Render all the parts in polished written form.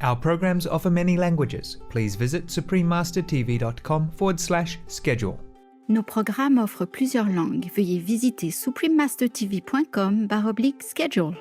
Our programs offer many languages. Please visit suprememastertv.com/schedule. Nos programmes offrent plusieurs langues. Veuillez visiter suprememastertv.com/schedule.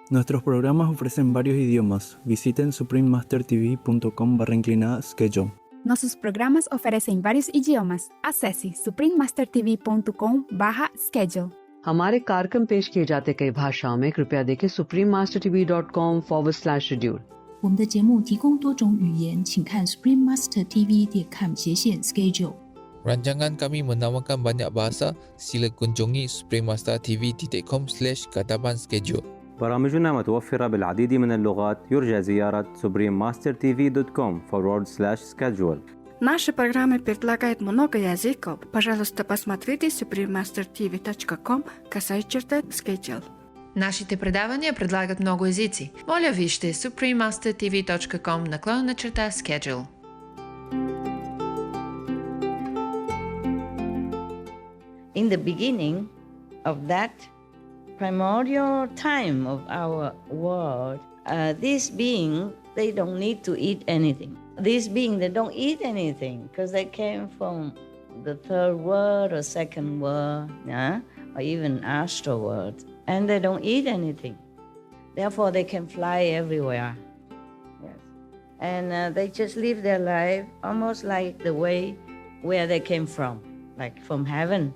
Nuestros programas ofrecen varios idiomas. Visiten suprememastertv.com/schedule. Nossos programas oferecem vários idiomas. Acesse suprememastertv.com/schedule. हमारे कार्यक्रम पेश किए जाते कई भाषाओं में कृपया देखें suprememastertv.com/schedule。我们的节目提供多种语言，请看 suprememastertv.com/schedule。Rancangan kami menawarkan banyak bahasa. Sila kunjungi suprememastertv.com/katapan-schedule. برامجنا متوفرة بالعديد من اللغات. يرجى زيارة suprememastertv.com/schedule. Наши программы предлагают много языков. Пожалуйста, посмотрите suprememastertv.com/schedule. Нашите предавания предлагат много езици. Моля вижте suprememastertv.com/schedule. In the beginning of that primordial time of our world, these beings, they don't need to eat anything. These beings, they don't eat anything because they came from the third world or second world, or even astral world, and they don't eat anything. Therefore, they can fly everywhere. Yes. And they just live their life almost like the way where they came from, like from heaven.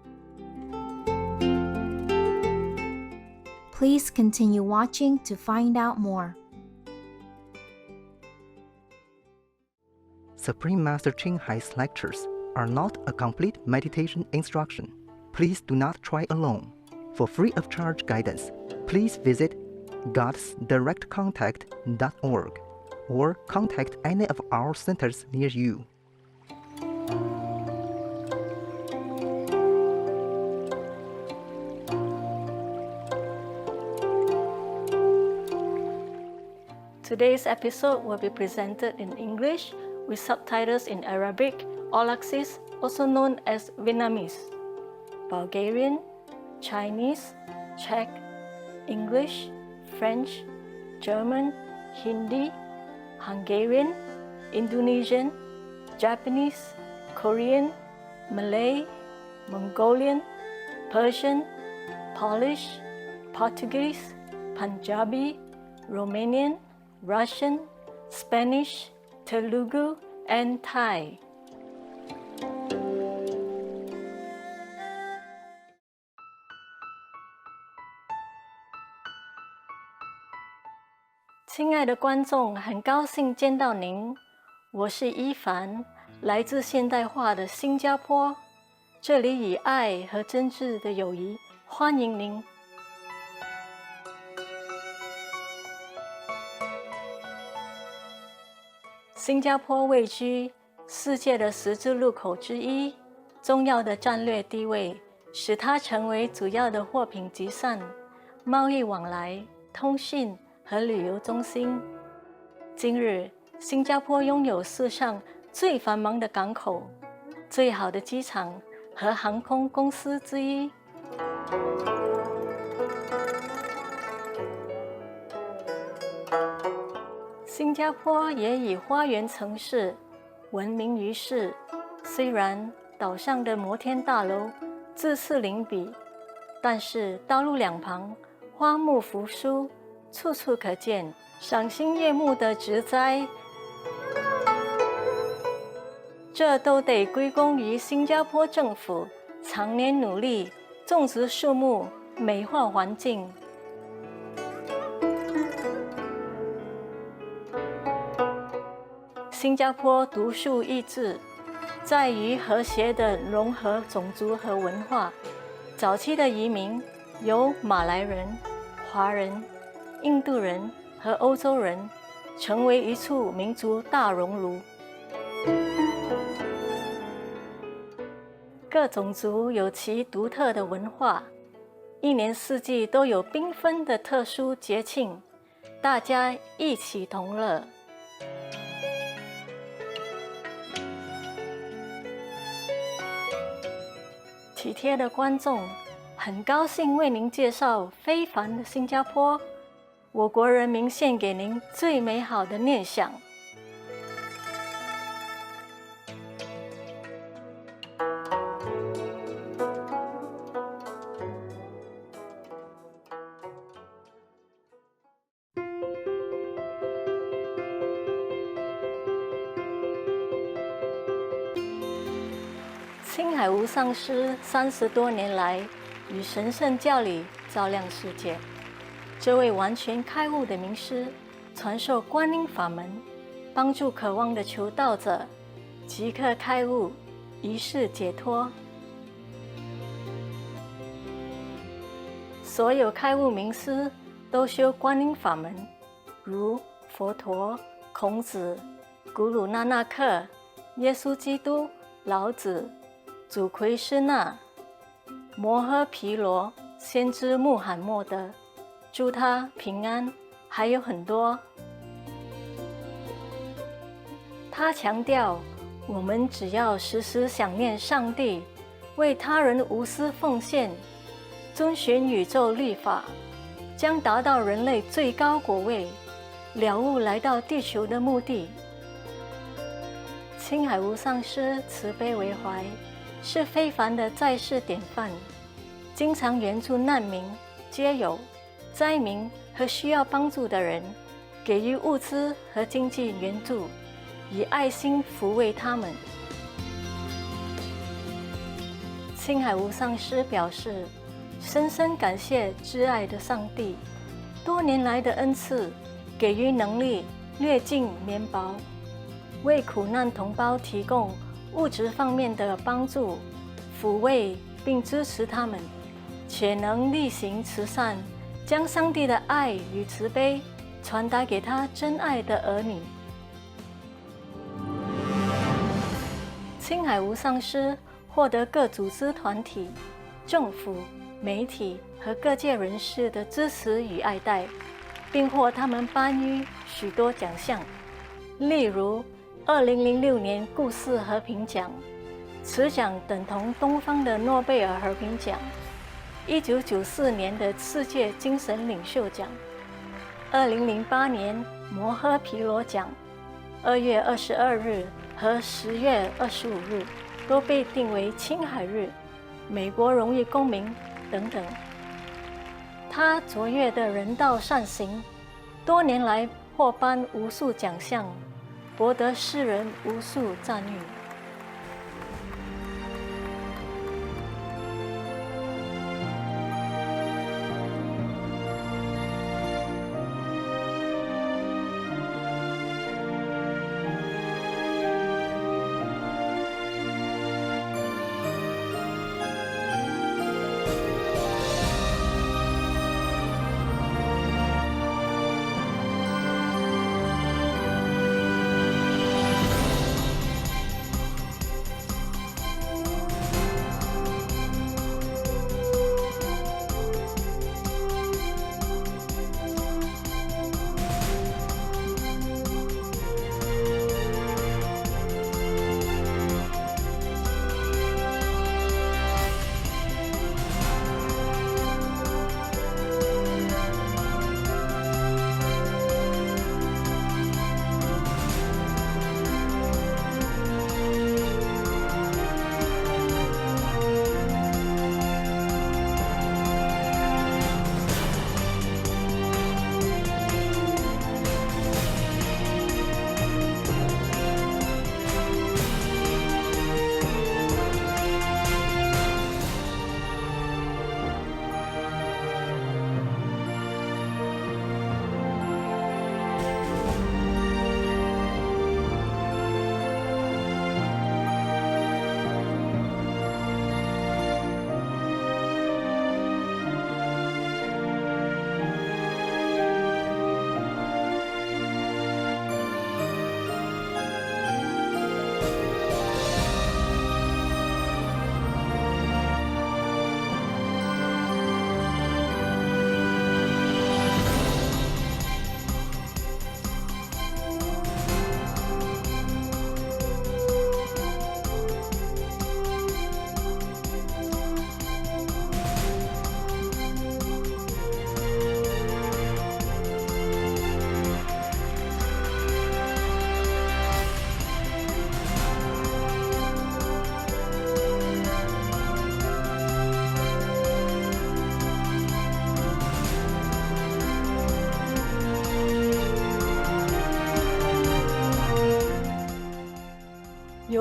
Please continue watching to find out more. Supreme Master Ching Hai's lectures are not a complete meditation instruction. Please do not try alone. For free of charge guidance, please visit godsdirectcontact.org or contact any of our centers near you. Today's episode will be presented in English with subtitles in Arabic, Aulacese, also known as Vietnamese, Bulgarian, Chinese, Czech, English, French, German, Hindi, Hungarian, Indonesian, Japanese, Korean, Malay, Mongolian, Persian, Polish, Portuguese, Punjabi, Romanian, Russian, Spanish, Telugu, and Thai. "亲爱的观众，很高兴见到您。我是伊凡，来自现代化的新加坡。这里以爱和真挚的友谊欢迎您。新加坡位居世界的十字路口之一，重要的战略地位使它成为主要的货品集散、贸易往来、通讯和旅游中心。今日，新加坡拥有世上最繁忙的港口、最好的机场和航空公司之一。新加坡也以花园城市闻名于世，虽然岛上的摩天大楼自次林比，但是道路两旁花木扶疏，处处可见赏心悦目的植栽，这都得归功于新加坡政府常年努力种植树木，美化环境。新加坡独树一帜，在于和谐地融合种族和文化。早期的移民由马来人、华人、印度人和欧洲人，成为一处民族大熔炉。各种族有其独特的文化，一年四季都有缤纷的特殊节庆，大家一起同乐。体贴的观众，很高兴为您介绍非凡的新加坡。我国人民献给您最美好的念想，青海无上师30多年来以神圣教理照亮世界。这位完全开悟的名师，传授观音法门，帮助渴望的求道者即刻开悟，一世解脱。所有开悟名师都修观音法门，如佛陀、孔子、古鲁那纳克、耶稣基督、老子、主奎师那、摩诃毗罗、先知穆罕默德，祝他平安，还有很多。他强调，我们只要时时想念上帝，为他人无私奉献，遵循宇宙律法，将达到人类最高果位，了悟来到地球的目的。青海无上师慈悲为怀，是非凡的在世典范，经常援助难民、街友、灾民和需要帮助的人，给予物资和经济援助，以爱心抚慰他们。青海无上师表示，深深感谢挚爱的上帝多年来的恩赐，给予能力略尽绵薄，为苦难同胞提供物质方面的帮助，抚慰并支持他们，且能力行慈善，将上帝的爱与慈悲传达给他真爱的儿女。青海无上师获得各组织团体、政府、媒体和各界人士的支持与爱戴，并获他们颁予许多奖项，例如2006年故事和平奖，此奖等同东方的诺贝尔和平奖；1994年的世界精神领袖奖；2008年摩诃毗罗奖，2月22日和10月25日都被定为青海日、美国荣誉公民等等。他卓越的人道善行，多年来获颁无数奖项，博得世人无数赞誉。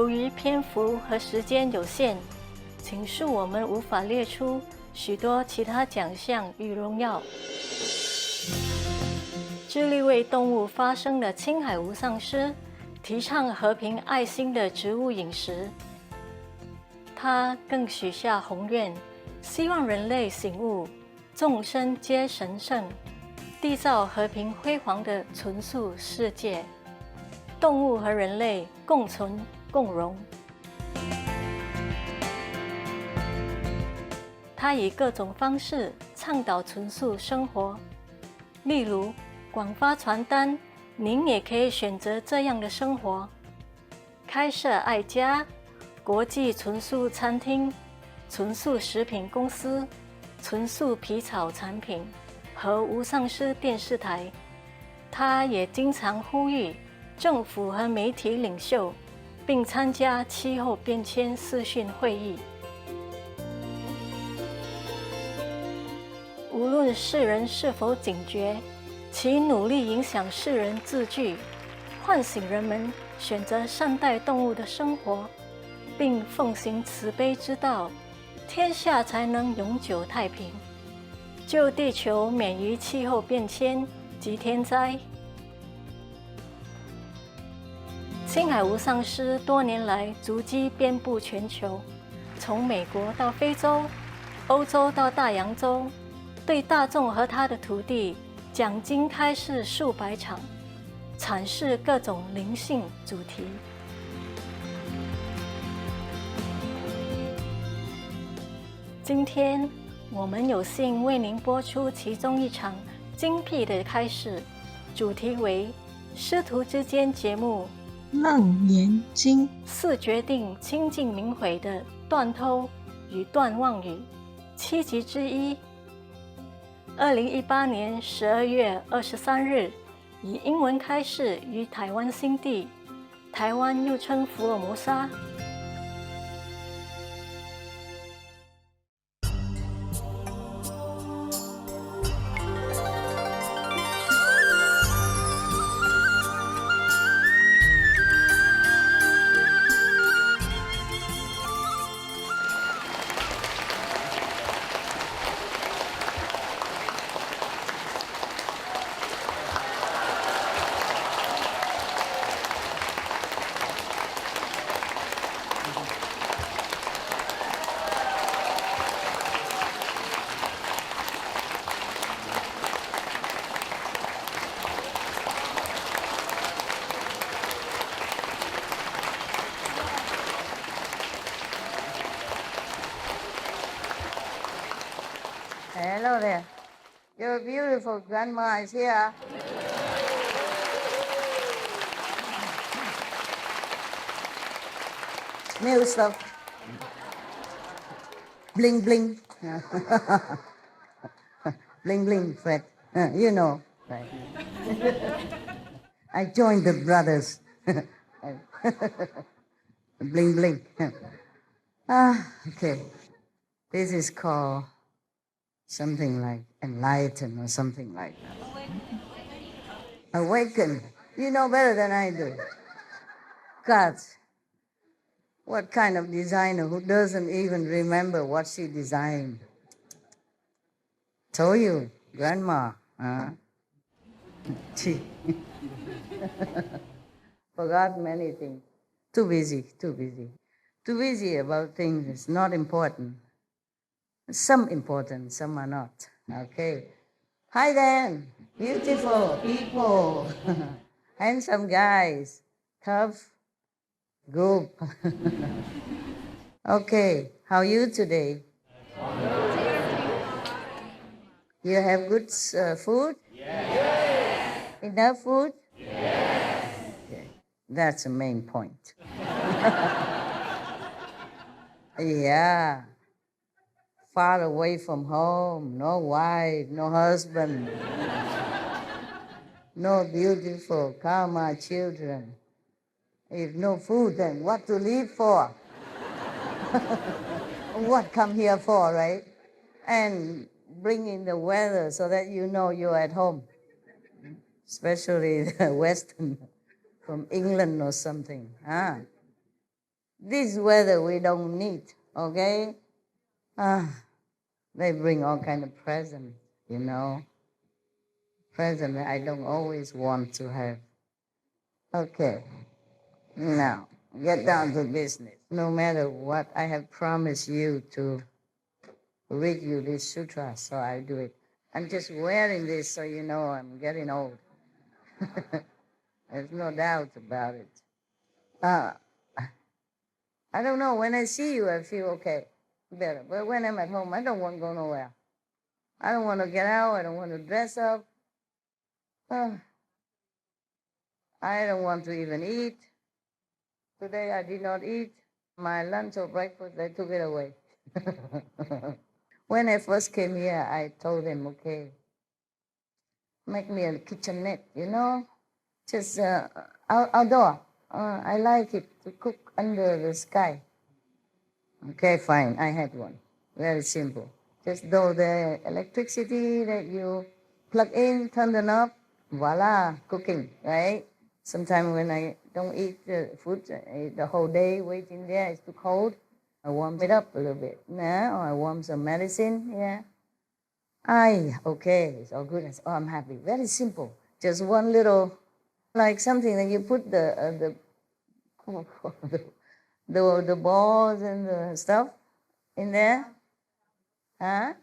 由于篇幅和时间有限，请恕我们无法列出许多其他奖项与荣耀。致力为动物发声的青海无上师，提倡和平爱心的植物饮食。他更许下宏愿，希望人类醒悟，众生皆神圣，缔造和平辉煌的纯素世界，动物和人类共存共荣。他以各种方式倡导纯素生活，例如广发传单，您也可以选择这样的生活；开设爱家、国际纯素餐厅、纯素食品公司、纯素皮草产品和无上师电视台。他也经常呼吁政府和媒体领袖，并参加气候变迁视讯会议。无论世人是否警觉，其努力影响世人自具，唤醒人们选择善待动物的生活，并奉行慈悲之道，天下才能永久太平，救地球免于气候变迁及天灾。青海无上师多年来足迹遍布全球，从美国到非洲、欧洲到大洋洲，对大众和他的徒弟讲经开示数百场，阐释各种灵性主题。今天我们有幸为您播出其中一场精辟的开示，主题为师徒之间节目《楞严经》4决定清净明慧的断偷与断妄语7集之一。2018年12月23日，以英文开示于台湾新地，台湾又称福尔摩沙。Hello there. Your beautiful grandma is here. New stuff. Bling bling. Bling bling, Fred. You know, right? I joined the brothers. Bling bling. Okay. This is called something like enlighten or something like that. Awaken. You know better than I do. God, what kind of designer who doesn't even remember what she designed? Told you, grandma, huh? Gee. Forgot many things. Too busy. Too busy about things that's not important. Some important, some are not. Okay. Hi, Dan. Beautiful people. Handsome guys. Tough group. Okay. How are you today? You have good food? Yes. Enough food? Yes. Okay. That's the main point. Yeah. Far away from home, no wife, no husband, no beautiful karma children. If no food, then what to live for? What come here for, right? And bring in the weather so that you know you're at home, especially the Western, from England or something. This weather we don't need, okay? They bring all kind of presents, you know. Present I don't always want to have. Okay, now get down to business. No matter what, I have promised you to read you this sutra, so I do it. I'm just wearing this so you know I'm getting old. There's no doubt about it. I don't know, when I see you, I feel okay, better. But when I'm at home, I don't want to go nowhere. I don't want to get out. I don't want to dress up. I don't want to even eat. Today I did not eat. My lunch or breakfast, they took it away. When I first came here, I told them, okay, make me a kitchenette, you know, just outdoor. I like it to cook under the sky. Okay, fine, I had one. Very simple. Just though the electricity that you plug in, turn the knob, voila, cooking, right? Sometimes when I don't eat the food, I eat the whole day waiting there, it's too cold. I warm it up a little bit. Now I warm some medicine, yeah. Okay, it's all good. Oh, I'm happy. Very simple. Just one little, like something that you put the balls and the stuff in there. Huh?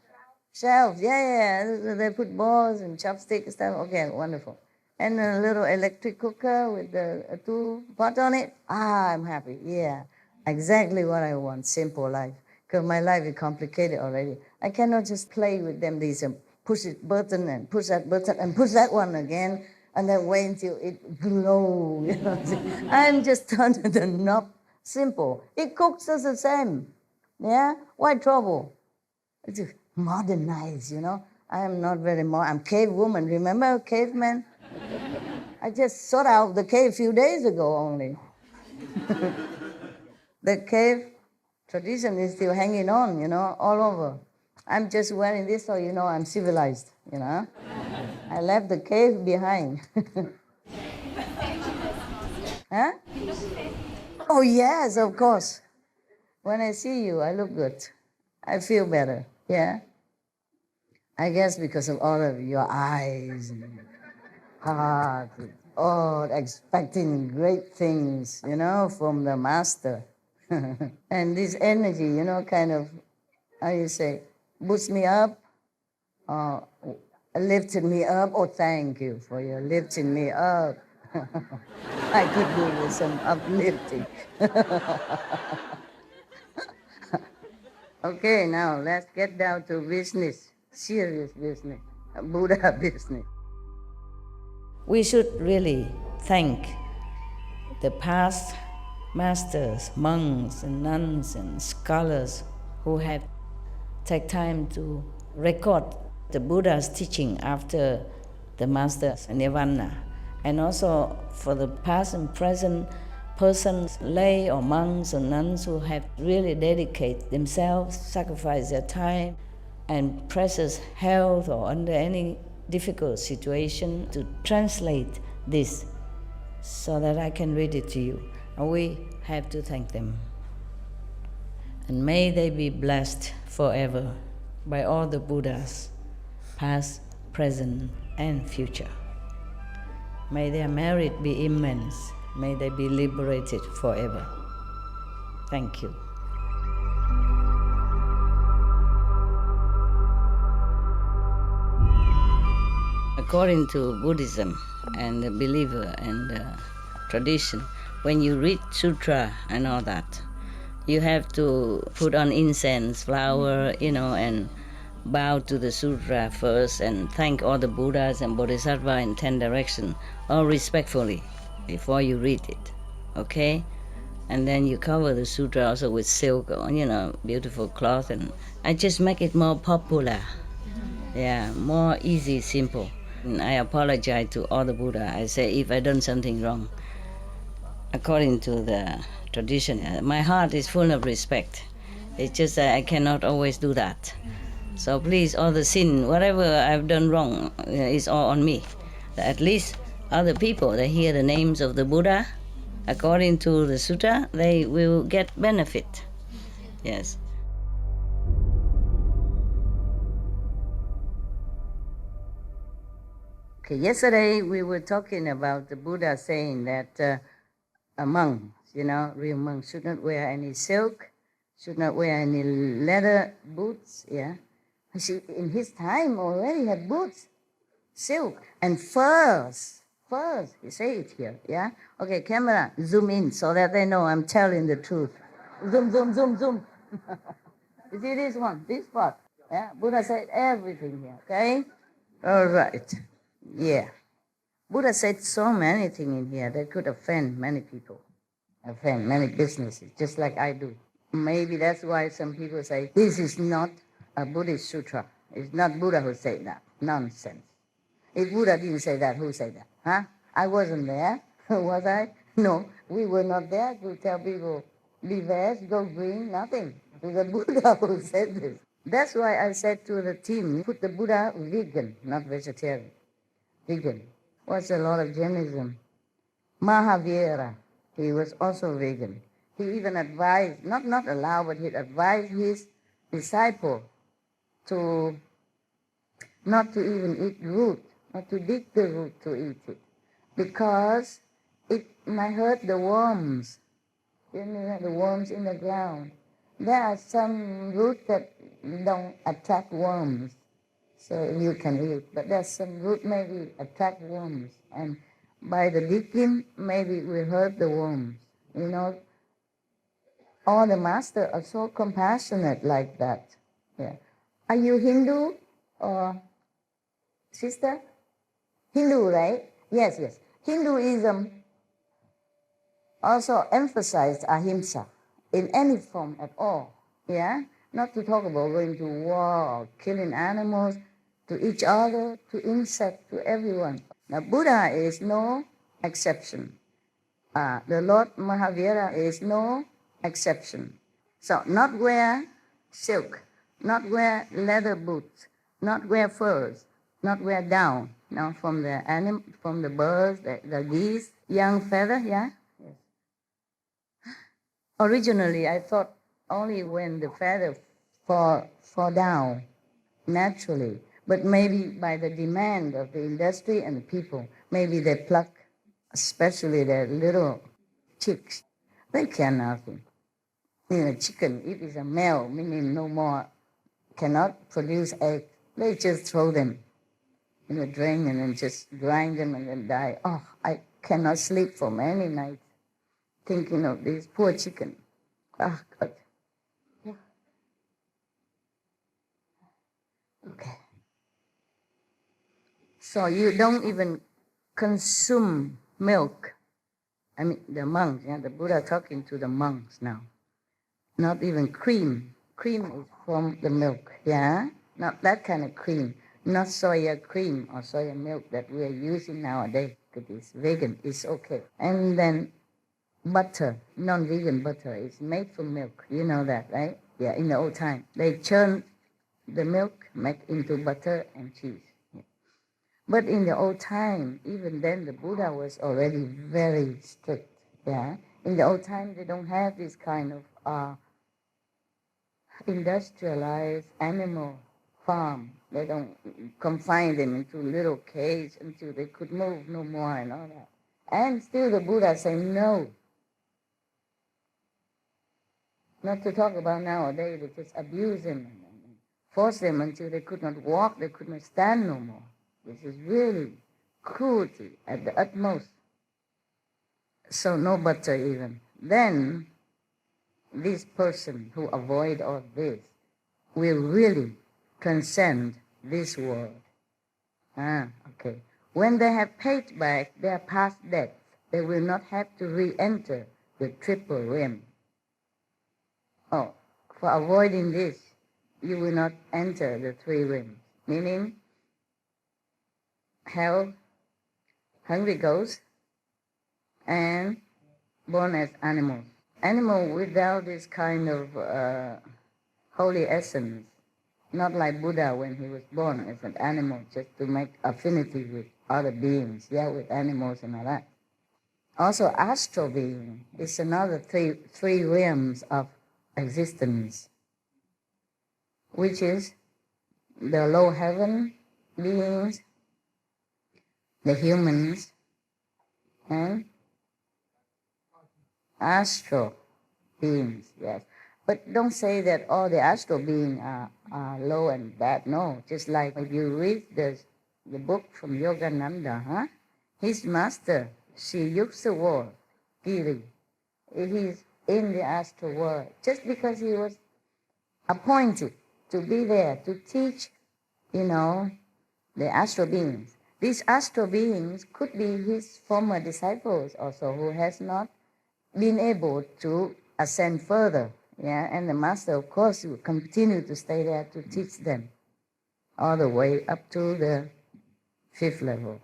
Shelves, yeah. They put balls and chopsticks and stuff. Okay, wonderful. And a little electric cooker with the 2 pot on it. I'm happy, yeah. Exactly what I want, simple life. Because my life is complicated already. I cannot just play with them, these push it button and push that button and push that one again and then wait until it glows. You know? I'm just turning the knob. Simple. It cooks just the same. Yeah? Why trouble? It's modernized, you know. I am not very I'm cave woman. Remember caveman? I just sought out the cave a few days ago only. The cave tradition is still hanging on, you know, all over. I'm just wearing this so you know I'm civilized, you know. I left the cave behind. Huh? Oh, yes, of course. When I see you, I look good. I feel better, yeah. I guess because of all of your eyes and heart, expecting great things, you know, from the master. And this energy, you know, kind of, how you say, boosts me up, lifted me up. Oh, thank you for your lifting me up. I could do with some uplifting. Okay, now let's get down to business, serious business, Buddha business. We should really thank the past masters, monks and nuns and scholars who have taken time to record the Buddha's teaching after the master's nirvana, and also for the past and present persons, lay or monks or nuns who have really dedicated themselves, sacrificed their time and precious health or under any difficult situation to translate this so that I can read it to you. And we have to thank them. And may they be blessed forever by all the Buddhas, past, present, and future. May their merit be immense. May they be liberated forever. Thank you. According to Buddhism and the believer and the tradition, when you read Sutra and all that, you have to put on incense, flower, you know, and bow to the Sutra first and thank all the Buddhas and Bodhisattvas in 10 directions, all respectfully, before you read it, okay? And then you cover the Sutra also with silk, or, you know, beautiful cloth, and I just make it more popular. Yeah, more easy, simple. And I apologize to all the Buddha. I say if I done something wrong, according to the tradition, my heart is full of respect. It's just that I cannot always do that. So please, all the sin, whatever I've done wrong, is all on me. At least other people, they hear the names of the Buddha, according to the Sutra, they will get benefit. Yes. Okay, yesterday we were talking about the Buddha saying that a monk, real monk, should not wear any silk, should not wear any leather boots, yeah. In his time already had boots, silk, and furs, you say it here, yeah? Okay, camera, zoom in so that they know I'm telling the truth. Zoom, zoom, zoom, zoom. You see this one, this part, yeah? Buddha said everything here, okay? All right, yeah. Buddha said so many things in here that could offend many people, offend many businesses, just like I do. Maybe that's why some people say, this is not a Buddhist sutra. It's not Buddha who said that. Nonsense. If Buddha didn't say that, who said that? Huh? I wasn't there. Was I? No, we were not there to tell people, be veg, go green, nothing. It was the Buddha who said this. That's why I said to the team, put the Buddha vegan, not vegetarian. Vegan. Was a lot of Jainism. Mahavira, he was also vegan. He even advised, not allowed, but he advised his disciple to not to even eat root, not to dig the root to eat it, because it might hurt the worms. The worms in the ground. There are some roots that don't attract worms, so you can eat. But there's some root maybe attract worms, and by the digging, maybe it will hurt the worms. All the masters are so compassionate like that. Yeah. Are you Hindu or sister? Hindu, right? Yes. Hinduism also emphasized ahimsa in any form at all. Yeah? Not to talk about going to war or killing animals, to each other, to insects, to everyone. Now, Buddha is no exception. The Lord Mahavira is no exception. So, not wear silk, not wear leather boots, not wear furs, not wear down. From the birds, the geese, young feather, yeah? Yes. Originally, I thought only when the feather fall down naturally, but maybe by the demand of the industry and the people, maybe they pluck, especially the little chicks. They care nothing. Chicken, if it's a male, meaning no more, cannot produce eggs, they just throw them in a drain and then just grind them and then die. Oh, I cannot sleep for many nights thinking of this poor chicken. Oh, God. Yeah. Okay. So you don't even consume milk. I mean, the monks, the Buddha talking to the monks now. Not even cream. Cream is from the milk, yeah? Not that kind of cream. Not soya cream or soya milk that we are using nowadays, because it's vegan, it's okay. And then butter, non-vegan butter, is made from milk. You know that, right? Yeah, in the old time. They churn the milk, make into butter and cheese. Yeah. But in the old time, even then, the Buddha was already very strict, yeah? In the old time, they don't have this kind of industrialized animal farm. They don't confine them into little cages until they could move no more and all that. And still the Buddha say no. Not to talk about nowadays, they just abuse them and force them until they could not walk, they could not stand no more. This is really cruelty at the utmost. So no butter even. Then this person who avoid all this will really transcend this world. Okay. When they have paid back their past debts, they will not have to re-enter the triple rim. Oh, for avoiding this, you will not enter the three rims, meaning hell, hungry ghosts, and born as animals. Animal without this kind of holy essence, not like Buddha when he was born as an animal, just to make affinity with other beings, with animals and all that. Also, astral being is another three realms of existence, which is the low heaven beings, the humans, and astral beings, yes. But don't say that all the astral beings are low and bad. No, just like if you read the book from Yogananda, huh? His master, Sri Yuksawar, Giri, he's in the astral world just because he was appointed to be there to teach, the astral beings. These astral beings could be his former disciples also who has not been able to ascend further. Yeah, and the master, of course, will continue to stay there to teach them all the way up to the 5th level.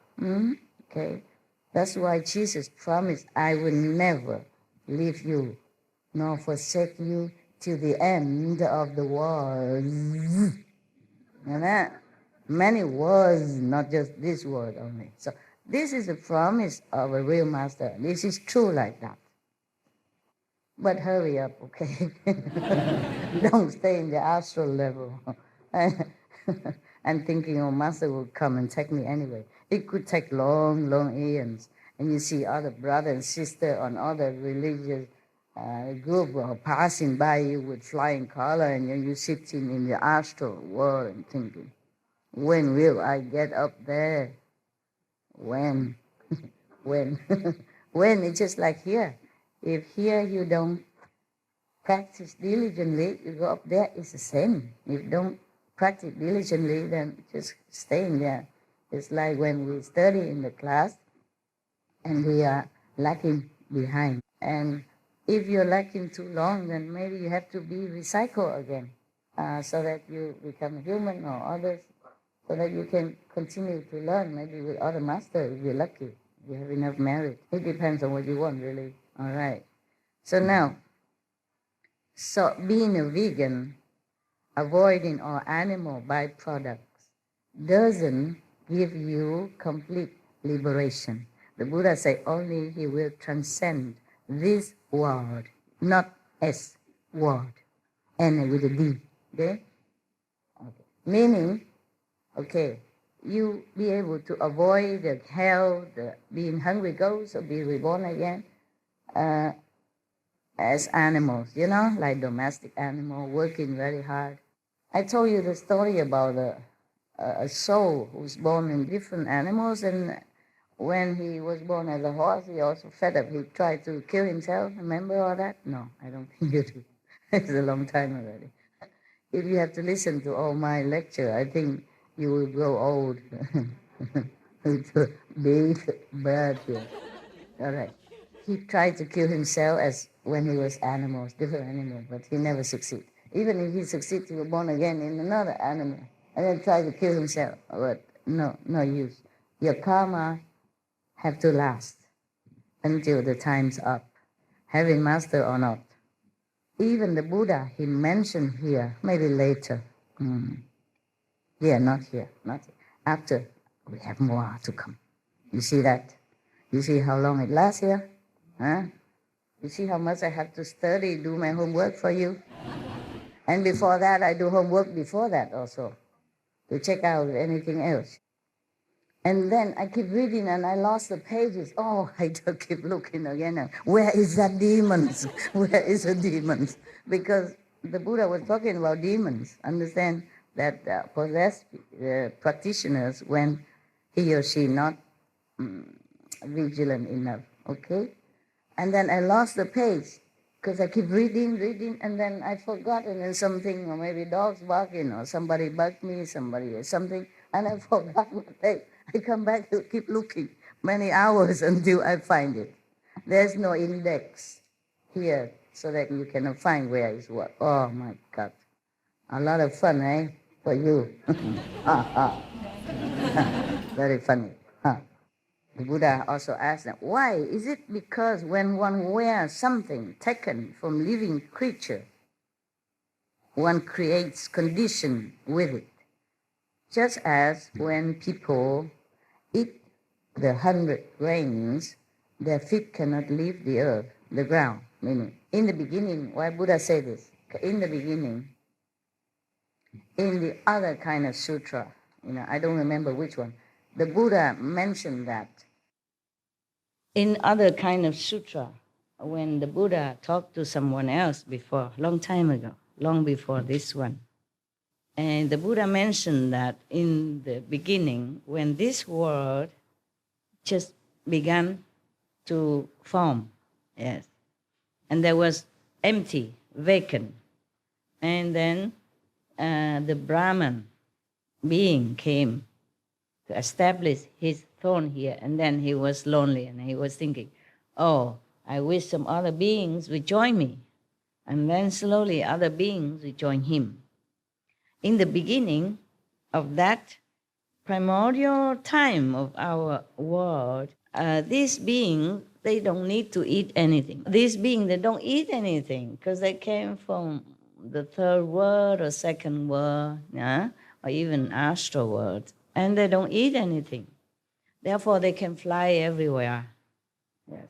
Okay, that's why Jesus promised, I will never leave you nor forsake you till the end of the world. And many words, not just this word only. So this is a promise of a real master. This is true like that. But hurry up, okay? Don't stay in the astral level. And thinking, oh, master will come and take me anyway. It could take long, long eons. And you see other brother and sister on other religious group passing by you with flying color, and you're sitting in the astral world and thinking, when will I get up there? When? When? When? It's just like here. If here you don't practice diligently, you go up there, it's the same. If you don't practice diligently, then just staying there. It's like when we study in the class and we are lagging behind. And if you're lagging too long, then maybe you have to be recycled again so that you become human or others, so that you can continue to learn, maybe with other masters if you're lucky, if you have enough merit. It depends on what you want, really. All right. So now, being a vegan, avoiding all animal byproducts, doesn't give you complete liberation. The Buddha said only he will transcend this world, not S, world, and with a D, okay? Meaning, okay, you be able to avoid the hell, the being hungry ghosts, or be reborn again as animals, like domestic animal, working very hard. I told you the story about a soul who's born in different animals, and when he was born as a horse, he also fed up. He tried to kill himself. Remember all that? No, I don't think you do. It's a long time already. If you have to listen to all my lecture, I think you will grow old. It's a big bad here. All right. He tried to kill himself as when he was different animals, but he never succeeded. Even if he succeeded, he was born again in another animal, and then tried to kill himself. But no use. Your karma have to last until the time's up, having master or not. Even the Buddha, he mentioned here, maybe later. Yeah, not here. After, we have more to come. You see that? You see how long it lasts here? Huh? You see how much I have to study, do my homework for you? And before that, I do homework before that also, to check out anything else. And then I keep reading and I lost the pages. Oh, I just keep looking again. Where is that demons? Where is the demons? Because the Buddha was talking about demons. Understand that possessed practitioners when he or she not vigilant enough, okay? And then I lost the page because I keep reading, and then I forgot, and then something, or maybe dogs barking, or somebody bugged me, somebody or something, and I forgot my page. I come back to keep looking many hours until I find it. There's no index here so that you cannot find where is what. Oh my God. A lot of fun, eh? For you. Very funny. Huh. The Buddha also asked them, why? Is it because when one wears something taken from living creature, one creates condition with it? Just as when people eat the 100 grains, their feet cannot leave the earth, the ground. Meaning, in the beginning, why Buddha say this? In the beginning, in the other kind of sutra, I don't remember which one, the Buddha mentioned that. In other kind of sutra, when the Buddha talked to someone else before, long time ago, long before this one, and the Buddha mentioned that in the beginning, when this world just began to form, yes, and there was empty, vacant, and then the Brahman being came to establish his throne here, and then he was lonely and he was thinking, oh, I wish some other beings would join me. And then slowly other beings would join him. In the beginning of that primordial time of our world, these beings, they don't need to eat anything. These beings, they don't eat anything because they came from the third world or second world, yeah? Or even astral world, and they don't eat anything. Therefore, they can fly everywhere. Yes,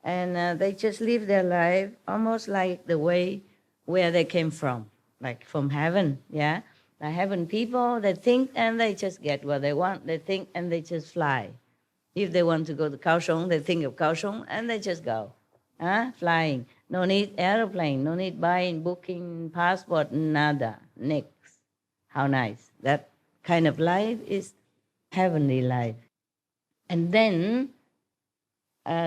and they just live their life almost like the way where they came from, like from heaven. Yeah, the heaven people, they think and they just get what they want. They think and they just fly. If they want to go to Kaohsiung, they think of Kaohsiung and they just go, flying. No need airplane, no need buying, booking, passport, nada, nix. How nice. That kind of life is heavenly life. And then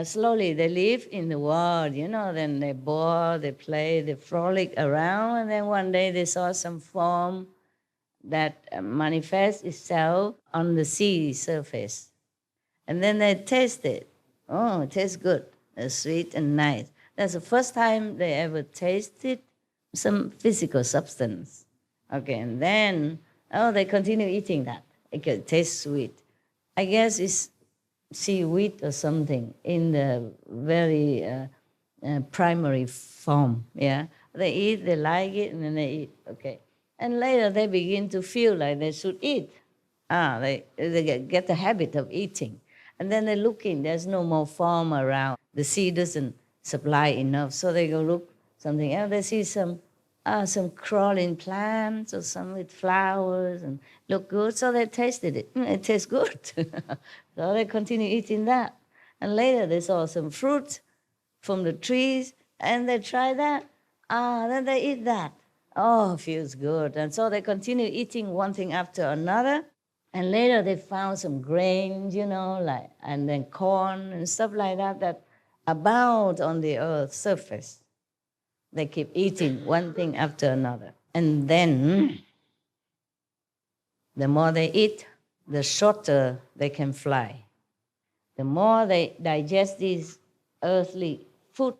slowly they live in the world, then they bore, they play, they frolic around, and then one day they saw some form that manifests itself on the sea surface. And then they taste it. Oh, it tastes good. It's sweet and nice. That's the first time they ever tasted some physical substance. Okay, and then, they continue eating that. It tastes sweet. I guess it's seaweed or something in the very primary form, yeah? They eat, they like it, and then they eat, okay. And later they begin to feel like they should eat. They get the habit of eating. And then they look in, there's no more form around. The sea doesn't supply enough, so they go look something else. They see some crawling plants or some with flowers and look good, so they tasted it. It tastes good. So they continue eating that. And later they saw some fruit from the trees and they try that. Then they eat that. Oh, feels good. And so they continue eating one thing after another. And later they found some grains, and then corn and stuff like that abound on the earth's surface. They keep eating one thing after another. And then the more they eat, the shorter they can fly. The more they digest these earthly food,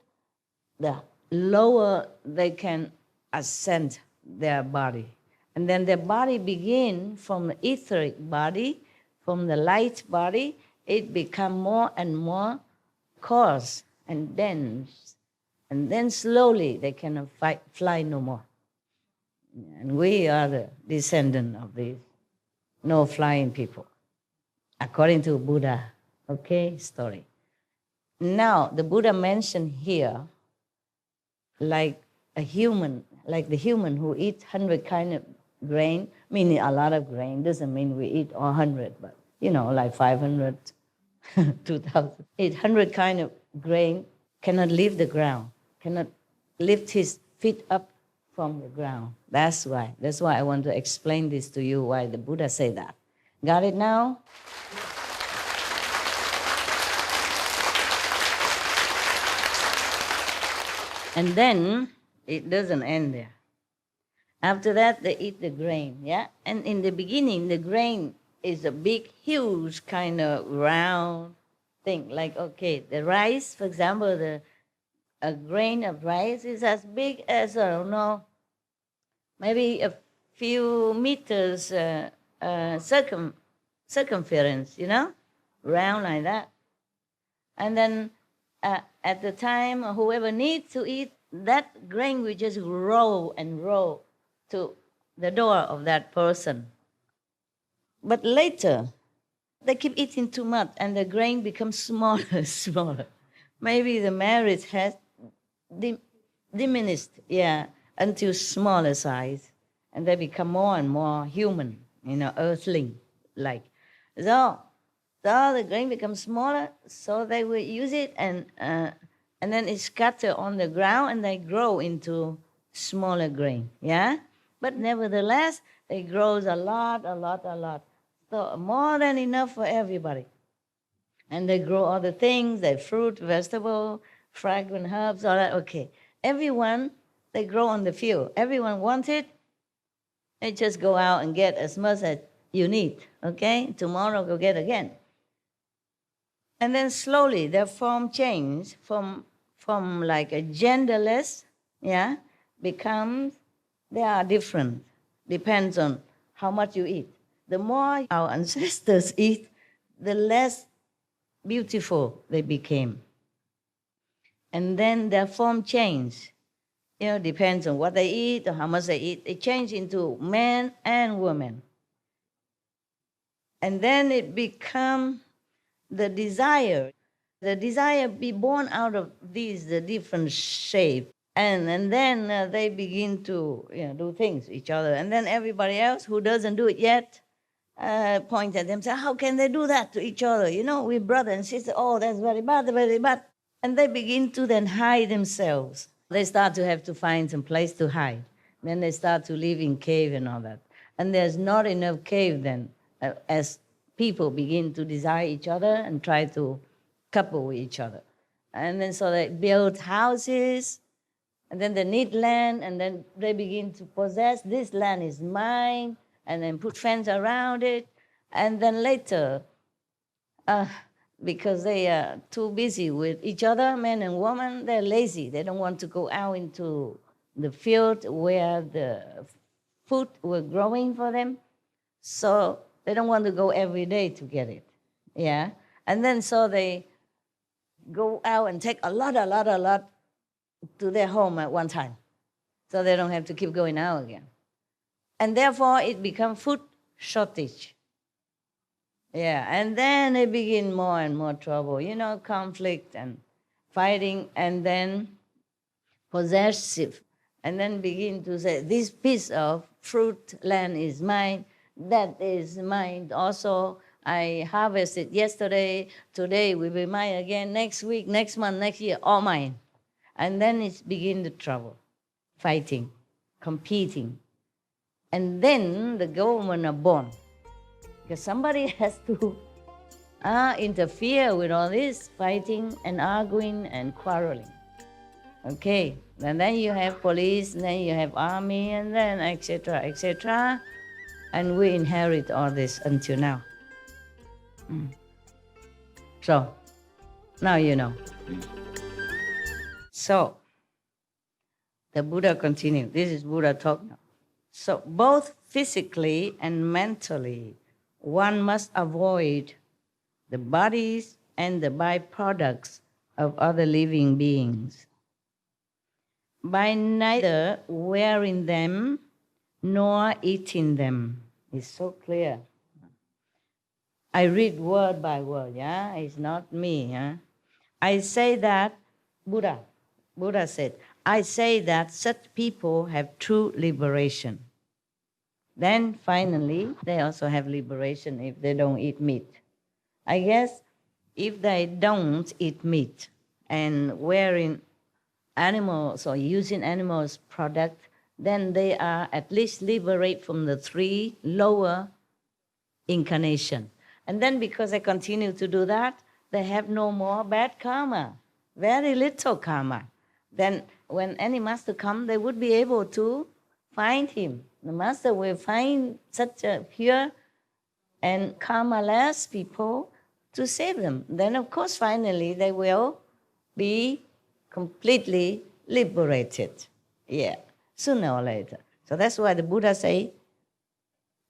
the lower they can ascend their body. And then their body begin from the etheric body, from the light body, it become more and more coarse and dense. And then slowly they cannot fly no more. And we are the descendant of these no flying people, according to Buddha, story. Now, the Buddha mentioned here, like the human who eats 100 kind of grain, meaning a lot of grain, doesn't mean we eat all 100, but, like 500, 2,000. 800 kind of grain cannot leave the ground, cannot lift his feet up from the ground. That's why I want to explain this to you, why the Buddha say that. Got it now? And then it doesn't end there. After that, they eat the grain, yeah? And in the beginning, the grain is a big, huge kind of round thing. Like, the rice, for example, a grain of rice is as big as, I don't know, maybe a few meters circumference, round like that. And then at the time, whoever needs to eat, that grain will just roll and roll to the door of that person. But later, they keep eating too much and the grain becomes smaller and smaller. maybe the marriage has diminished, until smaller size, and they become more and more human, earthling-like. So the grain becomes smaller, so they will use it, and then it scatters on the ground, and they grow into smaller grain, But nevertheless, it grows a lot. So more than enough for everybody. And they grow other things, they fruit, vegetable, fragrant herbs, all that. Okay. Everyone, they grow on the field. Everyone wants it. They just go out and get as much as you need. Okay? Tomorrow go get again. And then slowly their form change from like a genderless, becomes, they are different. Depends on how much you eat. The more our ancestors eat, the less beautiful they became. And then their form changed. Depends on what they eat or how much they eat. They change into men and women. And then it becomes the desire be born out of these, the different shapes. And then they begin to do things to each other. And then everybody else who doesn't do it yet point at them and say, how can they do that to each other? We're brother and sister. Oh, that's very bad, very bad. And they begin to then hide themselves. They start to have to find some place to hide. Then they start to live in cave and all that. And there's not enough cave then, as people begin to desire each other and try to couple with each other. And then so they build houses, and then they need land, and then they begin to possess, this land is mine, and then put fence around it. And then later, because they are too busy with each other, men and women, they're lazy. They don't want to go out into the field where the food were growing for them. So they don't want to go every day to get it. And then so they go out and take a lot to their home at one time. So they don't have to keep going out again. And therefore it becomes food shortage. And then they begin more and more trouble, conflict and fighting, and then possessive, and then begin to say, this piece of fruit land is mine, that is mine also. I harvested yesterday, today will be mine again, next week, next month, next year, all mine. And then it begins the trouble, fighting, competing. And then the government are born. Because somebody has to interfere with all this fighting and arguing and quarreling. Okay, and then you have police, and then you have army, and then etc., etc. And we inherit all this until now. So, now you know. So, the Buddha continued. This is Buddha talk now. So, both physically and mentally, one must avoid the bodies and the byproducts of other living beings by neither wearing them nor eating them. It's so clear. I read word by word, It's not me, I say that, Buddha said, I say that such people have true liberation. Then finally, they also have liberation if they don't eat meat. I guess if they don't eat meat and wearing animals or using animals' product, then they are at least liberated from the 3 lower incarnations. And then because they continue to do that, they have no more bad karma, very little karma. Then when any master comes, they would be able to find him. The master will find such a pure and karma-less people to save them. Then, of course, finally, they will be completely liberated. Sooner or later. So that's why the Buddha say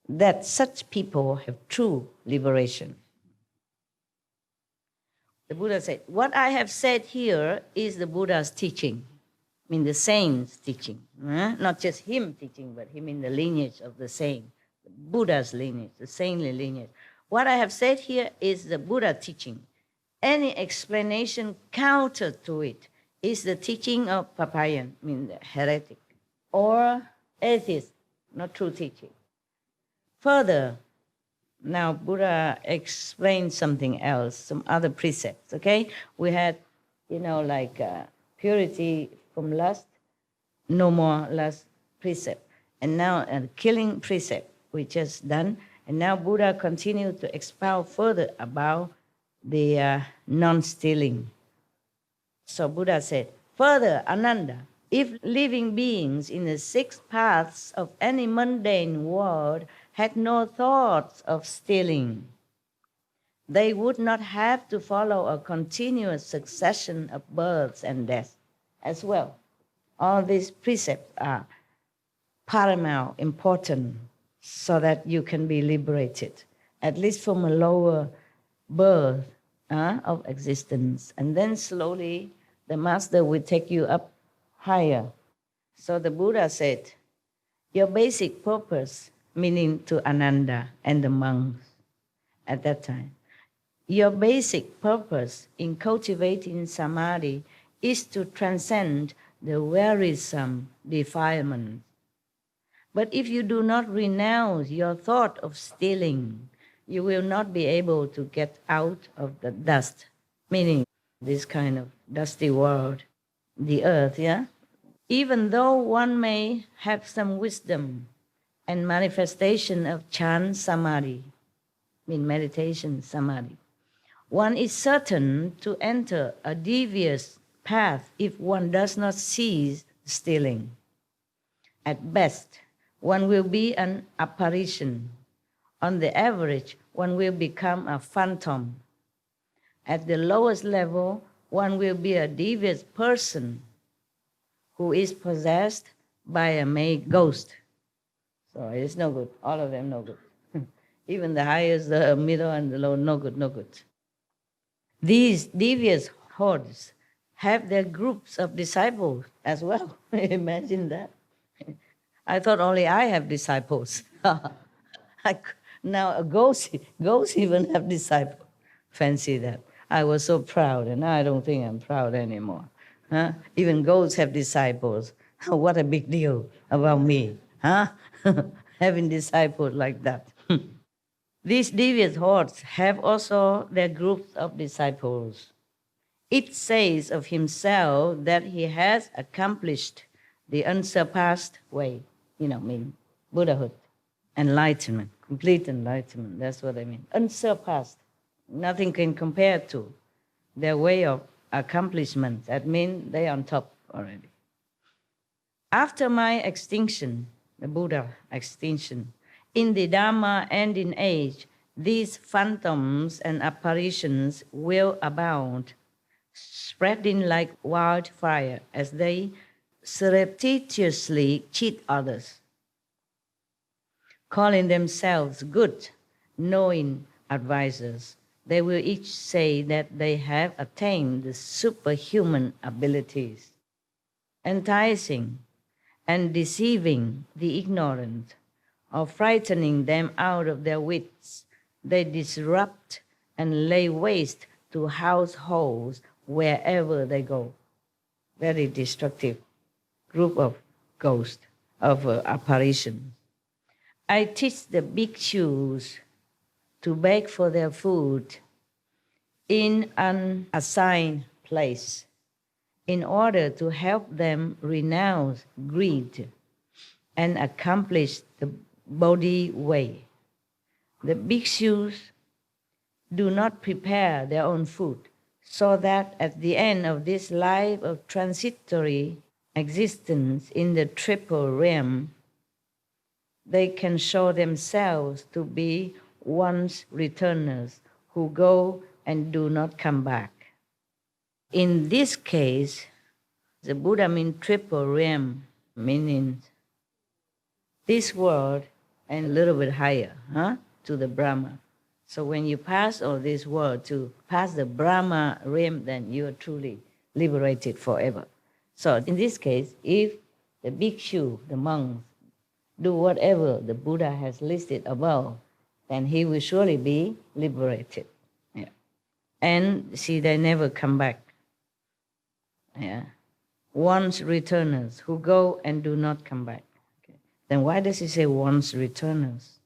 that such people have true liberation. The Buddha said, what I have said here is the Buddha's teaching. I mean the saint's teaching. Not just him teaching, but him in the lineage of the saint. The Buddha's lineage, the saintly lineage. What I have said here is the Buddha teaching. any explanation counter to it is the teaching of Papayan, mean the heretic, or atheist, not true teaching. Further, now Buddha explained something else, some other precepts, okay? We had, like purity from lust, no more lust precept. And now killing precept, we just done. And now Buddha continued to expound further about the non-stealing. So Buddha said, further, Ananda, if living beings in the 6 paths of any mundane world had no thoughts of stealing, they would not have to follow a continuous succession of births and deaths as well. All these precepts are paramount, important, so that you can be liberated, at least from a lower birth of existence. And then slowly the master will take you up higher. So the Buddha said, your basic purpose, meaning to Ananda and the monks at that time, your basic purpose in cultivating samadhi is to transcend the wearisome defilement. But if you do not renounce your thought of stealing, you will not be able to get out of the dust, meaning this kind of dusty world, the earth, yeah? Even though one may have some wisdom and manifestation of chan samadhi, mean meditation samadhi, one is certain to enter a devious path if one does not cease stealing. At best, one will be an apparition. On the average, one will become a phantom. At the lowest level, one will be a devious person who is possessed by a made ghost. So it's no good. All of them no good. Even the highest, the middle, and the low, no good, no good. These devious hordes have their groups of disciples as well. Imagine that. I thought only I have disciples. Now ghosts even have disciples. Fancy that. I was so proud, and now I don't think I'm proud anymore. Huh? Even ghosts have disciples. What a big deal about me, huh? Having disciples like that. These devious hordes have also their groups of disciples. It says of himself that he has accomplished the unsurpassed way, mean Buddhahood, enlightenment, complete enlightenment, that's what I mean. Unsurpassed, nothing can compare to their way of accomplishment. That means they're on top already. After my extinction, the Buddha extinction, in the Dharma and in age, these phantoms and apparitions will abound, spreading like wildfire as they surreptitiously cheat others, calling themselves good, knowing advisors. They will each say that they have attained the superhuman abilities, enticing and deceiving the ignorant, or frightening them out of their wits. They disrupt and lay waste to households wherever they go. Very destructive group of ghosts, of apparitions. I teach the bhikshus to beg for their food in an assigned place in order to help them renounce greed and accomplish the Bodhi way. The bhikshus do not prepare their own food, so that at the end of this life of transitory existence in the triple realm, they can show themselves to be once returners who go and do not come back. In this case, the Buddha means triple realm, meaning this world and a little bit higher, to the Brahma. So when you pass all this world to pass the Brahma realm, then you are truly liberated forever. So in this case, if the bhikshu, the monks, do whatever the Buddha has listed above, then he will surely be liberated. Yeah. And see, they never come back. Yeah. Once returners who go and do not come back. Okay. Then why does he say once returners?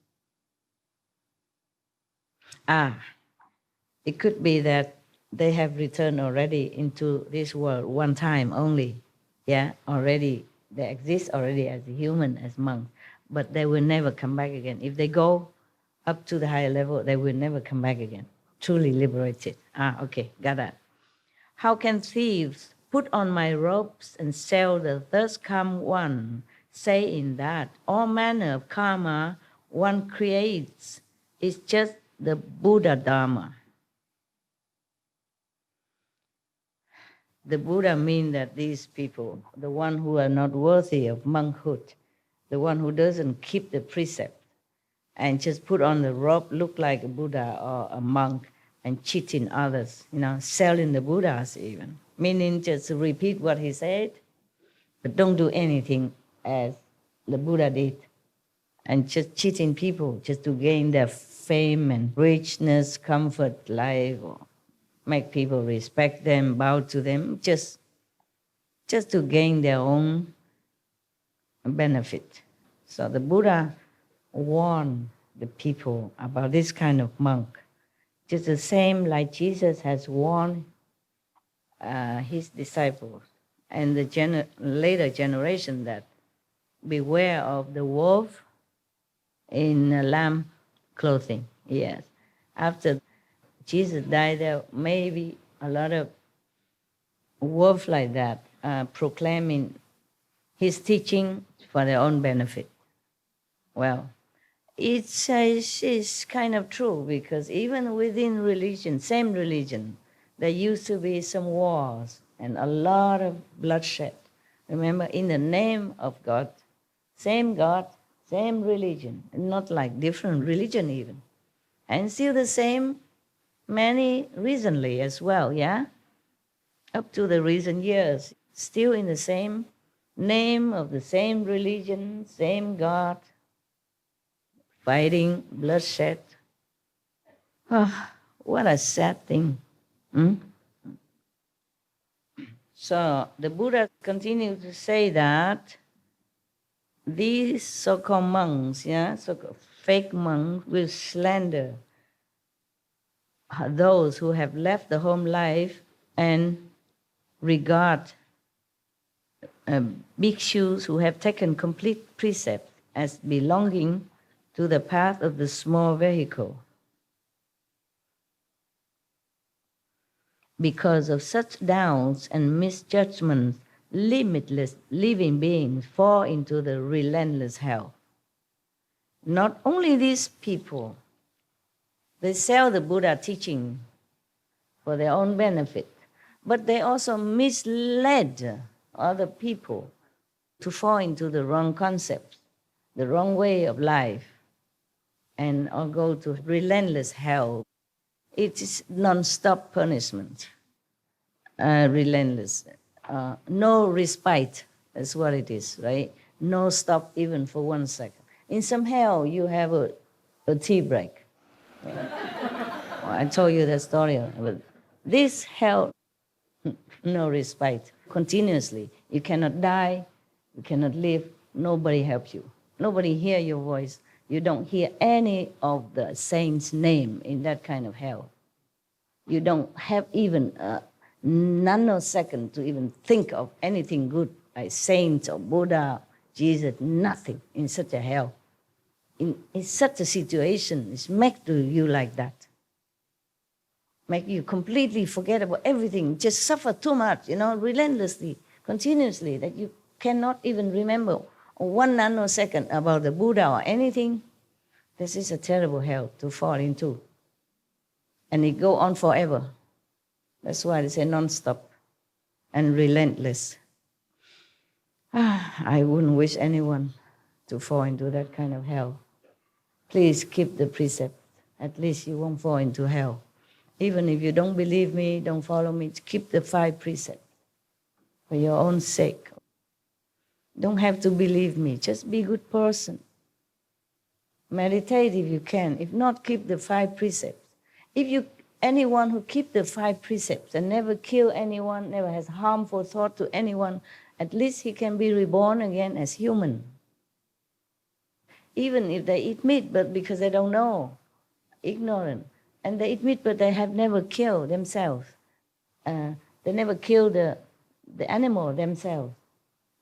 It could be that they have returned already into this world one time only. Yeah, already, they exist already as a human, as monks, but they will never come back again. If they go up to the higher level, they will never come back again. Truly liberated. Okay, got that. How can thieves put on my robes and sell the thus come one, saying that all manner of karma one creates is just the Buddha Dharma? The Buddha means that these people, the one who are not worthy of monkhood, the one who doesn't keep the precept and just put on the robe, look like a Buddha or a monk and cheating others, selling the Buddhas even, meaning just repeat what he said, but don't do anything as the Buddha did, and just cheating people just to gain their fame and richness, comfort, life, or make people respect them, bow to them, just to gain their own benefit. So the Buddha warned the people about this kind of monk, just the same like Jesus has warned his disciples and the later generation that beware of the wolf in lamb clothing. Yes. After Jesus died, there may be a lot of wolves like that proclaiming his teaching for their own benefit. Well, it's kind of true, because even within religion, same religion, there used to be some wars and a lot of bloodshed. Remember, in the name of God, same religion, not like different religion even. And still the same, many recently as well, yeah? Up to the recent years, still in the same name of the same religion, same God, fighting, bloodshed. Oh, what a sad thing. So the Buddha continued to say that these so-called monks, so-called fake monks, will slander those who have left the home life and regard bhikshus who have taken complete precept as belonging to the path of the small vehicle. Because of such doubts and misjudgments, limitless living beings fall into the relentless hell. Not only these people, they sell the Buddha teaching for their own benefit, but they also misled other people to fall into the wrong concepts, the wrong way of life, and or go to relentless hell. It is non-stop punishment, relentless. No respite, that's what it is, right? No stop even for 1 second. In some hell, you have a tea break. I told you that story. But this hell, no respite, continuously. You cannot die, you cannot live, nobody helps you. Nobody hear your voice. You don't hear any of the saints' name in that kind of hell. You don't have even a nanosecond to even think of anything good, like saints or Buddha, Jesus, nothing in such a hell. In such a situation, it's made to you like that. Make you completely forget about everything, just suffer too much, relentlessly, continuously, that you cannot even remember 1 nanosecond about the Buddha or anything. This is a terrible hell to fall into. And it go on forever. That's why they say non-stop and relentless. I wouldn't wish anyone to fall into that kind of hell. Please keep the precept. At least you won't fall into hell. Even if you don't believe me, don't follow me, keep the 5 precepts for your own sake. Don't have to believe me. Just be a good person. Meditate if you can. If not, keep the 5 precepts. If you anyone who keep the 5 precepts and never kill anyone, never has harmful thought to anyone, at least he can be reborn again as human. Even if they eat meat, but because they don't know, ignorant, and they eat meat, but they have never killed themselves. They never kill the animal themselves.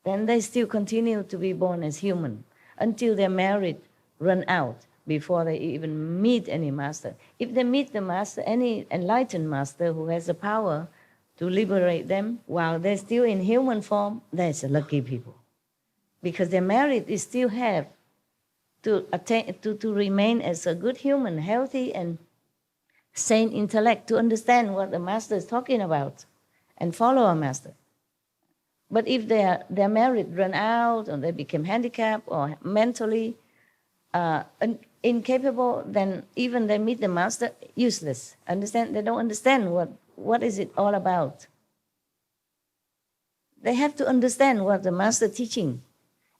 Then they still continue to be born as human until their merit run out before they even meet any master. If they meet the master, any enlightened master who has the power to liberate them while they're still in human form, that's lucky people. Because their merit is still have to attain, to remain as a good human, healthy and sane intellect, to understand what the master is talking about and follow a master. But if their merit run out or they become handicapped or mentally incapable, then even they meet the master, useless. Understand? They don't understand what is it all about. They have to understand what the master teaching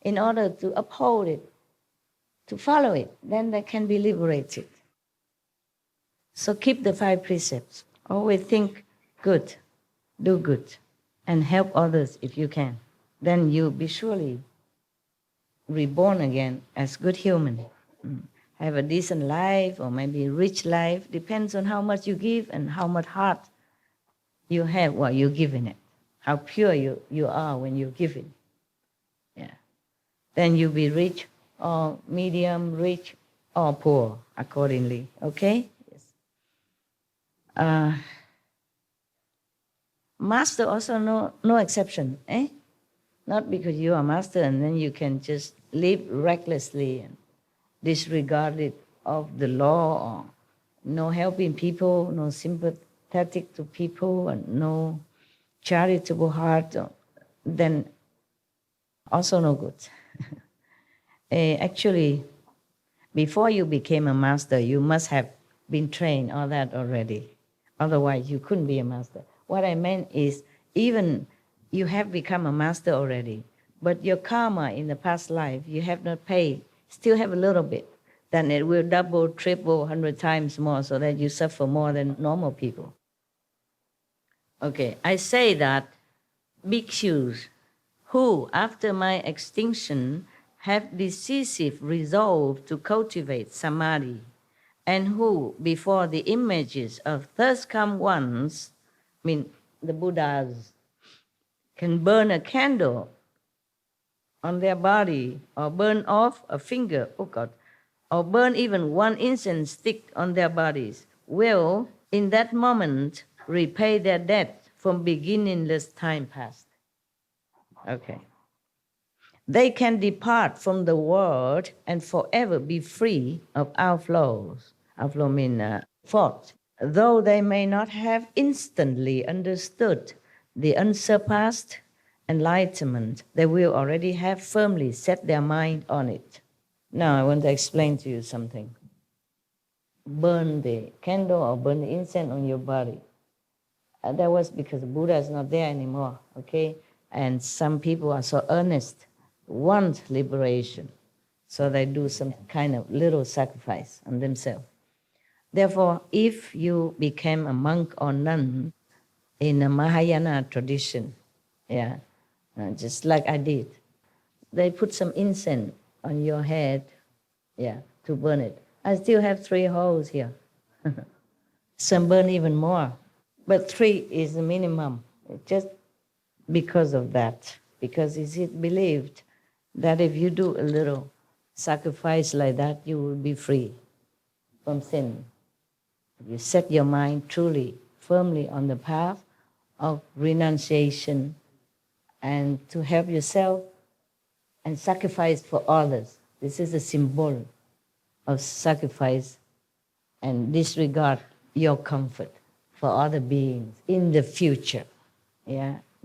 in order to uphold it, to follow it. Then they can be liberated. So keep the 5 precepts. Always think good, do good, and help others if you can. Then you'll be surely reborn again as good human. Have a decent life or maybe a rich life. Depends on how much you give and how much heart you have while you're giving it. How pure you are when you're giving. Yeah. Then you'll be rich or medium, rich or poor accordingly. Okay? Yes. Master also no exception. Not because you are master and then you can just live recklessly and disregarded of the law, or no helping people, no sympathetic to people, and no charitable heart, then also no good. Actually, before you became a master, you must have been trained all that already. Otherwise, you couldn't be a master. What I meant is, even you have become a master already, but your karma in the past life, you have not paid, still have a little bit, then it will double, triple, 100 times more, so that you suffer more than normal people. Okay, I say that bhikshus who, after my extinction, have decisive resolve to cultivate samadhi, and who, before the images of thus come ones, the Buddhas, can burn a candle on their body, or burn off a finger, or burn even 1 incense stick on their bodies, will, in that moment, repay their debt from beginningless time past. Okay. They can depart from the world and forever be free of outflows. Outflow means fault. Though they may not have instantly understood the unsurpassed enlightenment, they will already have firmly set their mind on it. Now I want to explain to you something. Burn the candle or burn the incense on your body. That was because Buddha is not there anymore, okay? And some people are so earnest, want liberation, so they do some kind of little sacrifice on themselves. Therefore, if you became a monk or nun in a Mahayana tradition, just like I did, they put some incense on your head, to burn it. I still have 3 holes here. Some burn even more, but 3 is the minimum, just because of that. Because it's believed that if you do a little sacrifice like that, you will be free from sin. You set your mind truly, firmly on the path of renunciation and to help yourself and sacrifice for others. This is a symbol of sacrifice and disregard your comfort for other beings in the future.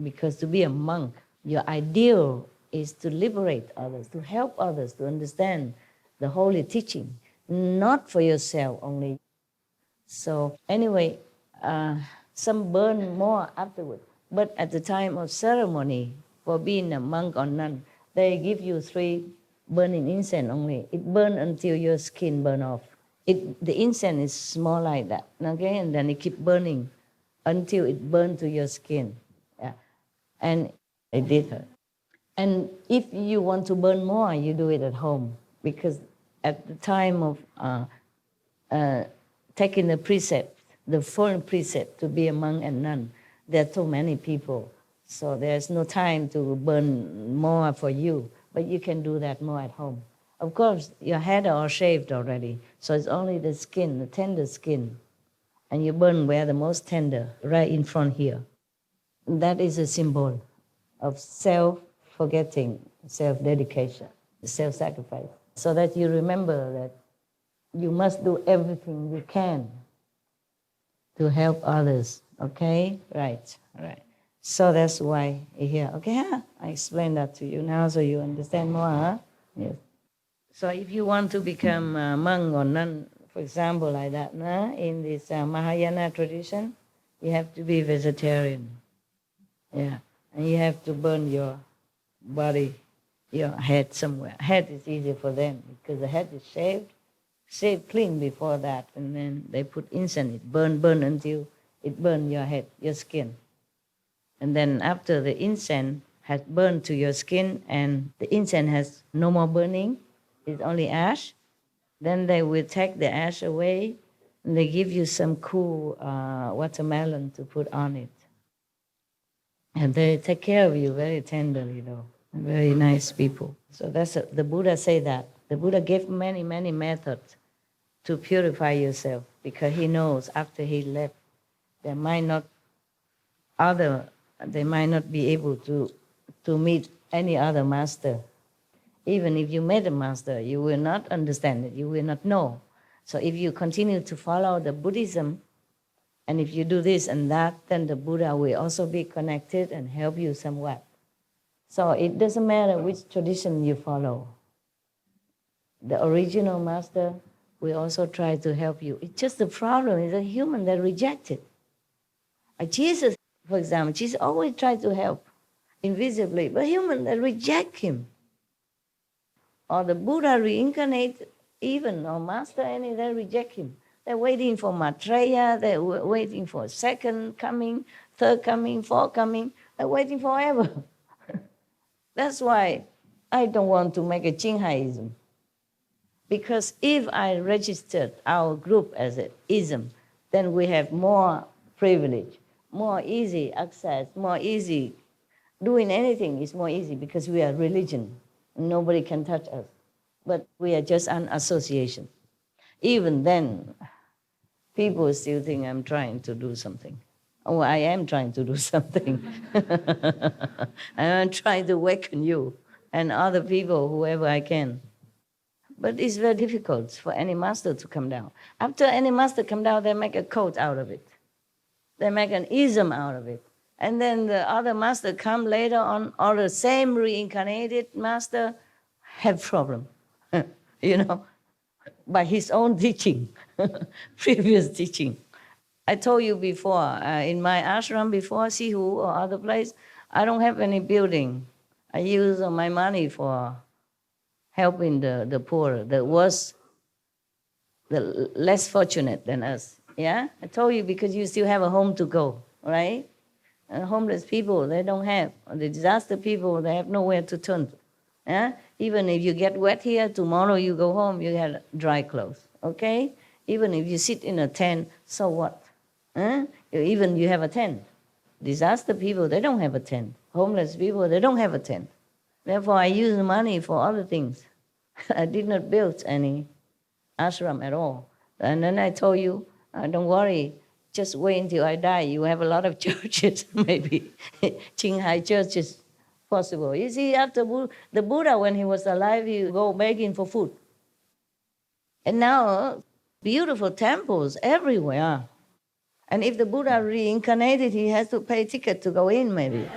Because to be a monk, your ideal is to liberate others, to help others to understand the holy teaching, not for yourself only. So anyway, some burn more afterwards. But at the time of ceremony, for being a monk or nun, they give you 3 burning incense only. It burns until your skin burn off. The incense is small like that, okay? And then it keep burning until it burned to your skin. Yeah. And it did hurt. And if you want to burn more, you do it at home, because at the time of taking the precept, the full precept to be a monk and nun, there are so many people, so there's no time to burn more for you, but you can do that more at home. Of course, your head are all shaved already, so it's only the skin, the tender skin, and you burn where the most tender, right in front here. That is a symbol of self-forgetting, self-dedication, self-sacrifice, so that you remember that you must do everything you can to help others, okay? Right. So that's why you're here. Okay, I explained that to you now so you understand more, huh? Yes. So if you want to become a monk or nun, for example, like that, in this Mahayana tradition, you have to be vegetarian. Yeah, and you have to burn your body, your head somewhere. Head is easy for them because the head is shaved clean before that, and then they put incense, it burn until it burn your head, your skin. And then after the incense has burned to your skin and the incense has no more burning, it's only ash, then they will take the ash away and they give you some cool watermelon to put on it. And they take care of you very tenderly, though. Very nice people. So the Buddha say that. The Buddha gave many, many methods to purify yourself, because he knows after he left, they might not be able to meet any other master. Even if you met a master, you will not understand it, you will not know. So if you continue to follow the Buddhism, and if you do this and that, then the Buddha will also be connected and help you somewhat. So it doesn't matter which tradition you follow. The original master will also try to help you. It's just the problem is a human that rejects it. Jesus, for example, Jesus always tried to help invisibly, but human that reject him. Or the Buddha reincarnate even, or master any, they reject him. They're waiting for Maitreya, they're waiting for second coming, third coming, fourth coming. They're waiting forever. That's why I don't want to make a Qinghaism. Because if I registered our group as an ism, then we have more privilege, more easy access, more easy. Doing anything is more easy because we are religion. Nobody can touch us. But we are just an association. Even then, people still think I'm trying to do something. Oh, I am trying to do something. I'm trying to awaken you and other people, whoever I can. But it's very difficult for any master to come down. After any master come down, they make a code out of it. They make an ism out of it. And then the other master come later on, or the same reincarnated master have problem, by his own teaching, previous teaching. I told you before, in my ashram before, Sihu or other place, I don't have any building. I use my money for helping the poor, the less fortunate than us. Yeah, I told you because you still have a home to go, right? And homeless people, they don't have. The disaster people, they have nowhere to turn to. Yeah? Even if you get wet here, tomorrow you go home, you have dry clothes, okay? Even if you sit in a tent, so what? Even you have a tent. Disaster people, they don't have a tent. Homeless people, they don't have a tent. Therefore, I use the money for other things. I did not build any ashram at all. And then I told you, don't worry, just wait until I die. You have a lot of churches, maybe. Qinghai churches, possible. You see, after the Buddha, when he was alive, he would go begging for food. And now, beautiful temples everywhere. And if the Buddha reincarnated, he has to pay a ticket to go in, maybe.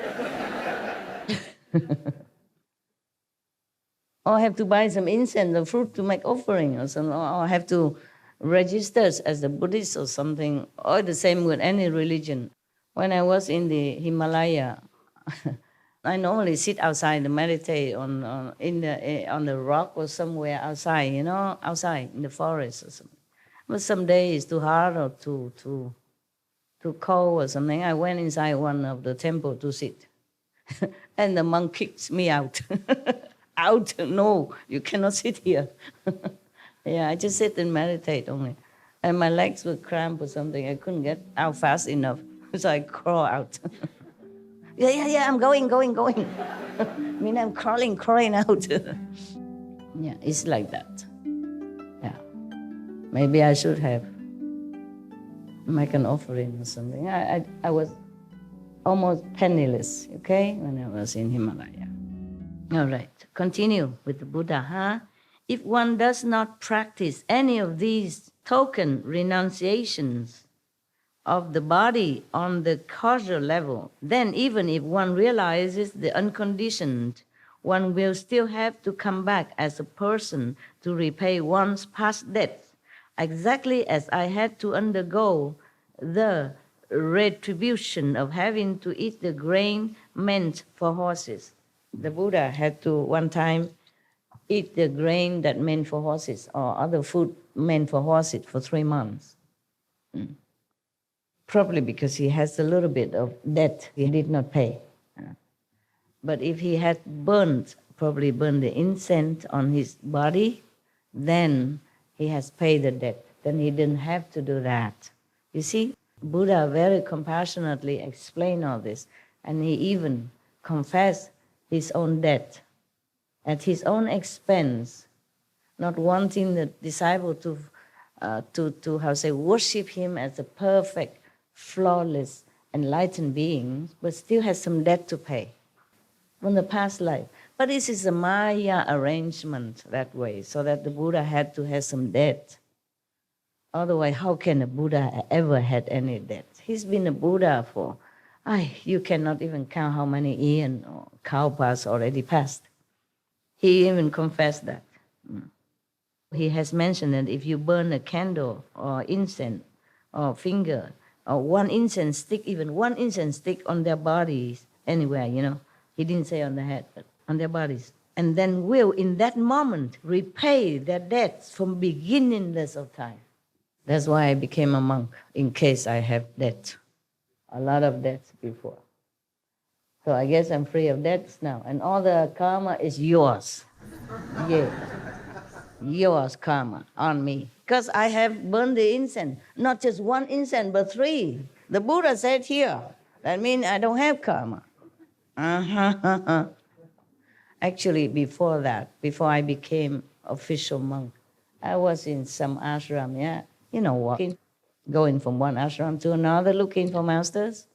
Or have to buy some incense or fruit to make offering or something, or have to register as a Buddhist or something, or the same with any religion. When I was in the Himalaya, I normally sit outside and meditate on the rock or somewhere outside, outside in the forest or something. But some day it's too hard or too cold or something. I went inside one of the temple to sit. And the monk kicked me out. Out, no, you cannot sit here. Yeah, I just sit and meditate only. And my legs were cramped or something. I couldn't get out fast enough. So I crawl out. Yeah, I'm going. I mean, I'm crawling out. Yeah, it's like that. Yeah. Maybe I should have make an offering or something. I was almost penniless, okay, when I was in Himalaya. All right, continue with the Buddha, huh? If one does not practice any of these token renunciations of the body on the causal level, then even if one realizes the unconditioned, one will still have to come back as a person to repay one's past debts, exactly as I had to undergo the retribution of having to eat the grain meant for horses. The Buddha had to one time eat the grain that meant for horses or other food meant for horses for 3 months. Probably because he has a little bit of debt he did not pay. But if he had probably burned the incense on his body, then he has paid the debt. Then he didn't have to do that. You see, Buddha very compassionately explained all this, and he even confessed his own debt at his own expense, not wanting the disciple to worship him as a perfect, flawless, enlightened being, but still has some debt to pay from the past life. But this is a Maya arrangement that way, so that the Buddha had to have some debt. Otherwise, how can a Buddha ever had any debt? He's been a Buddha for, you cannot even count how many eons or kalpas already passed. He even confessed that. He has mentioned that if you burn a candle or incense or finger or one incense stick, even one incense stick on their bodies, anywhere, he didn't say on the head, but on their bodies, and then will in that moment repay their debts from beginningless of time. That's why I became a monk, in case I have debt, a lot of debts before. So I guess I'm free of debts now, and all the karma is yours. Yeah, yours karma on me. Because I have burned the incense, not just one incense, but 3. The Buddha said here, that means I don't have karma. Actually, before that, before I became official monk, I was in some ashram, walking, going from one ashram to another, looking for masters.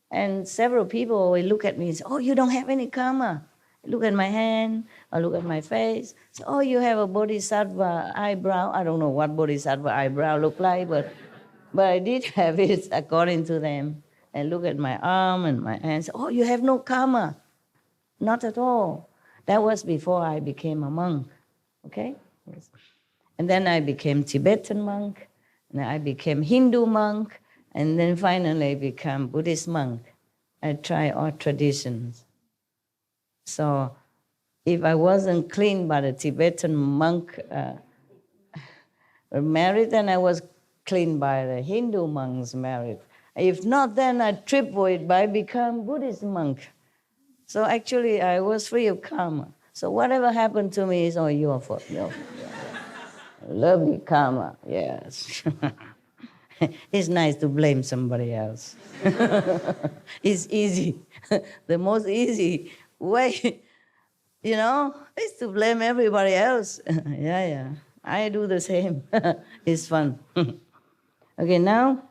And several people always look at me and say, oh, you don't have any karma. Look at my hand, or look at my face. So, oh, you have a bodhisattva eyebrow. I don't know what bodhisattva eyebrow look like, but I did have it according to them. And look at my arm and my hands. Oh, you have no karma. Not at all. That was before I became a monk, okay? Yes. And then I became Tibetan monk, and I became Hindu monk, and then finally become Buddhist monk. I try all traditions. So if I wasn't clean by the Tibetan monk married, then I was clean by the Hindu monks married. If not, then I triple it by become Buddhist monk. So actually, I was free of karma. So whatever happened to me is all your fault. Lovely karma, yes. It's nice to blame somebody else. It's easy. The most easy way, is to blame everybody else. Yeah. I do the same. It's fun. Okay, now,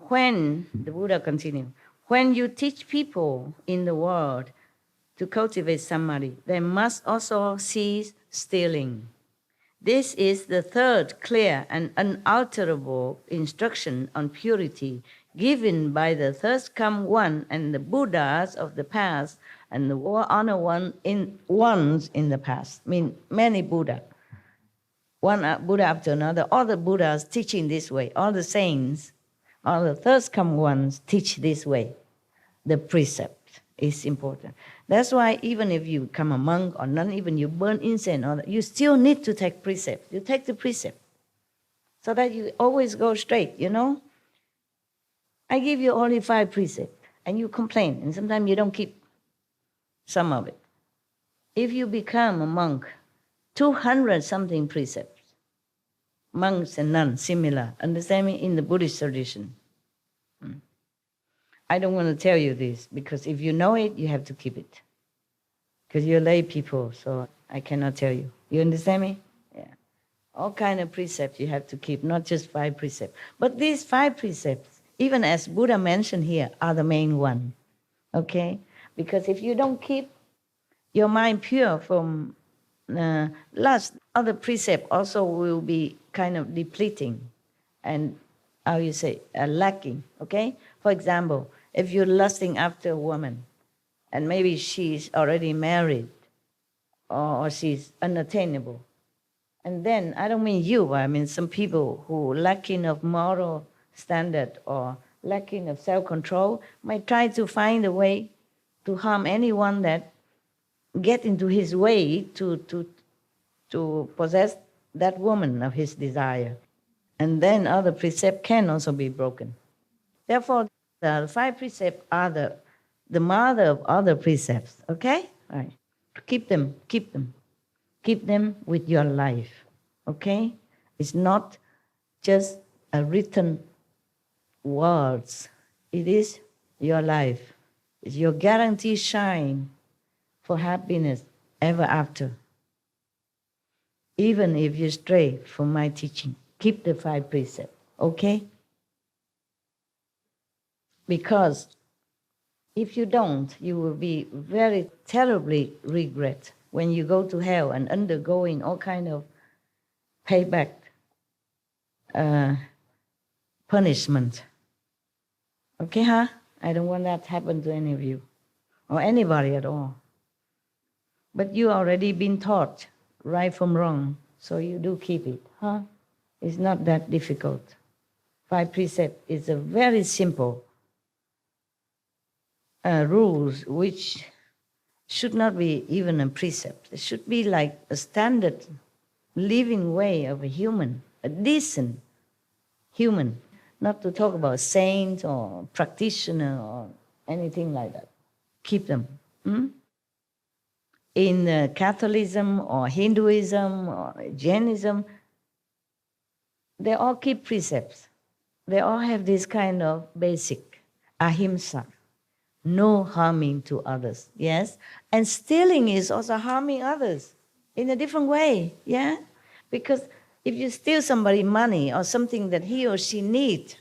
when, the Buddha continued, when you teach people in the world to cultivate samadhi, they must also cease stealing. This is the third clear and unalterable instruction on purity given by the first come one and the Buddhas of the past and the honor ones in the past. I mean, many Buddha, one Buddha after another, all the Buddhas teaching this way, all the saints, all the first come ones teach this way, the precept. is important. That's why even if you become a monk or nun, even you burn incense, or you still need to take precept. You take the precept so that you always go straight, you know. I give you only 5 precepts, and you complain, and sometimes you don't keep some of it. If you become a monk, 200-something precepts, monks and nuns, similar, understand me, in the Buddhist tradition. I don't want to tell you this, because if you know it, you have to keep it. Because you're lay people, so I cannot tell you. You understand me? Yeah. All kind of precepts you have to keep, not just 5 precepts. But these 5 precepts, even as Buddha mentioned here, are the main one. Okay? Because if you don't keep your mind pure from lust, other precepts also will be kind of depleting and, how you say, lacking. Okay? For example, if you're lusting after a woman, and maybe she's already married, or she's unattainable, and then, I don't mean you, but I mean some people who lacking of moral standard or lacking of self-control might try to find a way to harm anyone that get into his way to possess that woman of his desire. And then other precepts can also be broken. Therefore, the 5 precepts are the mother of other precepts, okay? All right. Keep them. Keep them with your life, okay? It's not just a written words. It is your life. It's your guaranteed shine for happiness ever after. Even if you stray from my teaching, keep the 5 precepts, okay? Because if you don't, you will be very terribly regret when you go to hell and undergoing all kind of payback, punishment. Okay, huh? I don't want that to happen to any of you or anybody at all. But you already been taught right from wrong, so you do keep it, huh? It's not that difficult. 5 precepts is a very simple rules which should not be even a precept. It should be like a standard living way of a human, a decent human, not to talk about saint or practitioner or anything like that. Keep them. In Catholicism or Hinduism or Jainism, they all keep precepts. They all have this kind of basic ahimsa, no harming to others, yes? And stealing is also harming others in a different way, yeah? Because if you steal somebody money or something that he or she needs,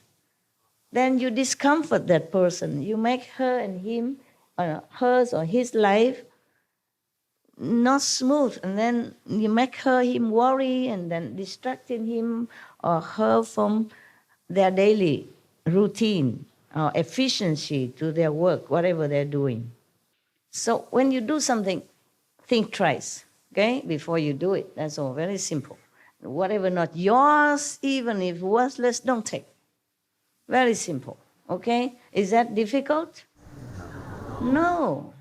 then you discomfort that person. You make her and him, hers or his life not smooth, and then you make him worry and then distracting him or her from their daily routine or efficiency to their work, whatever they're doing. So when you do something, think twice, okay, before you do it. That's all, very simple. Whatever not yours, even if worthless, don't take. Very simple, okay? Is that difficult? No.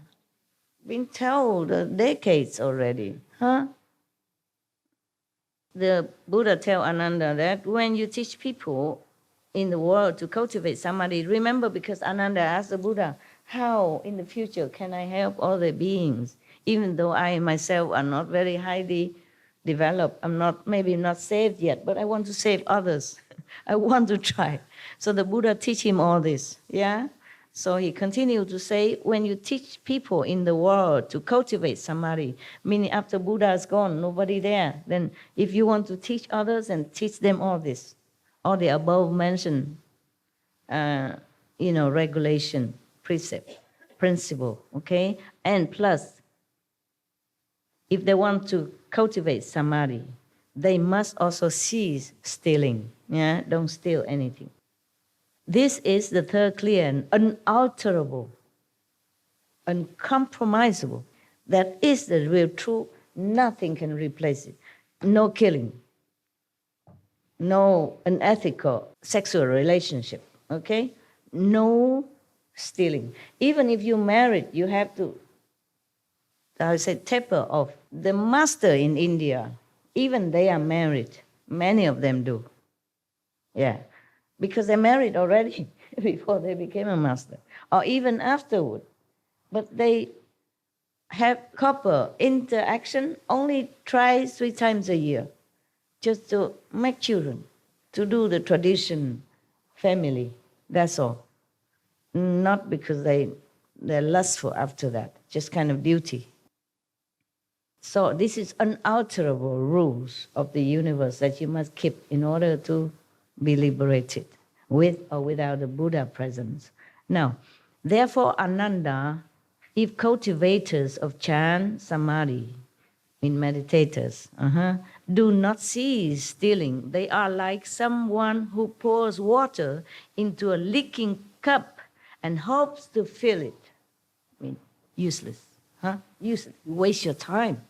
Been told decades already, huh? The Buddha tell Ananda that when you teach people in the world to cultivate samadhi, remember, because Ananda asked the Buddha, how in the future can I help all the beings, even though I myself are not very highly developed, I'm not, maybe not saved yet, but I want to save others. I want to try. So the Buddha teach him all this, yeah? So he continued to say, when you teach people in the world to cultivate samadhi, meaning after Buddha is gone, nobody there, then if you want to teach others and teach them all this, all the above mentioned, regulation, precept, principle, okay? And plus, if they want to cultivate samadhi, they must also cease stealing, yeah? Don't steal anything. This is the third clear and unalterable, uncompromisable. That is the real truth. Nothing can replace it. No killing. No unethical sexual relationship, okay? No stealing. Even if you married, you have to, I say, taper off. The master in India, even they are married. Many of them do. Yeah, because they married already before they became a master, or even afterward. But they have couple interaction only 3 times a year, just to make children, to do the tradition family. That's all. Not because they're lustful after that, just kind of duty. So this is unalterable rules of the universe that you must keep in order to be liberated, with or without the Buddha presence. Now, therefore, Ananda, if cultivators of chant, samadhi, in meditators, do not cease stealing, they are like someone who pours water into a leaking cup and hopes to fill it. I mean, useless, useless. You waste your time.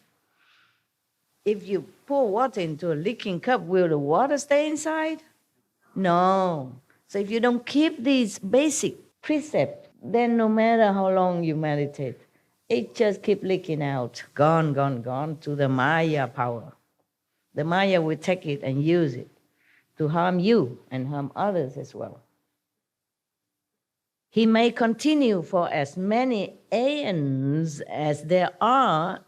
If you pour water into a leaking cup, will the water stay inside? No. So if you don't keep these basic precepts, then no matter how long you meditate, it just keeps leaking out, gone to the Maya power. The Maya will take it and use it to harm you and harm others as well. He may continue for as many aeons as there are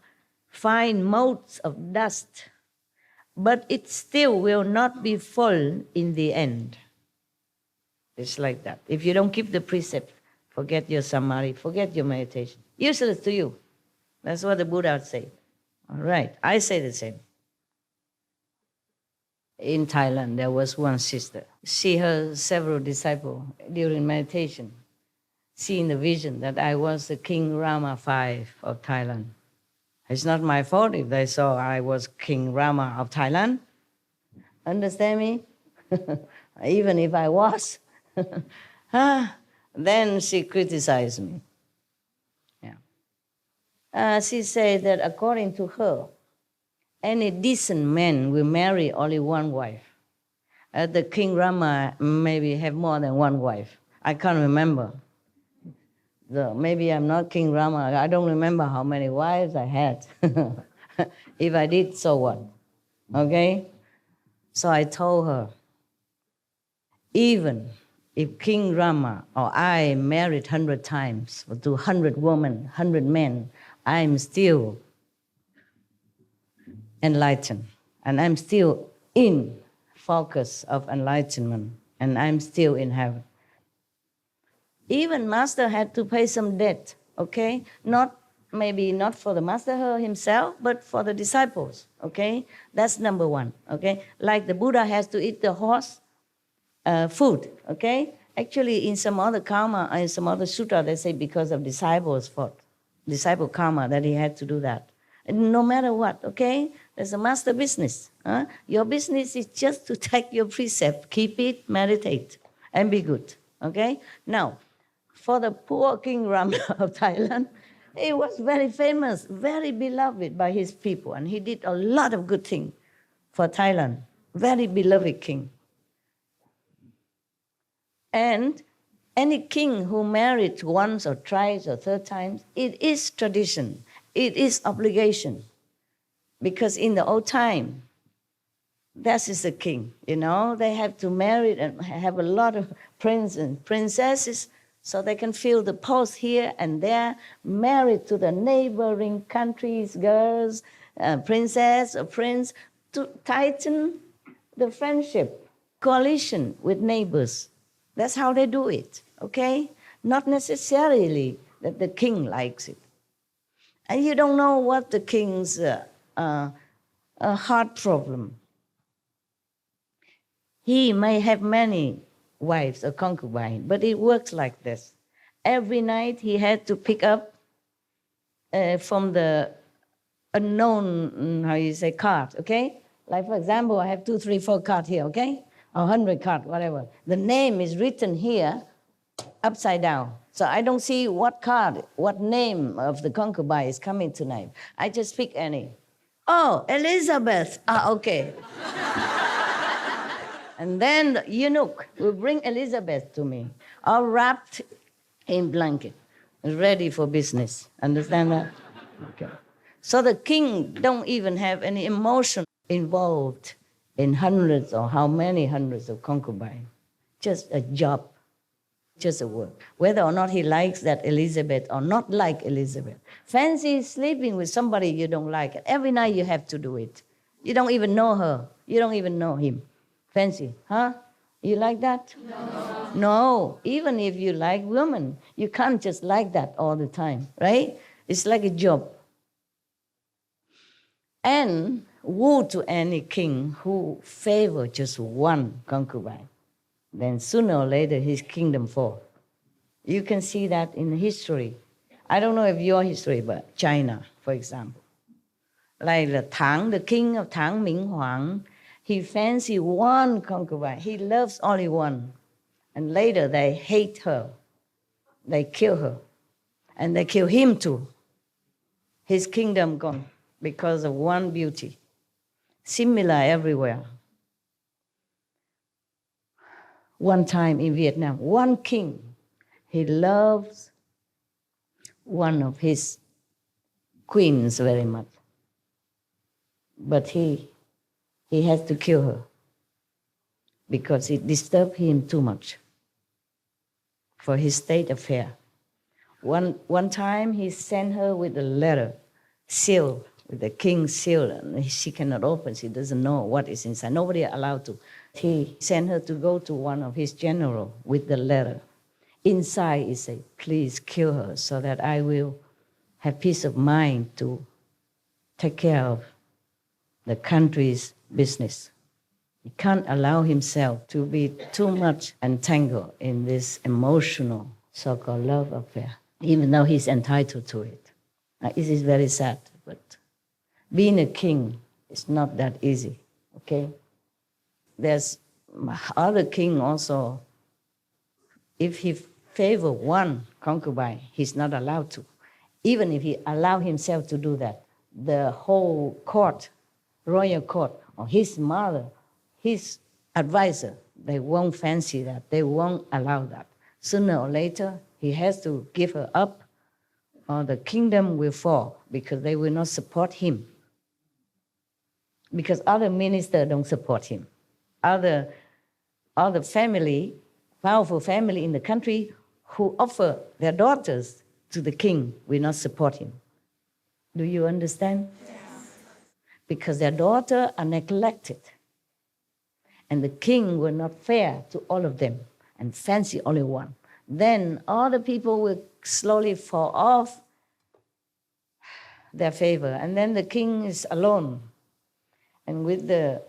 fine motes of dust, but it still will not be full in the end. It's like that. If you don't keep the precept, forget your samadhi, forget your meditation. Useless to you. That's what the Buddha said. All right, I say the same. In Thailand, there was one sister. She heard several disciples during meditation, seeing the vision that I was the King Rama V of Thailand. It's not my fault if they saw I was King Rama of Thailand. Understand me? Even if I was. Then she criticized me. Yeah. She said that according to her, any decent man will marry only one wife. The King Rama maybe have more than one wife. I can't remember. Maybe I'm not King Rama. I don't remember how many wives I had. If I did, so what? Okay? So I told her, even if King Rama or I married 100 times to 100 women, 100 men, I'm still enlightened. And I'm still in focus of enlightenment. And I'm still in heaven. Even master had to pay some debt, okay? Maybe not for the master himself, but for the disciples, okay? That's number one, okay? Like the Buddha has to eat the horse food, okay? Actually, in some other karma, in some other sutra, they say because of disciples' fault, disciple karma, that he had to do that. And no matter what, okay? There's a master business. Your business is just to take your precept, keep it, meditate, and be good, okay? Now, for the poor King Rama of Thailand, he was very famous, very beloved by his people, and he did a lot of good things for Thailand. Very beloved king. And any king who married once or twice or third times, it is tradition, it is obligation. Because in the old time, that is the king, they have to marry and have a lot of princes and princesses, so they can fill the post here and there, married to the neighboring countries' girls, princess or prince, to tighten the friendship, coalition with neighbors. That's how they do it, okay? Not necessarily that the king likes it. And you don't know what the king's heart problem. He may have many wives or concubines, but it works like this. Every night he had to pick up from the unknown, card, okay? Like, for example, I have 2, 3, 4 cards here, okay? Or 100 cards, whatever. The name is written here, upside down. So I don't see what card, what name of the concubine is coming tonight. I just pick any. Oh, Elizabeth. Okay. And then the eunuch will bring Elizabeth to me, all wrapped in blanket, ready for business. Understand that? Okay. So the king don't even have any emotion involved in hundreds or how many hundreds of concubines. Just a job, just a work. Whether or not he likes that Elizabeth or not like Elizabeth. Fancy sleeping with somebody you don't like. Every night you have to do it. You don't even know her. You don't even know him. Fancy, huh? You like that? No. No. Even if you like women, you can't just like that all the time, right? It's like a job. And woe to any king who favor just one concubine. Then sooner or later his kingdom fall. You can see that in history. I don't know if your history, but China, for example. Like the king of Tang Ming Huang, he fancy one concubine. He loves only one. And later they hate her. They kill her. And they kill him too. His kingdom gone because of one beauty. Similar everywhere. One time in Vietnam, one king, he loves one of his queens very much. But he has to kill her because it disturbed him too much for his state affair. One time he sent her with a letter, sealed, with the king's seal, and she cannot open, she doesn't know what is inside. Nobody allowed to. He sent her to go to one of his generals with the letter. Inside he said, please kill her so that I will have peace of mind to take care of the country's business. He can't allow himself to be too much entangled in this emotional so-called love affair, even though he's entitled to it. It is very sad, but being a king is not that easy, okay? There's other king also, if he favor one concubine, he's not allowed to. Even if he allow himself to do that, the whole court, royal court, or his mother, his advisor, they won't fancy that. They won't allow that. Sooner or later, he has to give her up, or the kingdom will fall because they will not support him. Because other ministers don't support him. Other family, powerful family in the country who offer their daughters to the king will not support him. Do you understand? Yes. Because their daughters are neglected. And the king will not fair to all of them and fancy only one. Then all the people will slowly fall off their favor. And then the king is alone. And with the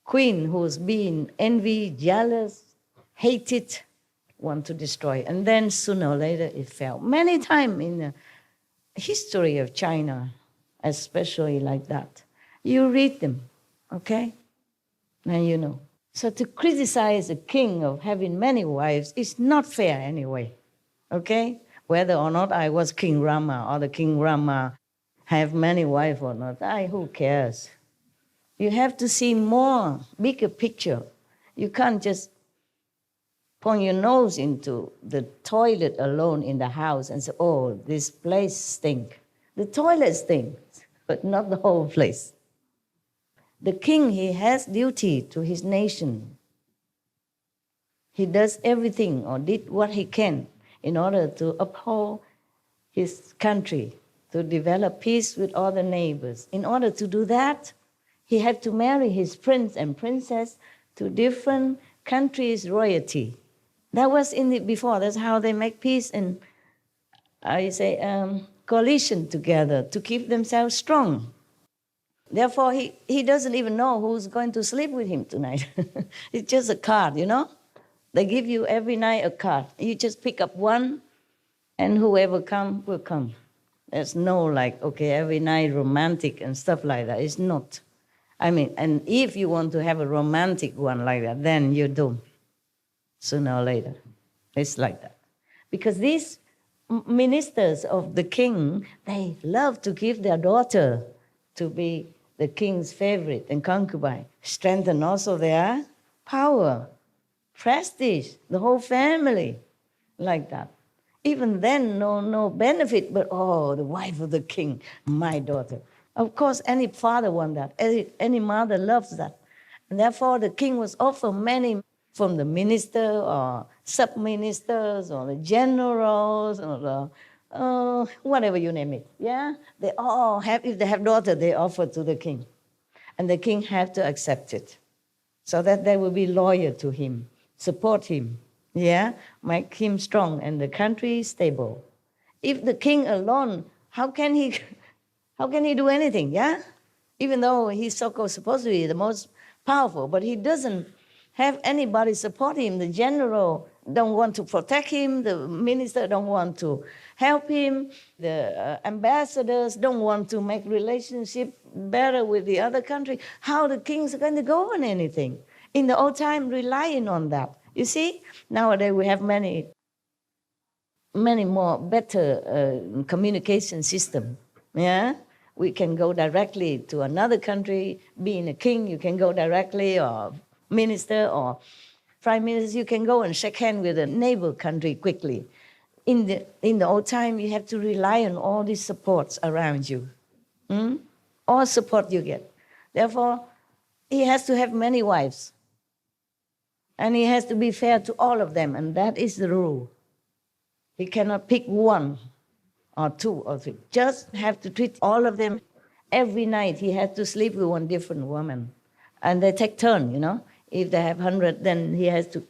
queen who's being envied, jealous, hated, want to destroy. And then sooner or later it fell. Many times in the history of China, especially like that. You read them, okay? And you know. So to criticize a king of having many wives is not fair anyway, okay? Whether or not I was King Rama or the King Rama have many wives or not, who cares? You have to see more, bigger picture. You can't just point your nose into the toilet alone in the house and say, oh, this place stinks. The toilet stinks, but not the whole place. The king, he has duty to his nation. He does everything or did what he can in order to uphold his country, to develop peace with other neighbors. In order to do that, he had to marry his prince and princess to different countries' royalty. That was in it before. That's how they make peace and, coalition together to keep themselves strong. Therefore, he doesn't even know who's going to sleep with him tonight. It's just a card, you know? They give you every night a card. You just pick up one, and whoever comes will come. There's no every night romantic and stuff like that. It's not. And if you want to have a romantic one like that, then you're doomed. Sooner or later. It's like that. Because these ministers of the king, they love to give their daughter to be the king's favorite and concubine. Strengthen also their power, prestige, the whole family, like that. Even then, no benefit, but oh, the wife of the king, my daughter. Of course, any father wants that. Any mother loves that. And therefore, the king was offered many from the minister or sub-ministers or the generals or the, whatever you name it. Yeah, they all have, if they have daughter, they offer to the king. And the king had to accept it so that they will be loyal to him, support him, yeah, make him strong and the country stable. If the king alone, how can he do anything, yeah? Even though he's so-called supposed to be the most powerful, but he doesn't have anybody support him. The general don't want to protect him. The minister don't want to help him. The ambassadors don't want to make relationship better with the other country. How the kings are going to govern anything? In the old time, relying on that. You see, nowadays we have many more better communication system. Yeah, we can go directly to another country. Being a king, you can go directly, or minister or prime minister, you can go and shake hands with a neighbor country quickly. In the old time, you have to rely on all these supports around you. All support you get. Therefore, he has to have many wives. And he has to be fair to all of them, and that is the rule. He cannot pick one or two or three. Just have to treat all of them. Every night he has to sleep with one different woman. And they take turn, you know. If they have 100, then he has to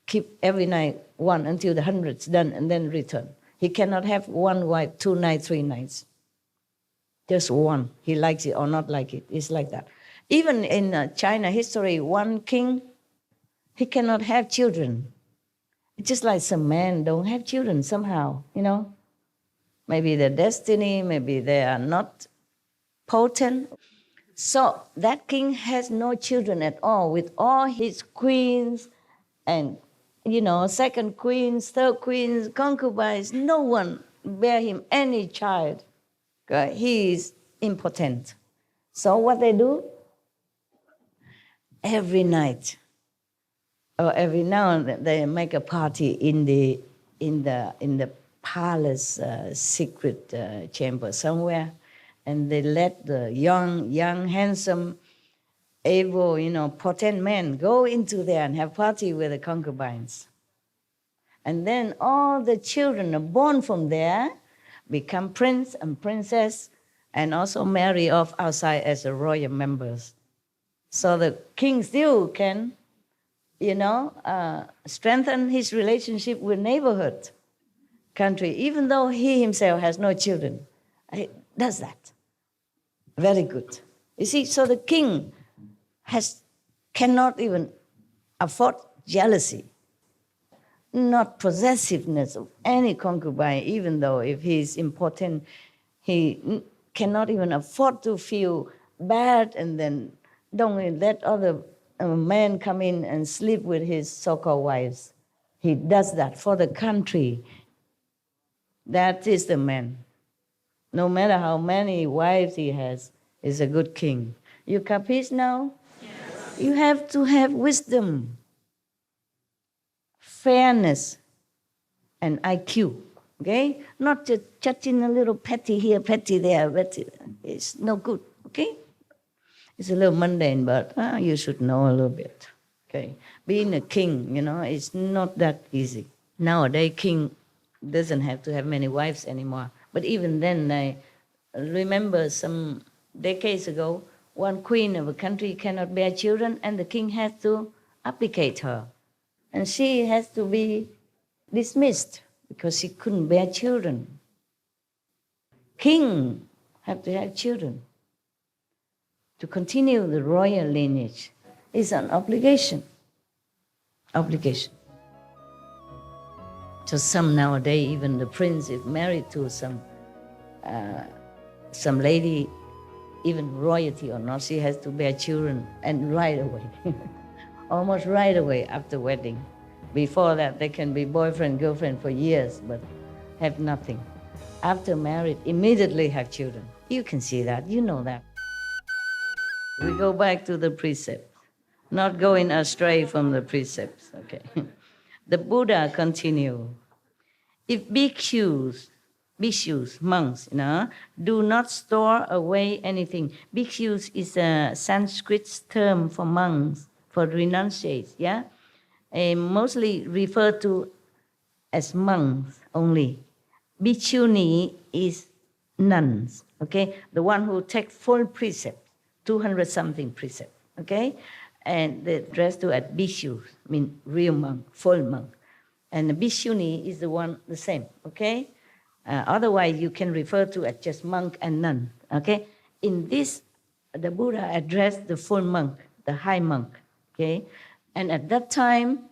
keep every night one until the 100's done and then return. He cannot have one wife, 2 nights, 3 nights. Just one. He likes it or not like it. It's like that. Even in China history, one king, he cannot have children. It's just like some men don't have children somehow, you know. Maybe their destiny, maybe they are not potent. So that king has no children at all with all his queens and, you know, second queens, third queens, concubines. No one bear him any child. He is impotent. So what they do? Every night or every now and then they make a party in the palace secret chamber somewhere, and they let the young, handsome, able, you know, potent men go into there and have party with the concubines. And then all the children are born from there, become prince and princess, and also marry off outside as the royal members. So the king still can, you know, strengthen his relationship with neighborhood country, even though he himself has no children. He does that. Very good. You see, so the king cannot even afford jealousy, not possessiveness of any concubine, even though if he's important, he cannot even afford to feel bad and then don't let other men come in and sleep with his so-called wives. He does that for the country. That is the man. No matter how many wives he has, he's a good king. You capiche now? Yes. You have to have wisdom, fairness, and IQ, okay? Not just judging a little petty here, petty there, petty. It's no good, okay? It's a little mundane, but you should know a little bit, okay? Being a king, you know, it's not that easy. Nowadays, king doesn't have to have many wives anymore. But even then, I remember some decades ago, one queen of a country cannot bear children, and the king has to abdicate her. And she has to be dismissed because she couldn't bear children. King have to have children. To continue the royal lineage is an obligation. Obligation. So some nowadays, even the prince is married to some lady, even royalty or not, she has to bear children, and right away, almost right away after wedding. Before that, they can be boyfriend, girlfriend for years, but have nothing. After married, immediately have children. You can see that, you know that. We go back to the precept, not going astray from the precepts, okay. The Buddha continued, if bhikshus, monks, do not store away anything. Bhikshus is a Sanskrit term for monks, for renunciates, yeah? Mostly referred to as monks only. Bhikshuni is nuns, okay? The one who take full precept, 200 something precept, okay? And the rest to at bhikshus, mean real monk, full monk. And the bhikshuni is the one, the same, okay? Otherwise, you can refer to as just monk and nun, okay? In this, the Buddha addressed the full monk, the high monk, okay? And at that time,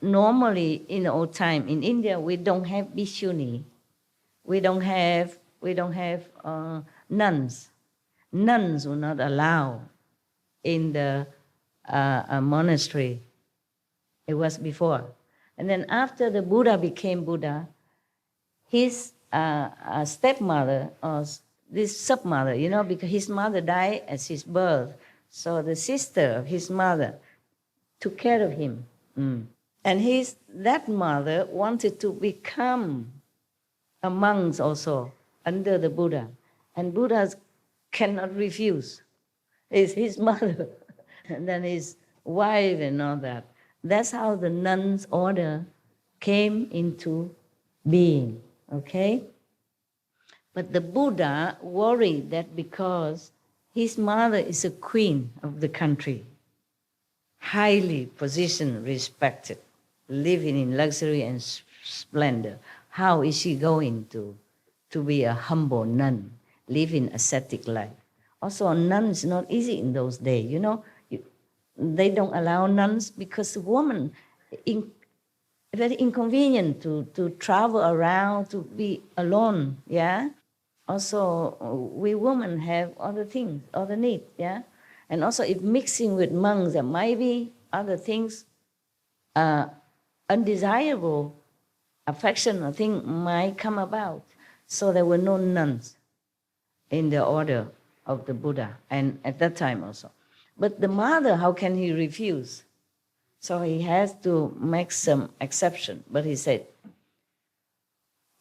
normally in the old time in India, we don't have bhikshuni. We don't have nuns. Nuns were not allowed in the monastery. It was before. And then after the Buddha became Buddha, his stepmother, or this stepmother, because his mother died at his birth, so the sister of his mother took care of him. And that mother wanted to become a monk also under the Buddha. And Buddha cannot refuse. It's his mother, and then his wife and all that. That's how the nuns' order came into being, okay? But the Buddha worried that because his mother is a queen of the country, highly positioned, respected, living in luxury and splendor, how is she going to be a humble nun, living ascetic life? Also, a nun is not easy in those days, They don't allow nuns because the woman, very inconvenient to travel around, to be alone, yeah? Also, we women have other things, other needs, yeah? And also, if mixing with monks, there might be other things, undesirable affection or thing might come about. So there were no nuns in the order of the Buddha, and at that time also. But the mother, how can he refuse? So he has to make some exception. But he said,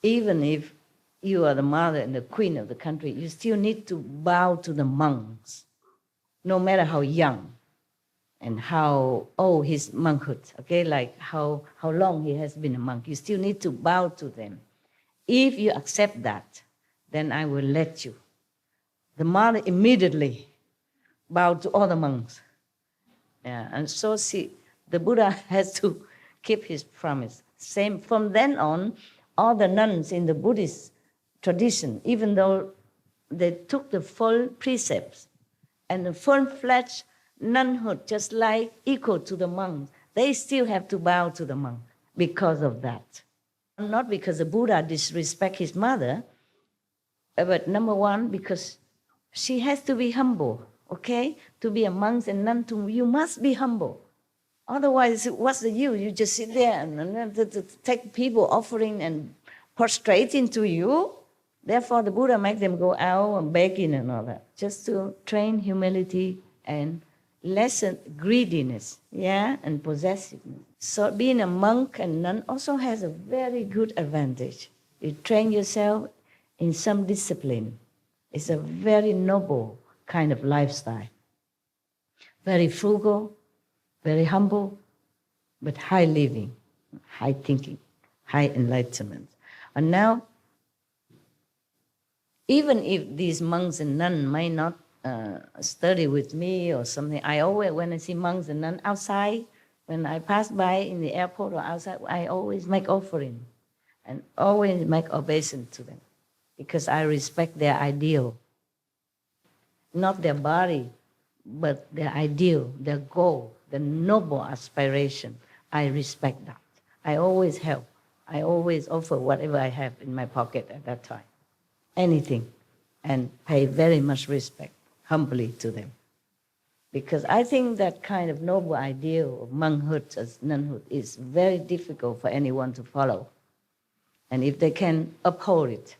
even if you are the mother and the queen of the country, you still need to bow to the monks, no matter how young and how old his monkhood, okay, like how long he has been a monk. You still need to bow to them. If you accept that, then I will let you. The mother immediately bowed to all the monks. Yeah, and so the Buddha has to keep his promise. Same from then on, all the nuns in the Buddhist tradition, even though they took the full precepts and the full-fledged nunhood, just like equal to the monks, they still have to bow to the monk because of that. Not because the Buddha disrespect his mother, but number one, because she has to be humble, okay? To be a monk and nun, you must be humble. Otherwise, what's the use? You just sit there and to take people offering and prostrating to you. Therefore, the Buddha make them go out and begging and all that, just to train humility and lessen greediness, yeah, and possessiveness. So being a monk and nun also has a very good advantage. You train yourself in some discipline. It's a very noble kind of lifestyle. Very frugal, very humble, but high living, high thinking, high enlightenment. And now, even if these monks and nuns might not study with me or something, I always, when I see monks and nuns outside, when I pass by in the airport or outside, I always make offering and always make obeisance to them because I respect their ideal. Not their body, but their ideal, their goal, the noble aspiration. I respect that. I always help. I always offer whatever I have in my pocket at that time. Anything, and pay very much respect, humbly to them. Because I think that kind of noble ideal of monkhood as nunhood is very difficult for anyone to follow. And if they can uphold it,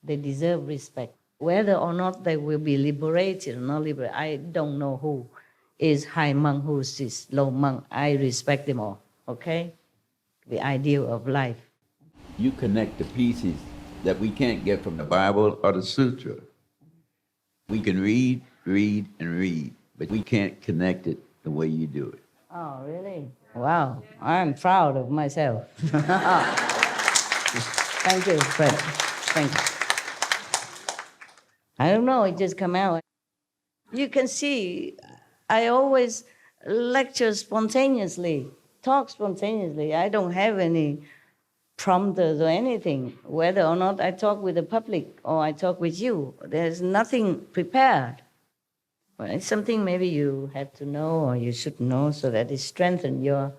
they deserve respect. Whether or not they will be liberated or not liberated, I don't know who is high monk, who is low monk. I respect them all, okay? The ideal of life. you connect the pieces that we can't get from the Bible or the Sutra. We can read, and read, but we can't connect it the way you do it. Oh, really? Wow, I'm proud of myself. Thank you, Fred. Thank you. I don't know, it just come out. You can see, I always lecture spontaneously, talk spontaneously. I don't have any prompters or anything, whether or not I talk with the public or I talk with you. There's nothing prepared. Well, it's something maybe you have to know or you should know so that it strengthens your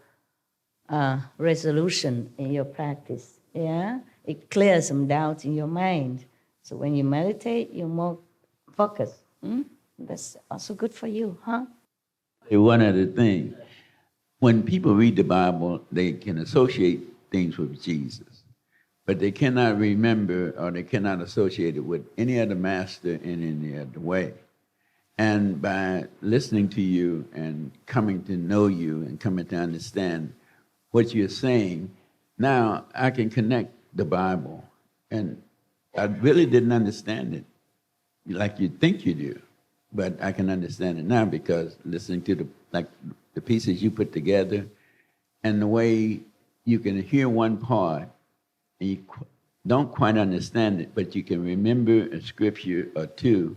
resolution in your practice. Yeah? It clears some doubts in your mind. So when you meditate, you're more focused. That's also good for you, huh? One other thing, when people read the Bible, they can associate things with Jesus, but they cannot remember or they cannot associate it with any other master in any other way. And by listening to you and coming to know you and coming to understand what you're saying, now I can connect the Bible. And I really didn't understand it like you think you do, but I can understand it now because listening to the pieces you put together and the way you can hear one part and you don't quite understand it, but you can remember a scripture or two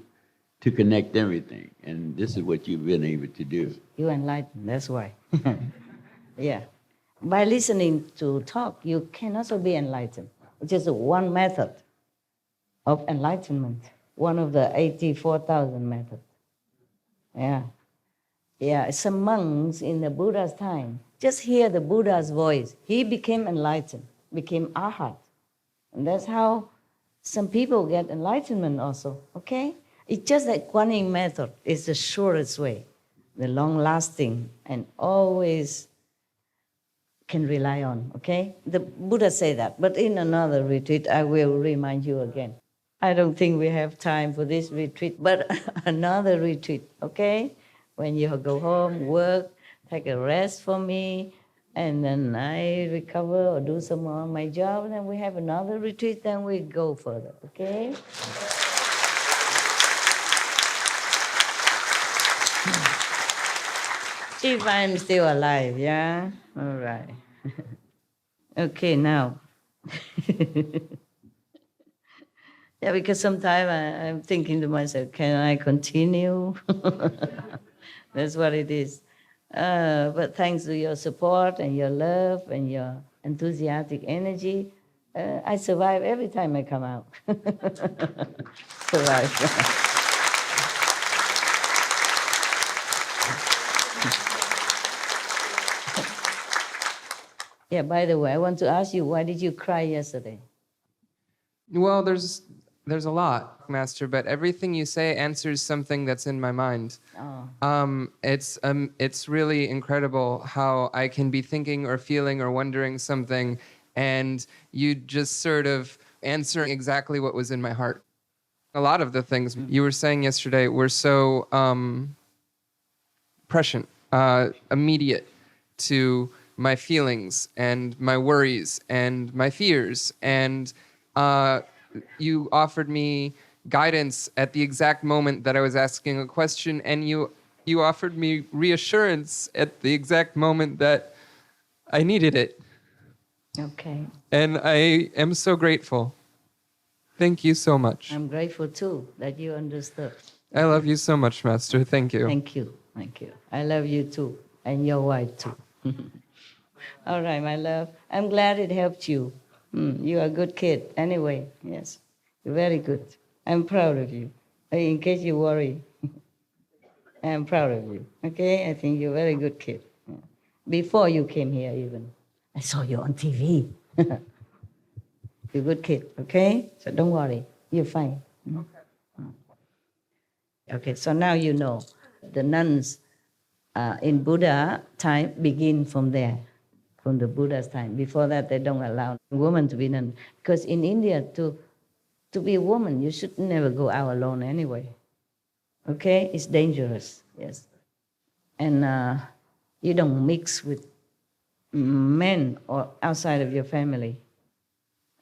to connect everything. And this is what you've been able to do. You enlighten, that's why. Yeah. By listening to talk, you can also be enlightened. It's just one method of enlightenment, one of the 84,000 methods. Yeah. Yeah, some monks in the Buddha's time, just hear the Buddha's voice. He became enlightened, became arhat. And that's how some people get enlightenment also, okay? It's just that Kuan method is the surest way, the long-lasting, and always can rely on, okay? The Buddha say that, but in another retreat, I will remind you again. I don't think we have time for this retreat, but another retreat, okay? When you go home, work, take a rest for me, and then I recover or do some more of my job, and then we have another retreat, then we go further, okay? If I'm still alive, yeah? All right. Okay, now. Yeah, because sometimes I'm thinking to myself, can I continue? That's what it is. But thanks to your support and your love and your enthusiastic energy, I survive every time I come out. Survive. Yeah, by the way, I want to ask you, why did you cry yesterday? Well, there's a lot, Master, but everything you say answers something that's in my mind. Oh. It's really incredible how I can be thinking or feeling or wondering something, and you just sort of answer exactly what was in my heart. A lot of the things you were saying yesterday were so prescient, immediate to my feelings and my worries and my fears, and you offered me guidance at the exact moment that I was asking a question, and you offered me reassurance at the exact moment that I needed it. Okay. And I am so grateful. Thank you so much. I'm grateful too that you understood. I love you so much, Master. Thank you. Thank you. Thank you. I love you too, and your wife too. All right, my love. I'm glad it helped you. You're a good kid anyway. Yes, you're very good. I'm proud of you. In case you worry, I'm proud of you. Okay, I think you're a very good kid. Before you came here even, I saw you on TV. You're a good kid, okay? So don't worry, you're fine. Okay, so now you know. The nuns in Buddha time begin from there. From the Buddha's time. Before that, they don't allow women to be nun. Because in India, to be a woman, you should never go out alone anyway. Okay? It's dangerous, yes. And you don't mix with men or outside of your family.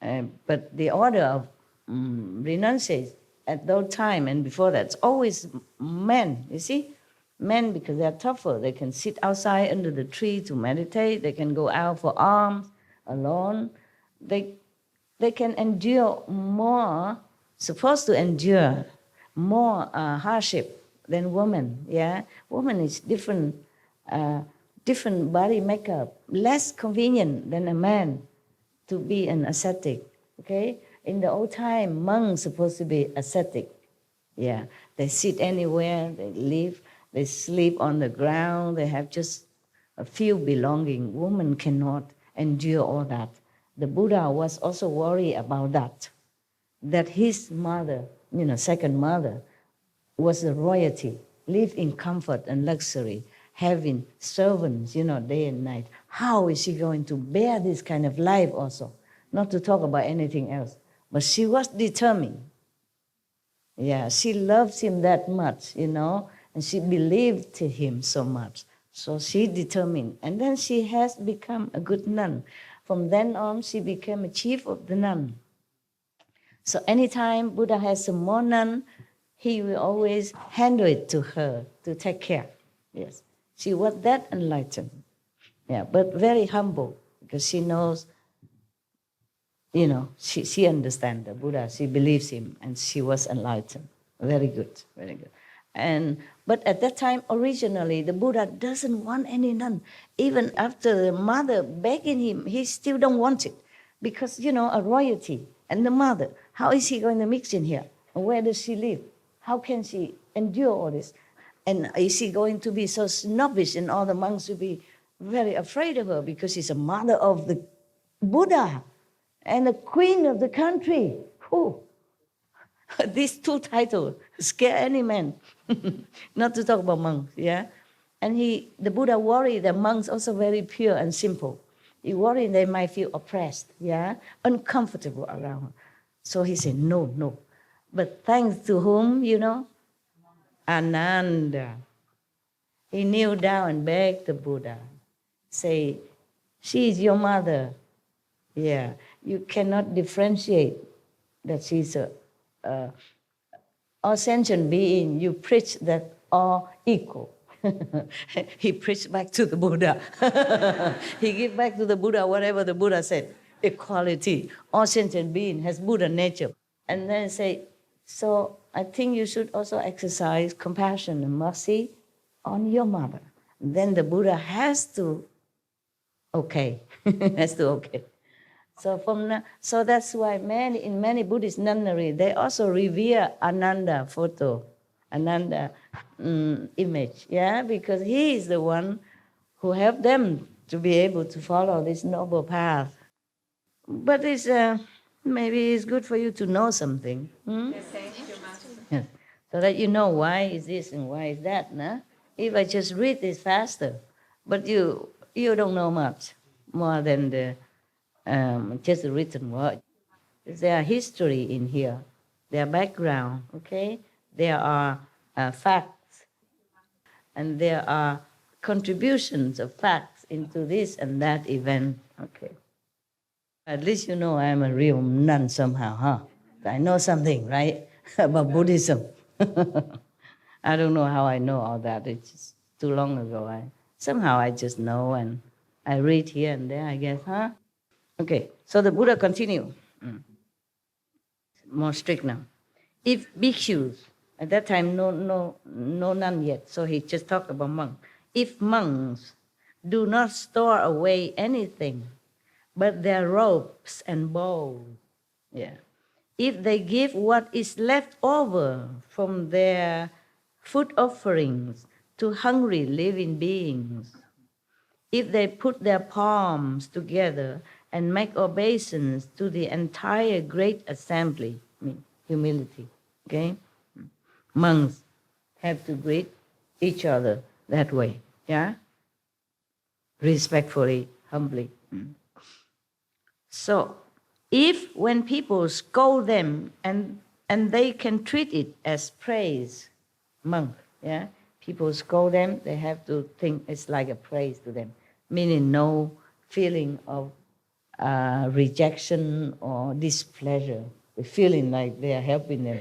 But the order of renunciation at that time and before that, it's always men, you see? Men, because they're tougher. They can sit outside under the tree to meditate. They can go out for alms alone. They can endure more, supposed to endure more hardship than women, yeah? Woman is different body makeup, less convenient than a man to be an ascetic, okay? In the old time, monks supposed to be ascetic, yeah. They sit anywhere, they live, they sleep on the ground, they have just a few belongings. Women cannot endure all that. The Buddha was also worried about that his mother, second mother, was a royalty, live in comfort and luxury, having servants, day and night. How is she going to bear this kind of life also? Not to talk about anything else. But she was determined. Yeah, she loves him that much, and she believed in him so much. So she determined. And then she has become a good nun. From then on, she became a chief of the nun. So anytime Buddha has some more nun, he will always handle it to her to take care. Yes, she was that enlightened. Yeah, but very humble because she knows, she understands the Buddha. She believes him, and she was enlightened. Very good, very good. But at that time, originally, the Buddha doesn't want any nun. Even after the mother begging him, he still don't want it. Because, a royalty and the mother, how is he going to mix in here? And where does she live? How can she endure all this? And is she going to be so snobbish and all the monks will be very afraid of her because she's a mother of the Buddha and the queen of the country? Who? These two titles scare any man. Not to talk about monks, yeah? And the Buddha worried that monks also very pure and simple. He worried they might feel oppressed, yeah? Uncomfortable around her. So he said, no. But thanks to whom, Ananda. He kneeled down and begged the Buddha, say, she is your mother. Yeah, you cannot differentiate that she's all sentient being. You preach that all equal. He preached back to the Buddha. He gave back to the Buddha whatever the Buddha said. Equality. All sentient being has Buddha nature. And then say, so I think you should also exercise compassion and mercy on your mother. Then the Buddha has to okay. So that's why in many Buddhist nunnery, they also revere Ananda photo, Ananda image, yeah, because he is the one who helped them to be able to follow this noble path. But maybe it's good for you to know something. Yes, thank you, Master. Yes. So that you know why is this and why is that, nah? If I just read this faster, but you don't know much more than the just the written word. There are history in here. There are background, okay? There are facts. And there are contributions of facts into this and that event, okay? At least you know I'm a real nun somehow, huh? I know something, right, about Buddhism. I don't know how I know all that. It's just too long ago. Somehow I just know, and I read here and there, I guess, huh? Okay, so the Buddha continued. More strict now. If bhikkhus, at that time no none yet, so he just talked about monks. If monks do not store away anything but their robes and bowls, yeah. If they give what is left over from their food offerings to hungry living beings, if they put their palms together and make obeisance to the entire great assembly, humility, okay? Monks have to greet each other that way, yeah? Respectfully, humbly. So, if when people scold them and they can treat it as praise, monk, yeah? People scold them, they have to think it's like a praise to them, meaning no feeling of rejection or displeasure, feeling like they are helping them.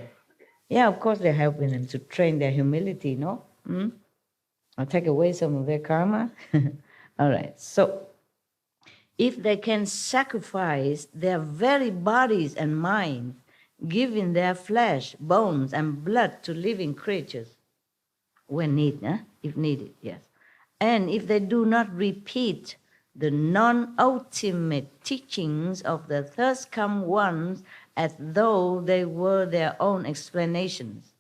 Yeah, of course they're helping them to train their humility, no? Or take away some of their karma. All right, so if they can sacrifice their very bodies and minds, giving their flesh, bones, and blood to living creatures, when needed, if needed, yes. And if they do not repeat the non-ultimate teachings of the thirst come ones as though they were their own explanations,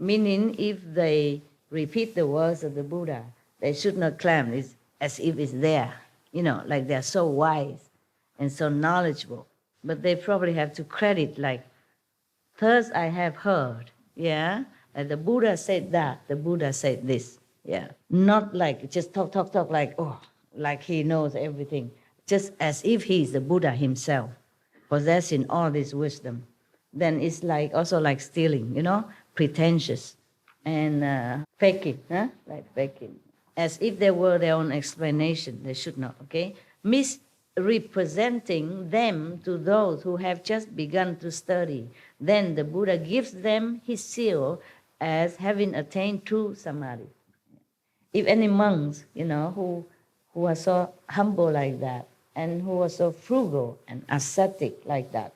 meaning if they repeat the words of the Buddha, they should not claim it as if it's there, like they're so wise and so knowledgeable. But they probably have to credit like, thus I have heard, yeah? And the Buddha said that, the Buddha said this, yeah? Not like just talk, like, like he knows everything, just as if he's the Buddha himself, possessing all this wisdom. Then it's like also like stealing, pretentious and faking, like faking. As if they were their own explanation, they should not, okay? Misrepresenting them to those who have just begun to study. Then the Buddha gives them his seal as having attained true samadhi. If any monks, who are so humble like that, and who are so frugal and ascetic like that,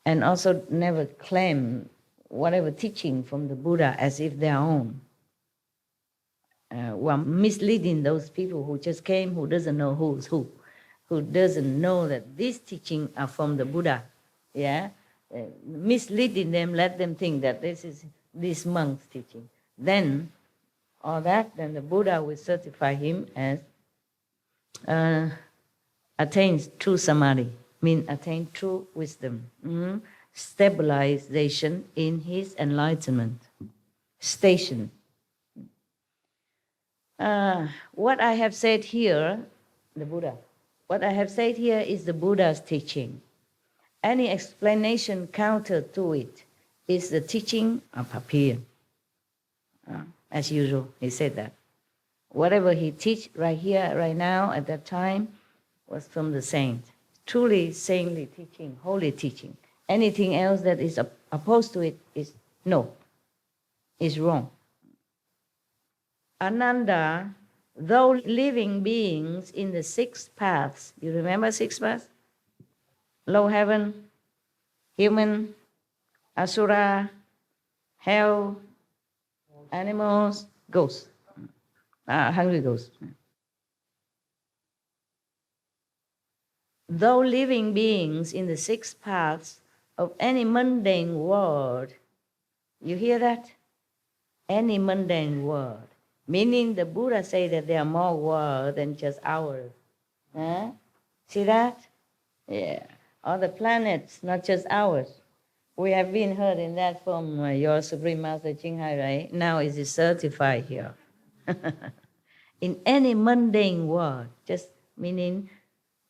and also never claim whatever teaching from the Buddha as if their own, were misleading those people who just came, who doesn't know who's who doesn't know that these teachings are from the Buddha, yeah? Misleading them, let them think that this is this monk's teaching. Then the Buddha will certify him as attains true samadhi, means attain true wisdom, stabilization in his enlightenment, station. What I have said here, what I have said here is the Buddha's teaching. Any explanation counter to it is the teaching of Papian. As usual, he said that. Whatever he teach right here, right now, at that time, was from the saint. Truly saintly teaching, holy teaching. Anything else that is opposed to it is wrong. Ananda, though living beings in the six paths, you remember six paths? Low heaven, human, asura, hell, animals, ghosts, hungry ghosts. Though living beings in the six paths of any mundane world, you hear that? Any mundane world. Meaning the Buddha say that there are more worlds than just ours. See that? Yeah. All the planets, not just ours. We have been heard in that from your Supreme Master Jinghai, right? Now it is certified here. In any mundane world, just meaning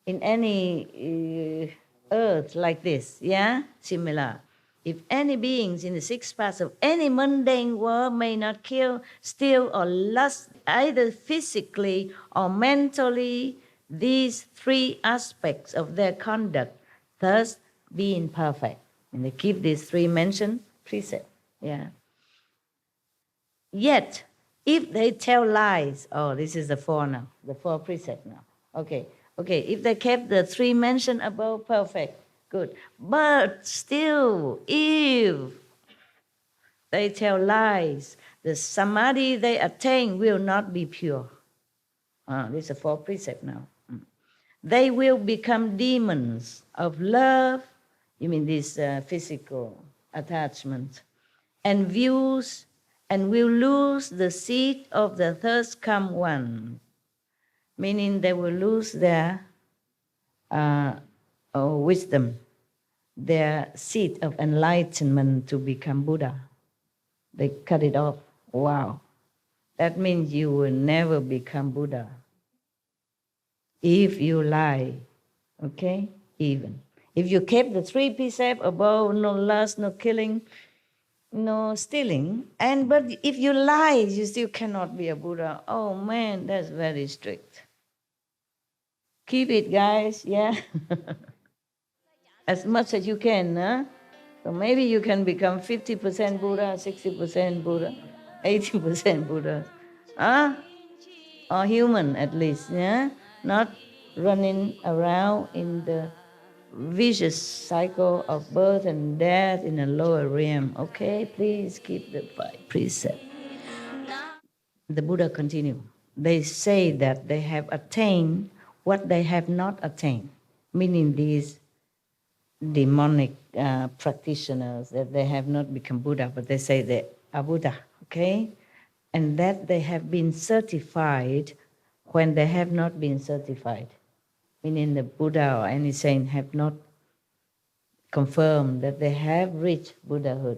in any earth like this, yeah? Similar. If any beings in the six paths of any mundane world may not kill, steal, or lust, either physically or mentally, these three aspects of their conduct, thus being perfect. And they keep these three mentioned precepts. Yeah. Yet, if they tell lies, this is the four now, the four precepts now. Okay, if they kept the three mentioned above, perfect, good. But still, if they tell lies, the samadhi they attain will not be pure. This is a four precept now. They will become demons of love, you mean this physical attachment, and views, and will lose the seat of the thirst come one, meaning they will lose their wisdom, their seat of enlightenment to become Buddha. They cut it off. Wow. That means you will never become Buddha if you lie, okay? Even. If you kept the three precepts above, no lust, no killing, no stealing, but if you lie, you still cannot be a Buddha. Oh man, that's very strict. Keep it, guys, yeah. As much as you can, huh? So maybe you can become 50% Buddha, 60% Buddha, 80% Buddha. Huh? Or human at least, yeah? Not running around in the vicious cycle of birth and death in a lower realm. Okay, please keep the precept. The Buddha continued. They say that they have attained what they have not attained, meaning these demonic practitioners, that they have not become Buddha, but they say they are Buddha, okay? And that they have been certified when they have not been certified, meaning the Buddha or any saint have not confirmed that they have reached Buddhahood,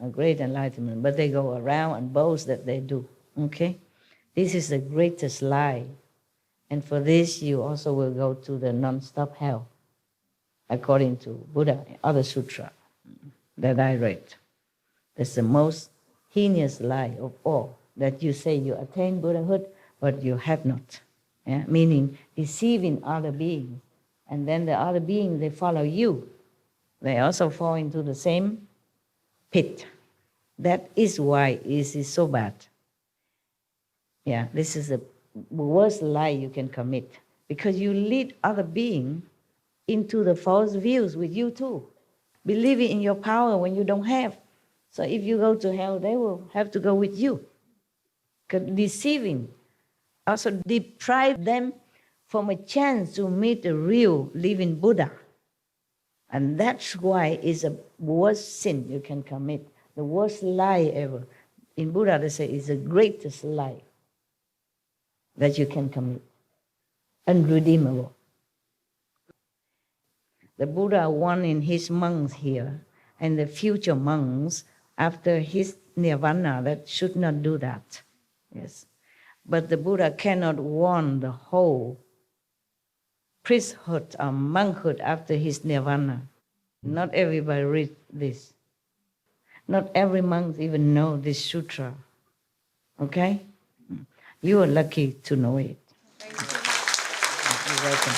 a great enlightenment, but they go around and boast that they do, okay? This is the greatest lie. And for this, you also will go to the non-stop hell, according to Buddha, other sutra that I read. That's the most heinous lie of all, that you say you attain Buddhahood, but you have not. Yeah? Meaning deceiving other beings. And then the other beings, they follow you. They also fall into the same pit. That is why it is so bad. Yeah, this is the worst lie you can commit, because you lead other beings into the false views with you too, believing in your power when you don't have. So if you go to hell, they will have to go with you. Deceiving also deprive them from a chance to meet the real living Buddha. And that's why it's the worst sin you can commit, the worst lie ever. In Buddha, they say it's the greatest lie that you can commit, unredeemable. The Buddha warning his monks here and the future monks after his nirvana that should not do that. Yes, but the Buddha cannot warn the whole priesthood or monkhood after his nirvana. Not everybody read this. Not every monk even know this sutra. Okay? You are lucky to know it. You're welcome.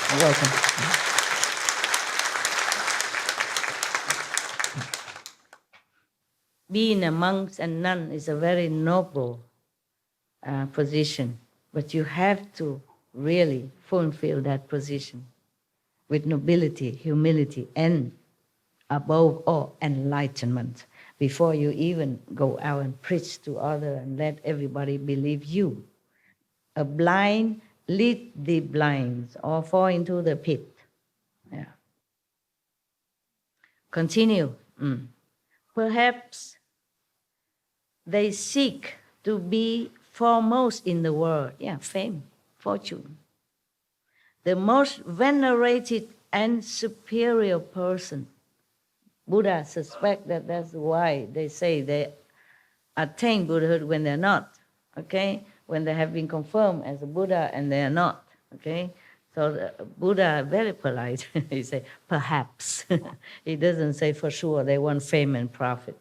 You're welcome. Being a monk and nun is a very noble position, but you have to really fulfill that position with nobility, humility, and above all, enlightenment, before you even go out and preach to others and let everybody believe you. A blind lead the blind or fall into the pit. Yeah. Continue. Perhaps they seek to be foremost in the world. Yeah, fame, fortune. The most venerated and superior person. Buddha suspect that that's why they say they attain Buddhahood when they're not, okay? When they have been confirmed as a Buddha and they are not, okay? So the Buddha very polite. He say, perhaps. He doesn't say for sure they want fame and profit.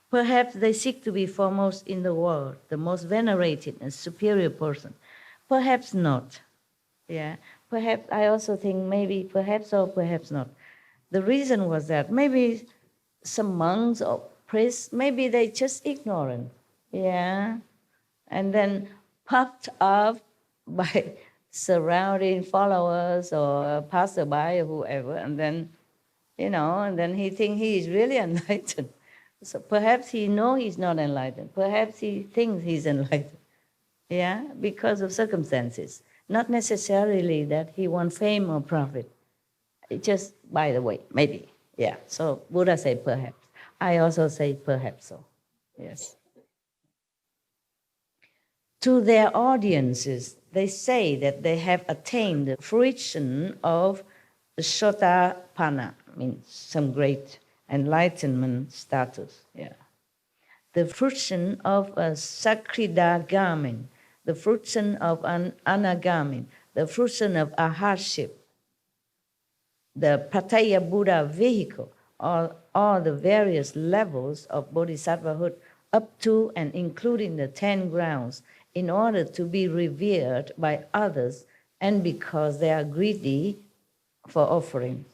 Perhaps they seek to be foremost in the world, the most venerated and superior person. Perhaps not. Yeah. Perhaps I also think maybe perhaps or perhaps not. The reason was that maybe some monks or priests, maybe they just ignorant, yeah, and then puffed up by surrounding followers or passerby or whoever, and then, and then he think he is really enlightened. So perhaps he know he's not enlightened. Perhaps he thinks he's enlightened, yeah, because of circumstances. Not necessarily that he wants fame or profit. It just, by the way, maybe, yeah. So Buddha say perhaps. I also say perhaps so, yes. To their audiences, they say that they have attained the fruition of Sotapanna, means some great enlightenment status, yeah. The fruition of a Sakridagamin, the fruition of an Anagamin, the fruition of Aharship, the Prataya Buddha vehicle, all the various levels of bodhisattvahood up to and including the 10 grounds, in order to be revered by others and because they are greedy for offerings.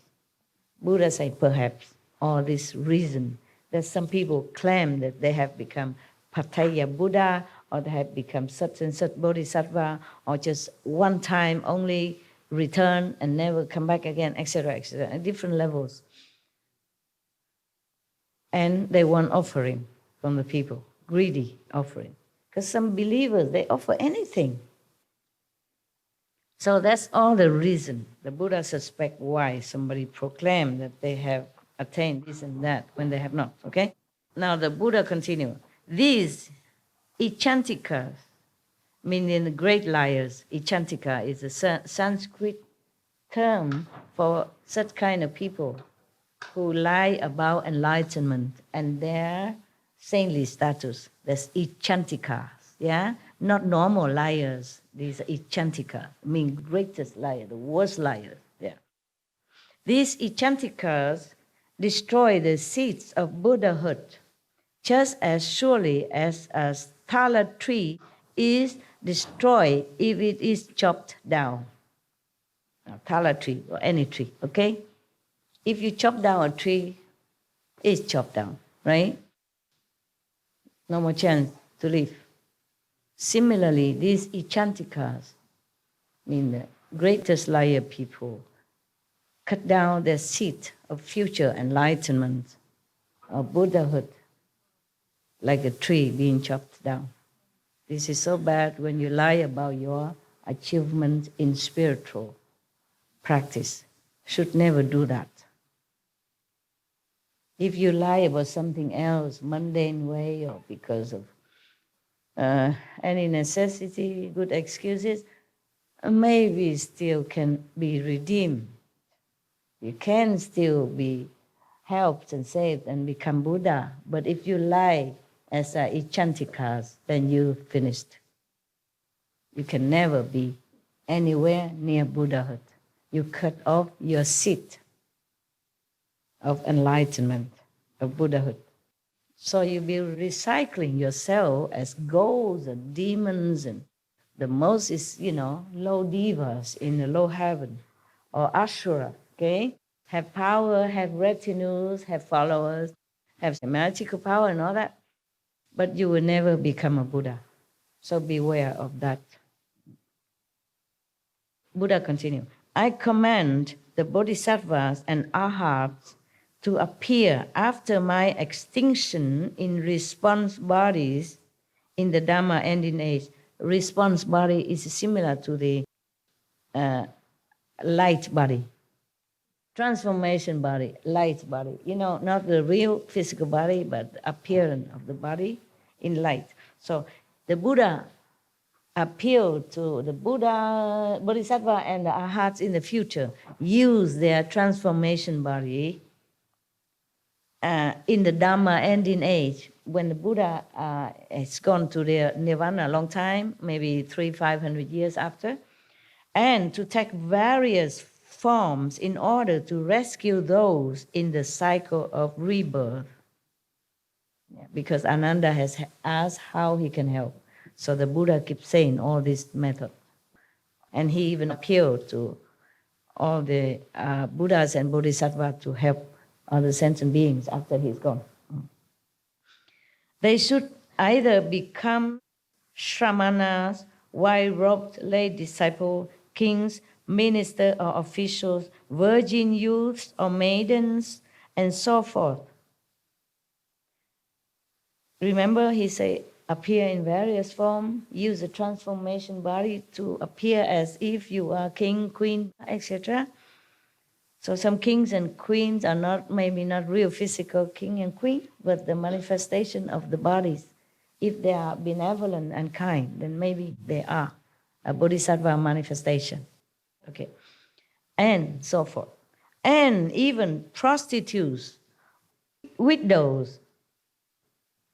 Buddha said perhaps, or this reason that some people claim that they have become Pattaya Buddha, or they have become such and such Bodhisattva, or just one time only return and never come back again, etc., etc., at different levels. And they want offering from the people, greedy offering. Because some believers, they offer anything. So that's all the reason the Buddha suspect why somebody proclaimed that they have attained this and that when they have not, okay? Now the Buddha continued. These Ichantikas, meaning the great liars, Ichantika is a Sanskrit term for such kind of people who lie about enlightenment and their saintly status. That's Ichantikas, yeah? Not normal liars. These are Ichantikas, mean greatest liar, the worst liars, yeah. These Ichantikas destroy the seeds of Buddhahood just as surely as a thala tree is destroyed if it is chopped down. A thala tree or any tree, okay? If you chop down a tree, it's chopped down, right? No more chance to live. Similarly, these Ichantikas, mean the greatest liar people, cut down their seed of future enlightenment, of Buddhahood, like a tree being chopped down. This is so bad when you lie about your achievement in spiritual practice. Should never do that. If you lie about something else, mundane way, or because of any necessity, good excuses, maybe still can be redeemed. You can still be helped and saved and become Buddha. But if you lie as Ichantikas, then you finished. You can never be anywhere near Buddhahood. You cut off your seed of enlightenment, of Buddhahood. So you'll be recycling yourself as ghosts and demons, and the most is, low devas in the low heaven, or Ashura, okay? Have power, have retinues, have followers, have magical power and all that, but you will never become a Buddha. So beware of that. Buddha continued, I command the bodhisattvas and arhats to appear after my extinction in response bodies in the Dhamma ending age. Response body is similar to the light body. Transformation body, light body. Not the real physical body, but the appearance of the body in light. So the Buddha appealed to the Buddha, Bodhisattva, and the arhats in the future, use their transformation body in the Dhamma ending age, when the Buddha has gone to the Nirvana a long time, maybe 300-500 years after, and to take various forms in order to rescue those in the cycle of rebirth. Because Ananda has asked how he can help. So the Buddha keeps saying all these methods. And he even appealed to all the Buddhas and Bodhisattvas to help other sentient beings after he's gone. They should either become shramanas, white-robed lay disciples, kings, ministers or officials, virgin youths or maidens, and so forth. Remember, he said, appear in various forms, use a transformation body to appear as if you are king, queen, etc. So some kings and queens are maybe not real physical king and queen, but the manifestation of the bodies. If they are benevolent and kind, then maybe they are a bodhisattva manifestation. Okay, and so forth. And even prostitutes, widows,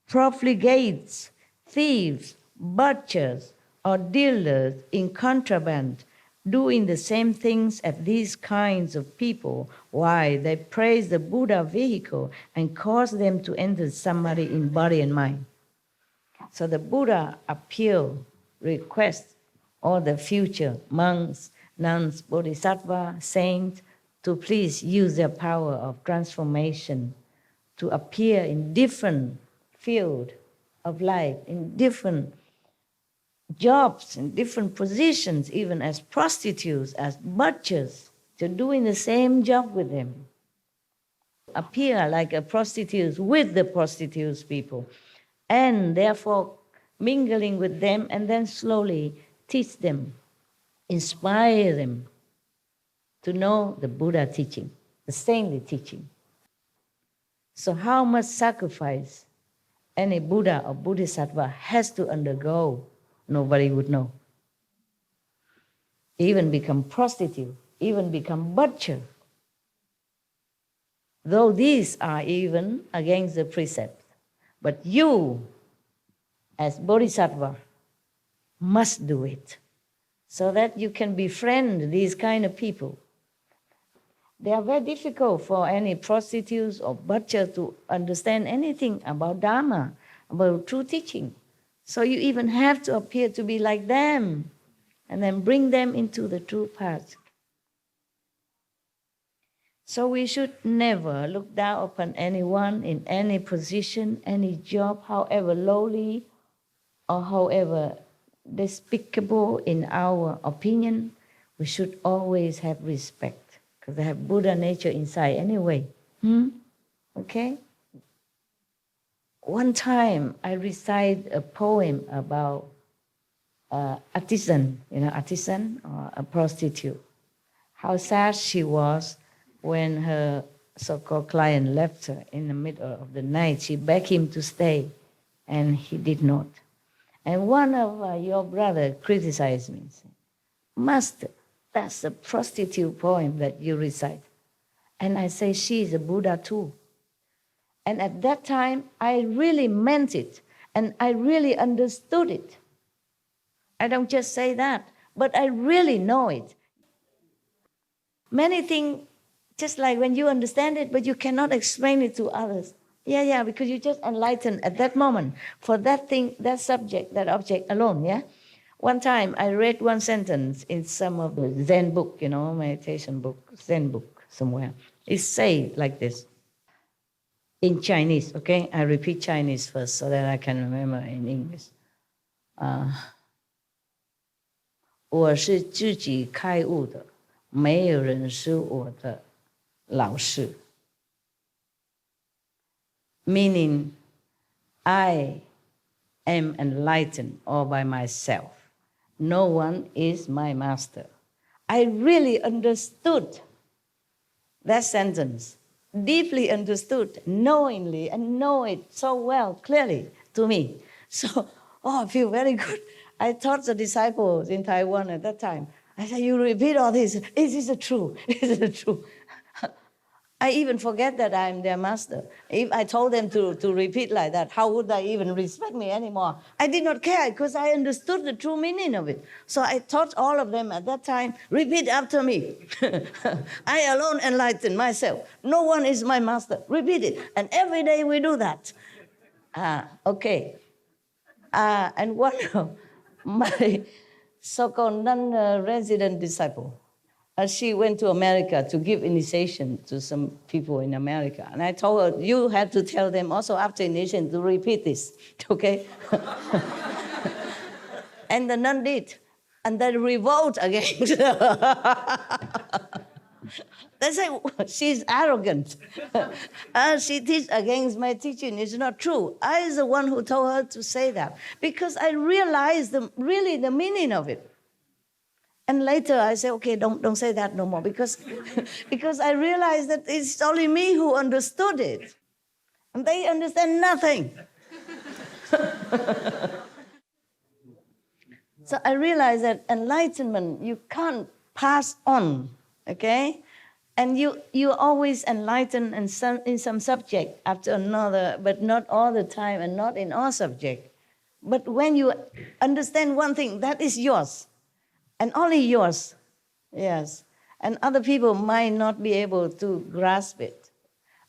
profligates, thieves, butchers, or dealers in contraband, doing the same things as these kinds of people. Why? They praise the Buddha vehicle and cause them to enter samadhi in body and mind. So the Buddha requests all the future monks nuns, bodhisattva, saints, to please use their power of transformation to appear in different field of life, in different jobs, in different positions, even as prostitutes, as butchers. They're doing the same job with them. Appear like a prostitute with the prostitutes people, and therefore mingling with them, and then slowly teach them, inspire them to know the Buddha teaching, the saintly teaching. So how much sacrifice any Buddha or Bodhisattva has to undergo, nobody would know. Even become prostitute, even become butcher. Though these are even against the precept. But you, as Bodhisattva, must do it so that you can befriend these kind of people. They are very difficult for any prostitutes or butcher to understand anything about Dharma, about true teaching. So you even have to appear to be like them and then bring them into the true path. So we should never look down upon anyone in any position, any job, however lowly or however despicable in our opinion. We should always have respect, because they have Buddha nature inside anyway. Okay? One time I recite a poem about artisan, artisan or a prostitute. How sad she was when her so-called client left her in the middle of the night. She begged him to stay, and he did not. And one of your brother criticized me, said, "Master, that's a prostitute poem that you recite." And I say, she is a Buddha too. And at that time, I really meant it, and I really understood it. I don't just say that, but I really know it. Many things, just like when you understand it, but you cannot explain it to others. Yeah, because you just enlightened at that moment for that thing, that subject, that object alone, yeah? One time I read one sentence in some of the Zen book, meditation book, Zen book somewhere. It says like this, in Chinese, okay? I repeat Chinese first so that I can remember in English. 我是自己开悟的，没有人是我的老师。Meaning, I am enlightened all by myself. No one is my master. I really understood that sentence, deeply understood, knowingly, and know it so well, clearly to me. So, I feel very good. I taught the disciples in Taiwan at that time. I said, you repeat all this. Is it true? Is it true? I even forget that I'm their master. If I told them to repeat like that, how would they even respect me anymore? I did not care because I understood the true meaning of it. So I taught all of them at that time, repeat after me. I alone enlighten myself. No one is my master. Repeat it. And every day we do that. Okay. And one of my so-called non-resident disciple, she went to America to give initiation to some people in America. And I told her, you have to tell them also after initiation to repeat this, okay? And the nun did. And they revolt against They say, she's arrogant. She teaches against my teaching. It's not true. I was the one who told her to say that because I realized really the meaning of it. And later I say, okay, don't say that no more because I realized that it's only me who understood it. And they understand nothing. So I realized that enlightenment, you can't pass on, okay? And you always enlighten in some subject after another, but not all the time and not in all subject. But when you understand one thing, that is yours. And only yours, yes. And other people might not be able to grasp it.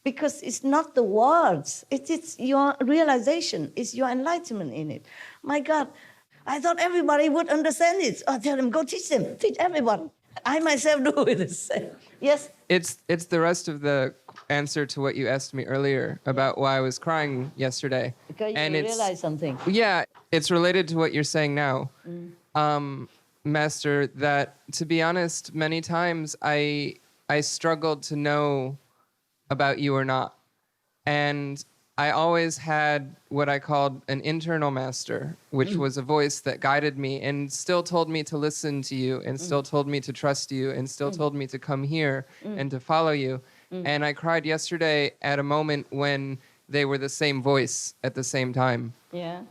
Because it's not the words, it's your realization, it's your enlightenment in it. My God, I thought everybody would understand it. I tell them, go teach them, teach everybody. I myself do it the same. Yes? It's the rest of the answer to what you asked me earlier about why I was crying yesterday. Because you and realize something. Yeah, it's related to what you're saying now. Master, that to be honest, many times I struggled to know about you or not. And I always had what I called an internal master, which was a voice that guided me and still told me to listen to you and still told me to trust you and still told me to come here and to follow you. And I cried yesterday at a moment when they were the same voice at the same time. Yeah.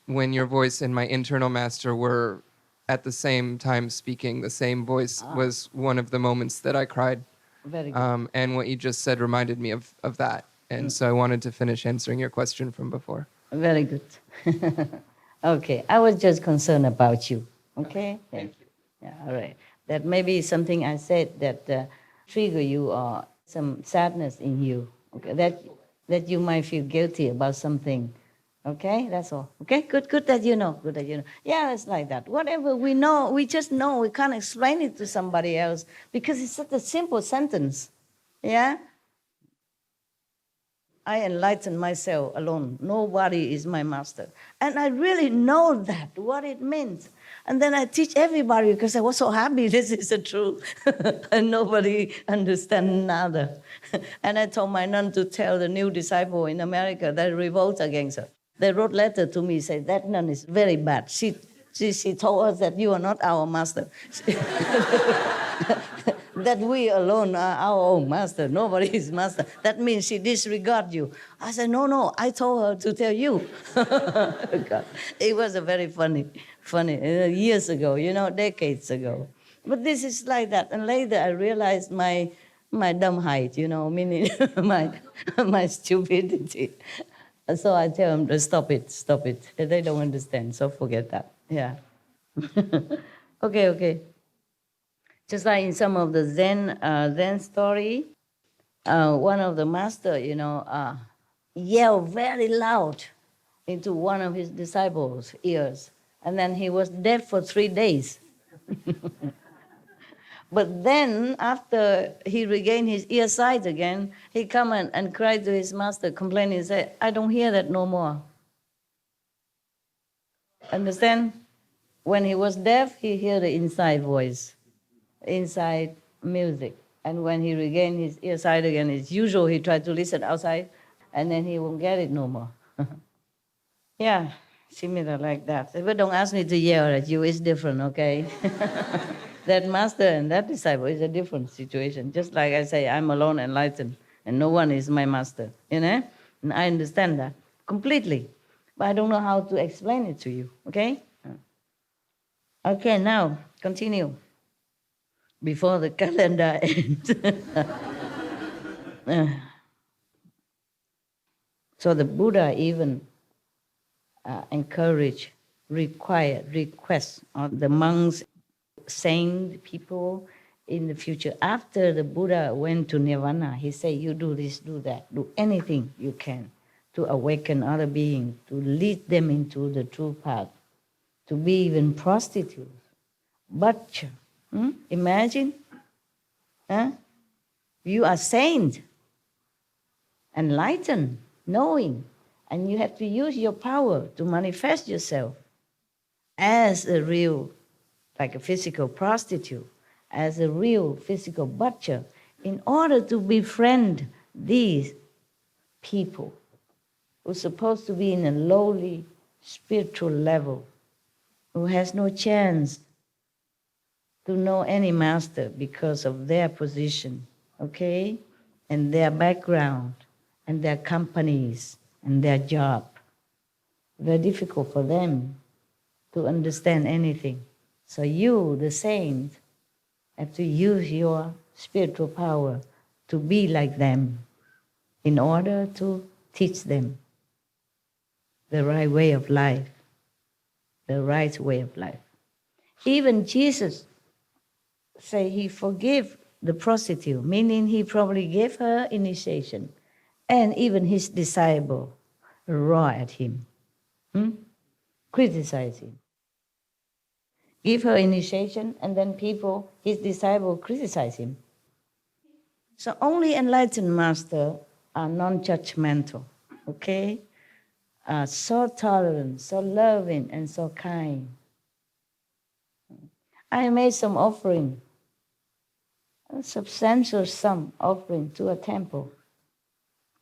When your voice and my internal master were at the same time speaking, the same voice was one of the moments that I cried. Very good. And what you just said reminded me of that. And so I wanted to finish answering your question from before. Very good. Okay, I was just concerned about you. Okay? Thank you. Yeah, all right. That maybe something I said that trigger you or some sadness in you. Okay, that you might feel guilty about something. Okay, that's all. Okay, good that you know. Good that you know. Yeah, it's like that. Whatever we know, we just know. We can't explain it to somebody else because it's such a simple sentence. Yeah? I enlighten myself alone. Nobody is my master. And I really know that, what it means. And then I teach everybody because I was so happy this is the truth. And nobody understands nada. And I told my nun to tell the new disciple in America that revolt against her. They wrote letter to me, say that nun is very bad. She told us that you are not our master. That we alone are our own master. Nobody is master. That means she disregards you. I said, no, I told her to tell you. God. It was a very funny, years ago, decades ago. But this is like that. And later I realized my dumbheit, meaning my stupidity. So I tell them to stop it. They don't understand, so forget that. Yeah. Okay. Just like in some of the Zen story, one of the master, yelled very loud into one of his disciples' ears, and then he was dead for 3 days. But then, after he regained his ear sight again, he come and cried to his master, complaining, and said, I don't hear that no more. Understand? When he was deaf, he heard the inside voice, inside music. And when he regained his ear sight again, it's usual he tried to listen outside, and then he won't get it no more. Yeah, similar like that. But don't ask me to yell at you, it's different, okay? That master and that disciple is a different situation. Just like I say, I'm alone enlightened, and no one is my master, And I understand that completely. But I don't know how to explain it to you, okay? Okay, now, continue. Before the calendar ends. So the Buddha even encouraged, request of the monks, saint people in the future. After the Buddha went to Nirvana, he said, you do this, do that, do anything you can to awaken other beings, to lead them into the true path, to be even prostitutes. But imagine, you are saint, enlightened, knowing, and you have to use your power to manifest yourself as a real, like a physical prostitute, as a real physical butcher, in order to befriend these people who are supposed to be in a lowly spiritual level, who has no chance to know any master because of their position, okay? And their background, and their companies, and their job. Very difficult for them to understand anything. So you, the saint, have to use your spiritual power to be like them in order to teach them the right way of life, the right way of life. Even Jesus say he forgave the prostitute, meaning he probably gave her initiation, and even his disciple roar at him, criticize him. give her initiation, and then people, his disciples, criticize him. So only enlightened master are non-judgmental, okay? So tolerant, so loving, and so kind. I made some offering, a substantial sum offering to a temple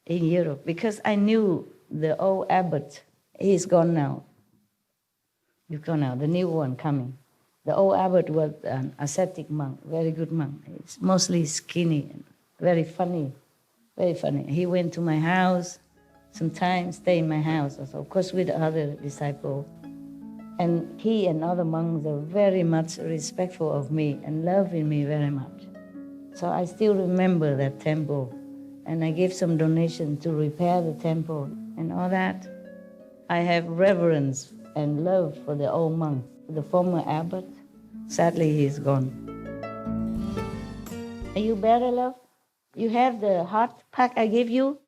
in Europe because I knew the old abbot, he's gone now. He's gone now, the new one coming. The old abbot was an ascetic monk, very good monk. He's mostly skinny and very funny, very funny. He went to my house, sometimes stay in my house, also, of course with other disciples. And he and other monks are very much respectful of me and loving me very much. So I still remember that temple, and I gave some donation to repair the temple and all that. I have reverence and love for the old monk, the former abbot. Sadly, he's gone. Are you better, love? You have the hot pack I gave you?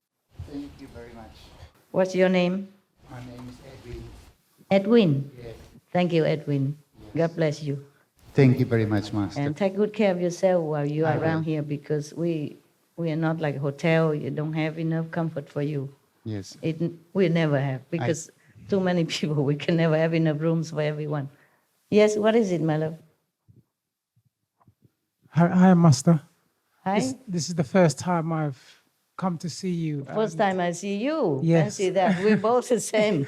Thank you very much. What's your name? My name is Edwin. Edwin? Yes. Thank you, Edwin. Yes. God bless you. Thank you very much, Master. And take good care of yourself while you are I will. around here, because we are not like a hotel. You don't have enough comfort for you. Yes. We never have, because too many people, we can never have enough rooms for everyone. Yes, what is it, my love? Hi, Master. Hi. This is the first time I've come to see you. First time I see you. Yes. I see that. We're both the same.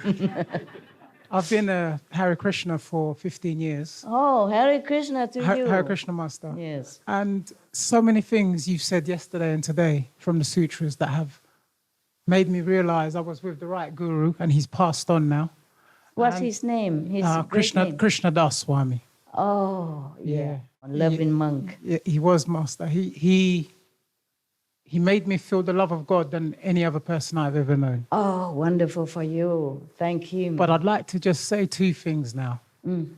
I've been a Hare Krishna for 15 years. Oh, Hare Krishna to you. Hare Krishna, Master. Yes. And so many things you've said yesterday and today from the sutras that have made me realize I was with the right guru, and he's passed on now. What's his name? His great name? Krishna Das Swami. Oh, yeah. Loving monk. He was, Master. He made me feel the love of God than any other person I've ever known. Oh, wonderful for you. Thank him. But I'd like to just say two things now.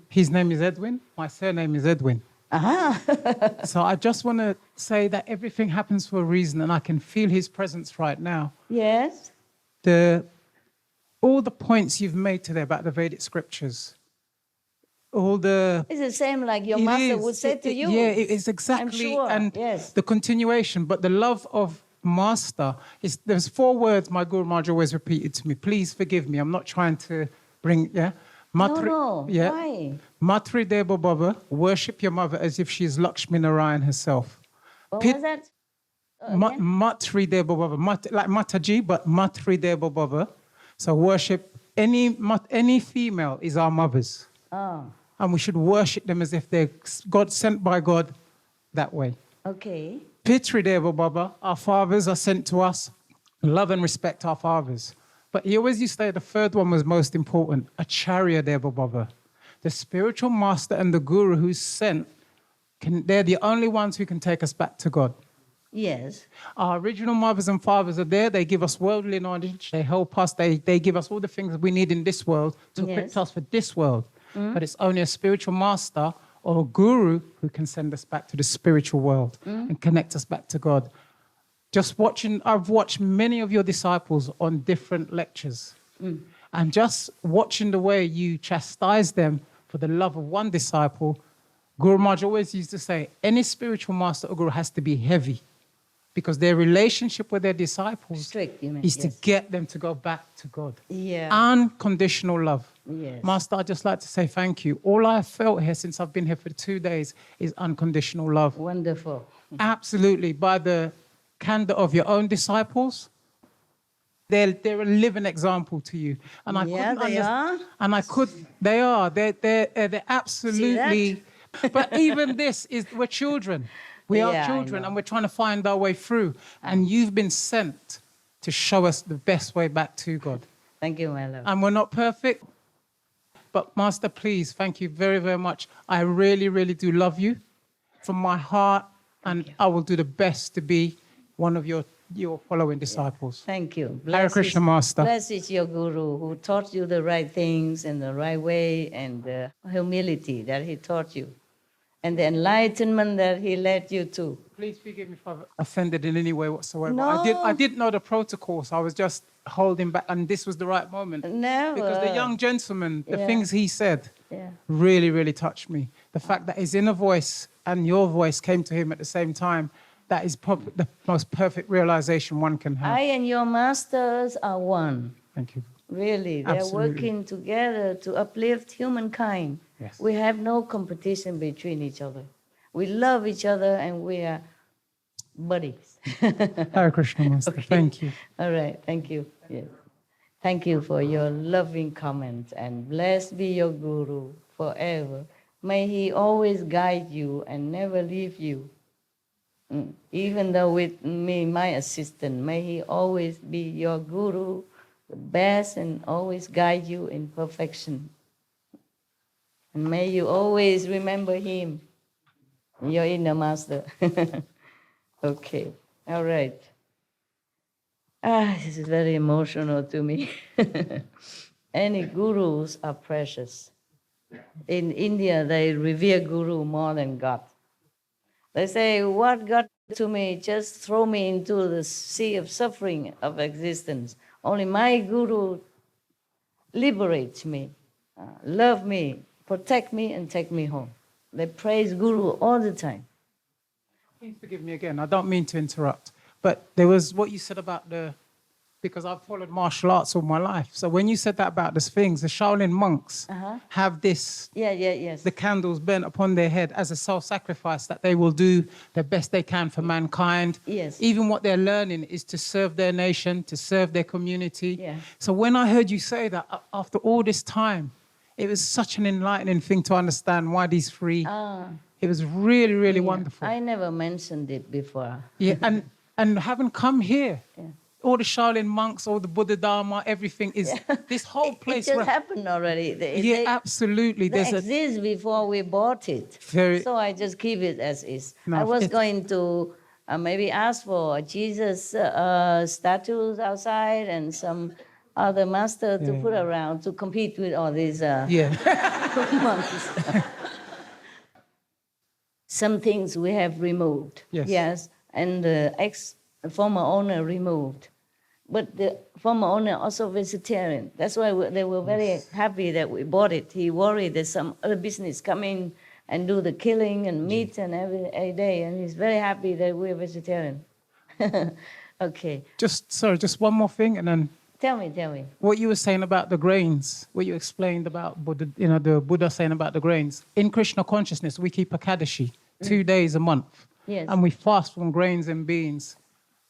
His name is Edwin. My surname is Edwin. So I just want to say that everything happens for a reason, and I can feel his presence right now. Yes. All the points you've made today about the Vedic scriptures, it's the same like your master would say to you. Yeah, it's exactly. I'm sure. And yes. the continuation, but the love of master is. There's 4 words my Guru Maharaj always repeated to me. Please forgive me. I'm not trying to bring. Yeah. No. Yeah. Why? Matri Deva Baba, worship your mother as if she is Lakshmi Narayan herself. What was that? Matri Deva Baba, like Mataji, but Matri Deva Baba. So worship any female is our mothers. Oh. And we should worship them as if they're God sent by God that way. Okay. Pitri Deva Baba, our fathers are sent to us. Love and respect our fathers. But he always used to say the 3rd one was most important, Acharya Deva Baba. The spiritual master and the guru who's sent, they're the only ones who can take us back to God. Yes. Our original mothers and fathers are there. They give us worldly knowledge. They help us. They give us all the things that we need in this world to equip us for this world. But it's only a spiritual master or a guru who can send us back to the spiritual world and connect us back to God. I've watched many of your disciples on different lectures. And just watching the way you chastise them for the love of one disciple, Guru Maharaj always used to say, any spiritual master or guru has to be heavy, because their relationship with their disciples strict, you mean, is to get them to go back to God. Yeah. Unconditional love. Yes. Master, I'd just like to say thank you. All I have felt here since I've been here for 2 days is unconditional love. Wonderful. Absolutely. By the candor of your own disciples, they're a living example to you. And I couldn't understand. And I could. They are. They're absolutely. But even this is, we're children. We are children, and we're trying to find our way through. And you've been sent to show us the best way back to God. Thank you, my love. And we're not perfect. But Master, please, thank you very, very much. I really, really do love you from my heart, and I will do the best to be one of your following disciples. Thank you. Hare Krishna, Master. Blessed is your guru who taught you the right things in the right way, and the humility that he taught you, and the enlightenment that he led you to. Please forgive me if I've offended in any way whatsoever. No. I didn't know the protocol, so I was just holding back, and this was the right moment. No. Because the young gentleman, the things he said, Yeah. really, really touched me. The fact that his inner voice and your voice came to him at the same time, that is probably the most perfect realization one can have. I and your masters are one. Thank you. Really, they're Absolutely. working together to uplift humankind. Yes. We have no competition between each other. We love each other and we are buddies. Hare Krishna, Master. Okay. Thank you. All right, thank you. Yes. Thank you for your loving comments, and blessed be your Guru forever. May he always guide you and never leave you. Even though with me, my assistant, may he always be your Guru, the best, and always guide you in perfection. And may you always remember him, your inner master. Okay, all right. This is very emotional to me. Any gurus are precious. In India, they revere guru more than God. They say, what God did to me, just throw me into the sea of suffering of existence. Only my guru liberates me, love me, protect me, and take me home. They praise guru all the time. Please forgive me again. I don't mean to interrupt, but there was what you said about because I've followed martial arts all my life. So when you said that about the things, the Shaolin monks have this, yes, the candles burnt upon their head as a self-sacrifice that they will do the best they can for mankind. Yes. Even what they're learning is to serve their nation, to serve their community. Yeah. So when I heard you say that, after all this time, it was such an enlightening thing to understand why these three. It was really, really wonderful. I never mentioned it before. Yeah, and having come here, all the Shaolin monks, all the Buddha Dharma, everything is this whole place. It just happened already. Absolutely. They exist before we bought it. So I just keep it as is. No, I was going to maybe ask for Jesus statues outside and some other master to put around to compete with all these monks. Some things we have removed. Yes. And the former owner removed. But the former owner also vegetarian. That's why they were very happy that we bought it. He worried that some other business come in and do the killing and meat and every day. And he's very happy that we're vegetarian. Okay. Just one more thing, and then. Tell me. What you were saying about the grains, what you explained about Buddha, the Buddha saying about the grains. In Krishna consciousness, we keep Ekadashi 2 days a month. Yes. And we fast from grains and beans.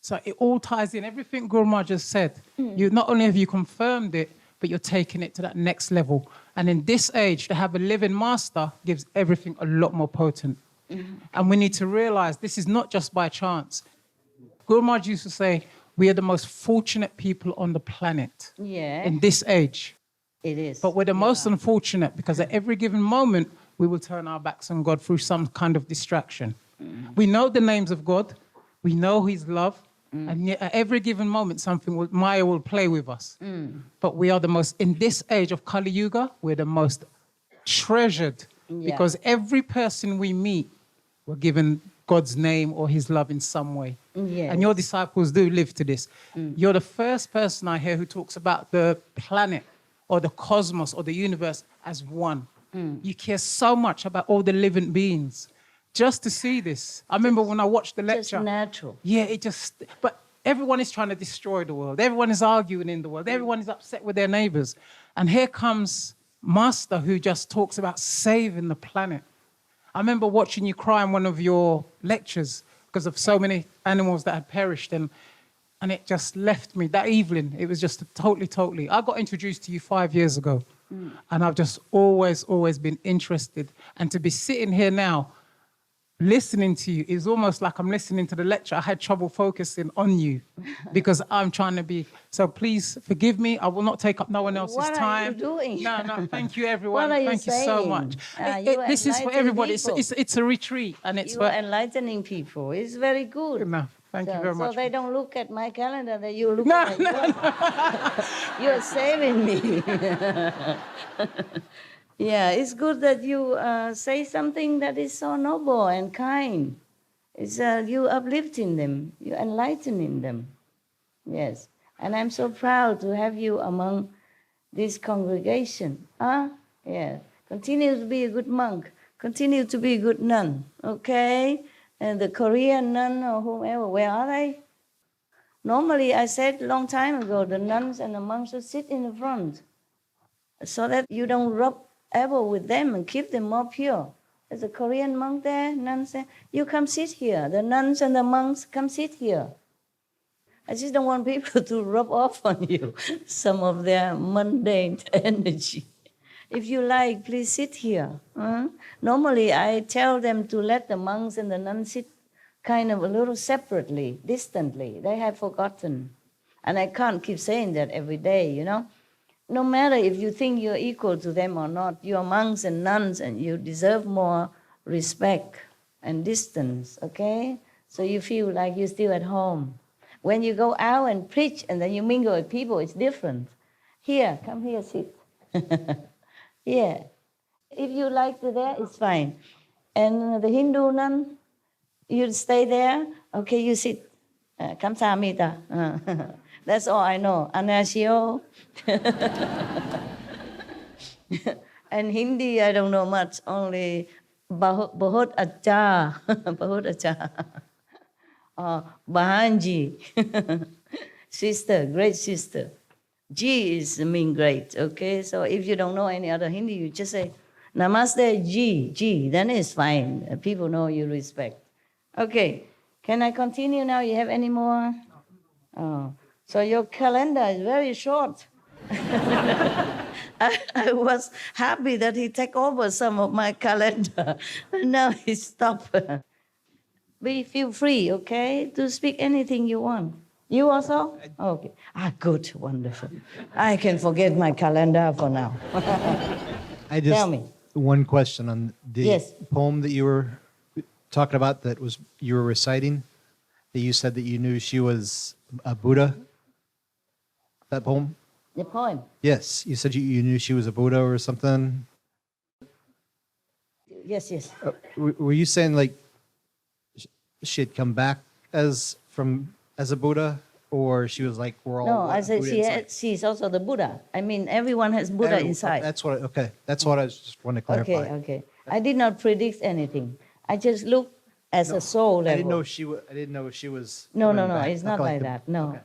So it all ties in. Everything Guru Maharaj just said, you not only have you confirmed it, but you're taking it to that next level. And in this age, to have a living master gives everything a lot more potent. And we need to realize this is not just by chance. Guru Maharaj used to say, we are the most fortunate people on the planet in this age. It is. But we're the most unfortunate because at every given moment, we will turn our backs on God through some kind of distraction. We know the names of God. We know his love. And yet at every given moment, Maya will play with us. But we are the most, in this age of Kali Yuga, we're the most treasured because every person we meet, we're given God's name or his love in some way. Yes. And your disciples do live to this. You're the first person I hear who talks about the planet or the cosmos or the universe as one. You care so much about all the living beings. Just to see this. I remember when I watched the lecture. Just natural. Yeah, but everyone is trying to destroy the world. Everyone is arguing in the world. Everyone is upset with their neighbors. And here comes Master who just talks about saving the planet. I remember watching you cry in one of your lectures because of so many animals that had perished. And it just left me that evening. It was just totally. I got introduced to you 5 years ago. And I've just always been interested. And to be sitting here now, listening to you is almost like I'm listening to the lecture. I had trouble focusing on you because I'm trying to be. So please forgive me. I will not take up no one else's time. What are you doing? No. Thank you, everyone. What are you Thank you so much. This is for everybody. It's a retreat, and it's you are enlightening people. It's very good. No, thank you very much. So they don't look at my calendar. That you look at yours. You are saving me. Yeah, it's good that you say something that is so noble and kind. It's you uplifting them, you enlightening them. Yes, and I'm so proud to have you among this congregation. Yeah, Continue to be a good monk. Continue to be a good nun, okay? And the Korean nun or whomever, where are they? Normally, I said a long time ago, the nuns and the monks should sit in the front so that you don't rub elbow with them and keep them more pure. There's a Korean monk there, nuns there. You come sit here. The nuns and the monks come sit here. I just don't want people to rub off on you some of their mundane energy. If you like, please sit here. Normally, I tell them to let the monks and the nuns sit kind of a little separately, distantly. They have forgotten. And I can't keep saying that every day, you know. No matter if you think you're equal to them or not, you're monks and nuns and you deserve more respect and distance, okay? So you feel like you're still at home. When you go out and preach and then you mingle with people, it's different. Here, come here, sit. Yeah. If you like to there, it's fine. And the Hindu nun, you stay there. Okay, you sit. Kamsahamnida. That's all I know. Anasio. And Hindi, I don't know much. Only Bahut Acha. Bahut Acha. Bahanji. Sister, great sister. Ji is mean great, okay? So if you don't know any other Hindi, you just say, Namaste Ji, then it's fine. People know you respect. Okay, can I continue now? You have any more? Oh, so your calendar is very short. I was happy that he took over some of my calendar. Now he stopped. Feel free, okay, to speak anything you want. You also? Okay. Good, wonderful. I can forget my calendar for now. Tell me. One question on the poem that you were talking about that was you were reciting, that you said that you knew she was a Buddha. That poem? The poem? Yes. You said you knew she was a Buddha or something. Yes. Were you saying like she had come back as a Buddha, or she was like we're all? No, I said Buddha she's also the Buddha. I mean, everyone has Buddha inside. That's what. Okay, that's what I was just wanting to clarify. Okay. I did not predict anything. I just looked as a soul level. I didn't know she was. No. It's not like that. No, okay.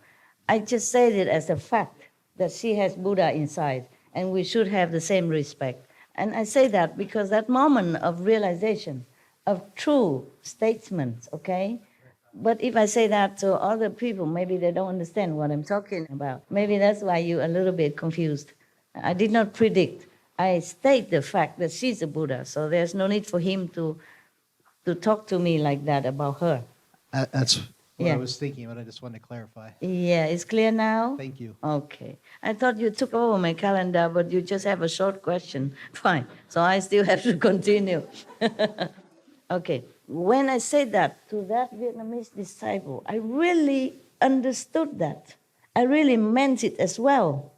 I just said it as a fact that she has Buddha inside, and we should have the same respect. And I say that because that moment of realization, of true statements, okay. But if I say that to other people, maybe they don't understand what I'm talking about. Maybe that's why you're a little bit confused. I did not predict. I state the fact that she's a Buddha, so there's no need for him to talk to me like that about her. That's what I was thinking, but I just wanted to clarify. Yeah, it's clear now? Thank you. Okay. I thought you took over my calendar, but you just have a short question. Fine. So I still have to continue. Okay. When I said that to that Vietnamese disciple, I really understood that. I really meant it as well.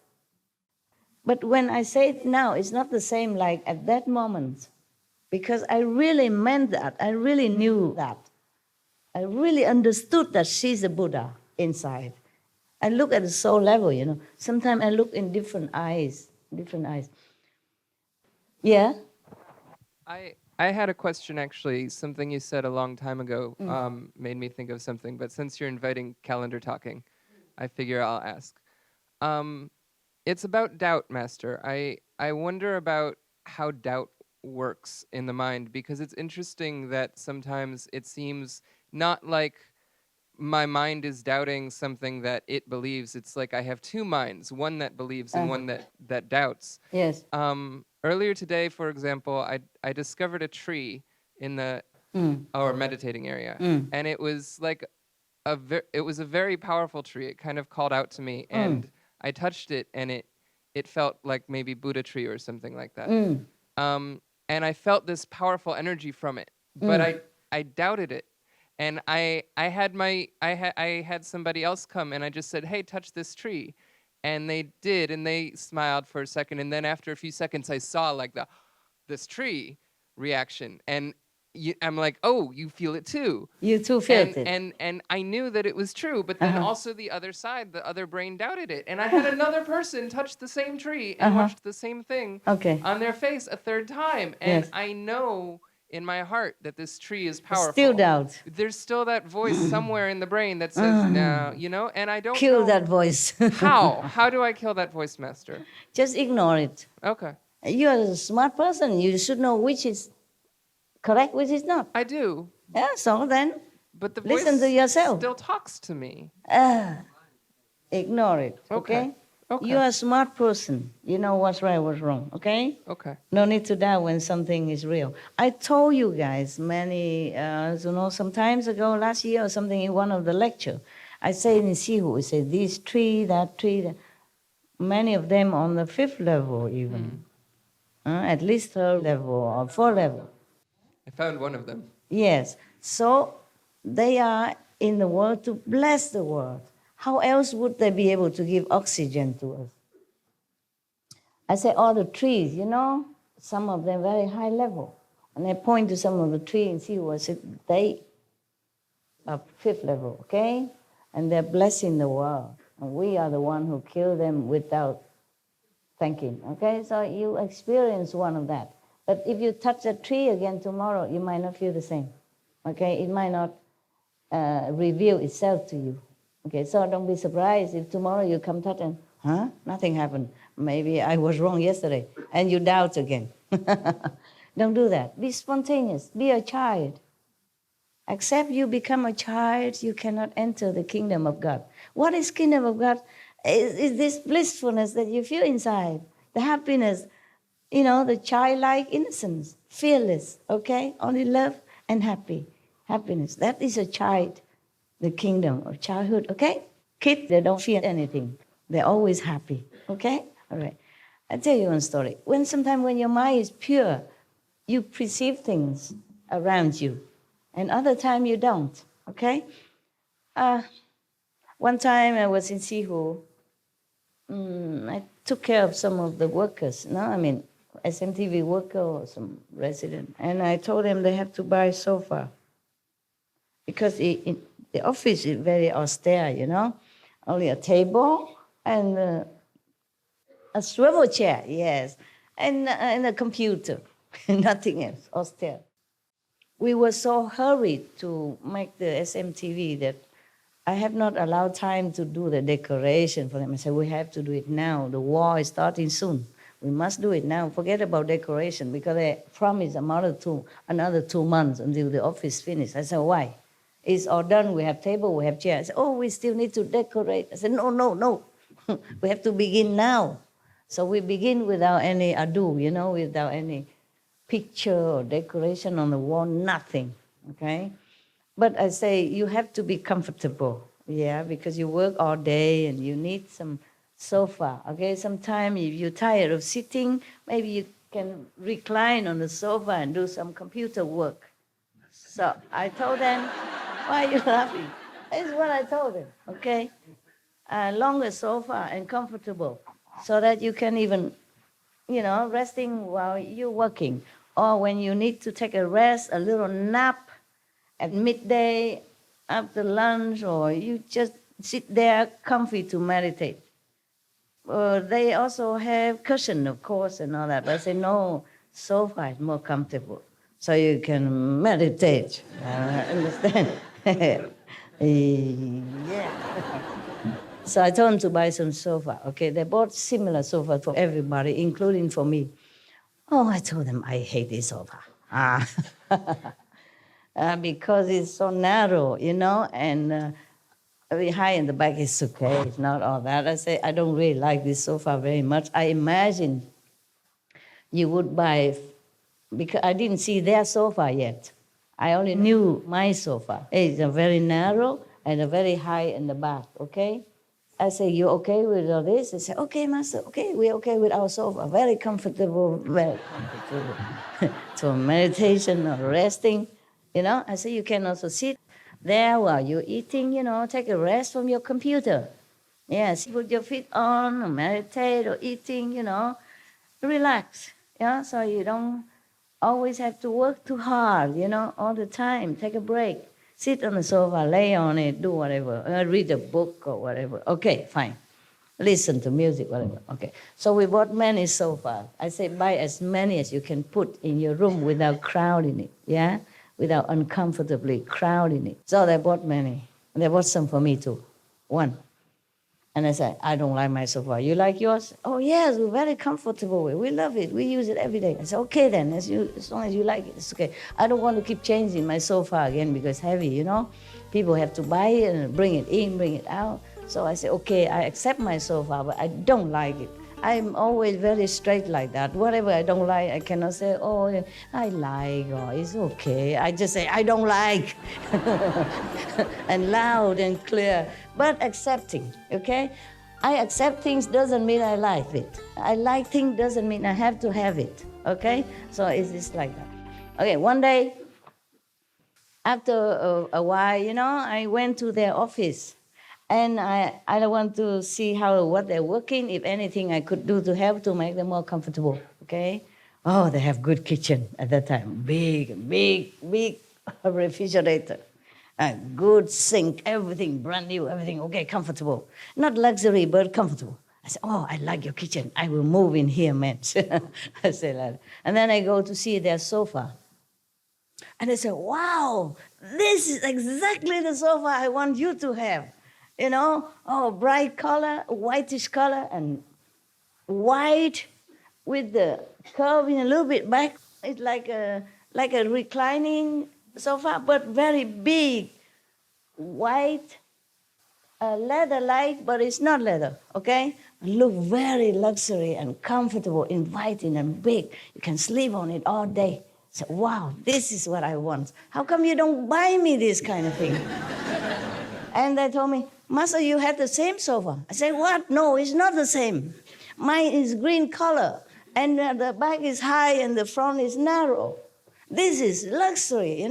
But when I say it now, it's not the same like at that moment, because I really meant that. I really knew that. I really understood that she's a Buddha inside. I look at the soul level, you know. Sometimes I look in different eyes. Yeah? I had a question, actually. Something you said a long time ago made me think of something. But since you're inviting calendar talking, I figure I'll ask. It's about doubt, Master. I wonder about how doubt works in the mind, because it's interesting that sometimes it seems not like my mind is doubting something that it believes. It's like I have two minds, one that believes and one that doubts. Yes. Earlier today, for example, I discovered a tree in our meditating area, and it was like it was a very powerful tree. It kind of called out to me, and I touched it, and it felt like maybe Buddha tree or something like that. And I felt this powerful energy from it, but I doubted it, and I had somebody else come, and I just said, "Hey, touch this tree." And they did, and they smiled for a second, and then after a few seconds, I saw like this tree reaction, and I'm like, oh, you feel it too. You too felt it. And I knew that it was true, but then also the other side, the other brain doubted it. And I had another person touch the same tree and watched the same thing on their face a third time. And I know in my heart that this tree is powerful. Still doubt. There's still that voice somewhere in the brain that says, no, and I don't kill know that voice. How do I kill that voice, Master? Just ignore it. Okay. You are a smart person. You should know which is correct, which is not. I do. Yeah, so then but the voice listen to yourself. Still talks to me. Ignore it, okay? Okay. You are a smart person. You know what's right, what's wrong, okay? Okay. No need to doubt when something is real. I told you guys some times ago, last year or something, in one of the lecture, I say in Sihu, I say this tree, that tree, that. Many of them on the 5th level even. At least 3rd level or 4th level. I found one of them. Yes. So they are in the world to bless the world. How else would they be able to give oxygen to us? I say all the trees, some of them very high level. And I point to some of the trees and see what they are 5th level, okay? And they're blessing the world. And we are the one who kill them without thanking, okay? So you experience one of that. But if you touch a tree again tomorrow, you might not feel the same, okay? It might not reveal itself to you, okay? So don't be surprised if tomorrow you come touch and, nothing happened. Maybe I was wrong yesterday, and you doubt again. Don't do that. Be spontaneous. Be a child. Except you become a child, you cannot enter the kingdom of God. What is kingdom of God? Is this blissfulness that you feel inside, the happiness, the childlike innocence, fearless, okay? Only love and happiness. That is a child, the kingdom of childhood, okay? Kids, they don't fear anything. They're always happy, okay? All right. I'll tell you one story. Sometimes when your mind is pure, you perceive things around you, and other time you don't, okay? One time I was in Sihu. I took care of some of the workers, SMTV worker or some resident. And I told them they have to buy a sofa because the office is very austere, Only a table and a swivel chair, yes, and a computer, nothing else, austere. We were so hurried to make the SMTV that I have not allowed time to do the decoration for them. I said, we have to do it now. The war is starting soon. We must do it now. Forget about decoration because they promised another 2 months until the office finished. I said, why? It's all done. We have table, we have chairs. I said, we still need to decorate. I said, no. We have to begin now. So we begin without any ado, without any picture or decoration on the wall, nothing, okay? But I say you have to be comfortable, because you work all day and you need some sofa, okay? Sometimes if you're tired of sitting, maybe you can recline on the sofa and do some computer work. So I told them, why are you laughing? This is what I told them, okay? Longer sofa and comfortable so that you can even, resting while you're working. Or when you need to take a rest, a little nap at midday, after lunch, or you just sit there comfy to meditate. They also have cushion, of course, and all that. But I say, no, sofa is more comfortable, so you can meditate. Understand? Yeah. So I told them to buy some sofa. Okay, they bought similar sofa for everybody, including for me. I told them, I hate this sofa. Because it's so narrow, and very high in the back is okay. It's not all that. I say, I don't really like this sofa very much. I imagine you would buy, because I didn't see their sofa yet. I only knew my sofa. It's a very narrow and a very high in the back, okay? I say, you okay with all this? They say, okay, master, okay, we're okay with our sofa. Very comfortable. So meditation or resting, I say, you can also sit there while you're eating, take a rest from your computer. Yes, put your feet on, or meditate or eating, relax. Yeah, so you don't always have to work too hard, all the time. Take a break. Sit on the sofa, lay on it, do whatever. Read a book or whatever. Okay, fine. Listen to music, whatever. Okay. So we bought many sofas. I say buy as many as you can put in your room without crowding it, yeah? Without uncomfortably crowding it. So they bought many. And they bought some for me too. One. And I said, I don't like my sofa. You like yours? Oh, yes, we're very comfortable. We love it. We use it every day. I said, okay then, as long as you like it, it's okay. I don't want to keep changing my sofa again because it's heavy, People have to buy it and bring it in, bring it out. So I said, okay, I accept my sofa, but I don't like it. I'm always very straight like that. Whatever I don't like, I cannot say, oh, I like, or it's okay. I just say, I don't like. And loud and clear, but accepting, okay? I accept things doesn't mean I like it. I like things doesn't mean I have to have it, okay? So it's just like that. Okay, one day, after a while, I went to their office. And I want to see what they're working, if anything I could do to help to make them more comfortable, okay? Oh, they have good kitchen at that time. Big refrigerator. A good sink, everything brand new, everything, okay, comfortable. Not luxury, but comfortable. I said, oh, I like your kitchen. I will move in here, man. I said that. And then I go to see their sofa. And they said, wow, this is exactly the sofa I want you to have. Bright color, whitish color, and white with the curving a little bit back. It's like a reclining sofa, but very big, white, leather-like, but it's not leather, okay? Look very luxury and comfortable, inviting and big. You can sleep on it all day. So, wow, this is what I want. How come you don't buy me this kind of thing? And they told me, Master, you had the same sofa. I said, what? No, it's not the same. Mine is green color, and the back is high and the front is narrow. This is luxury,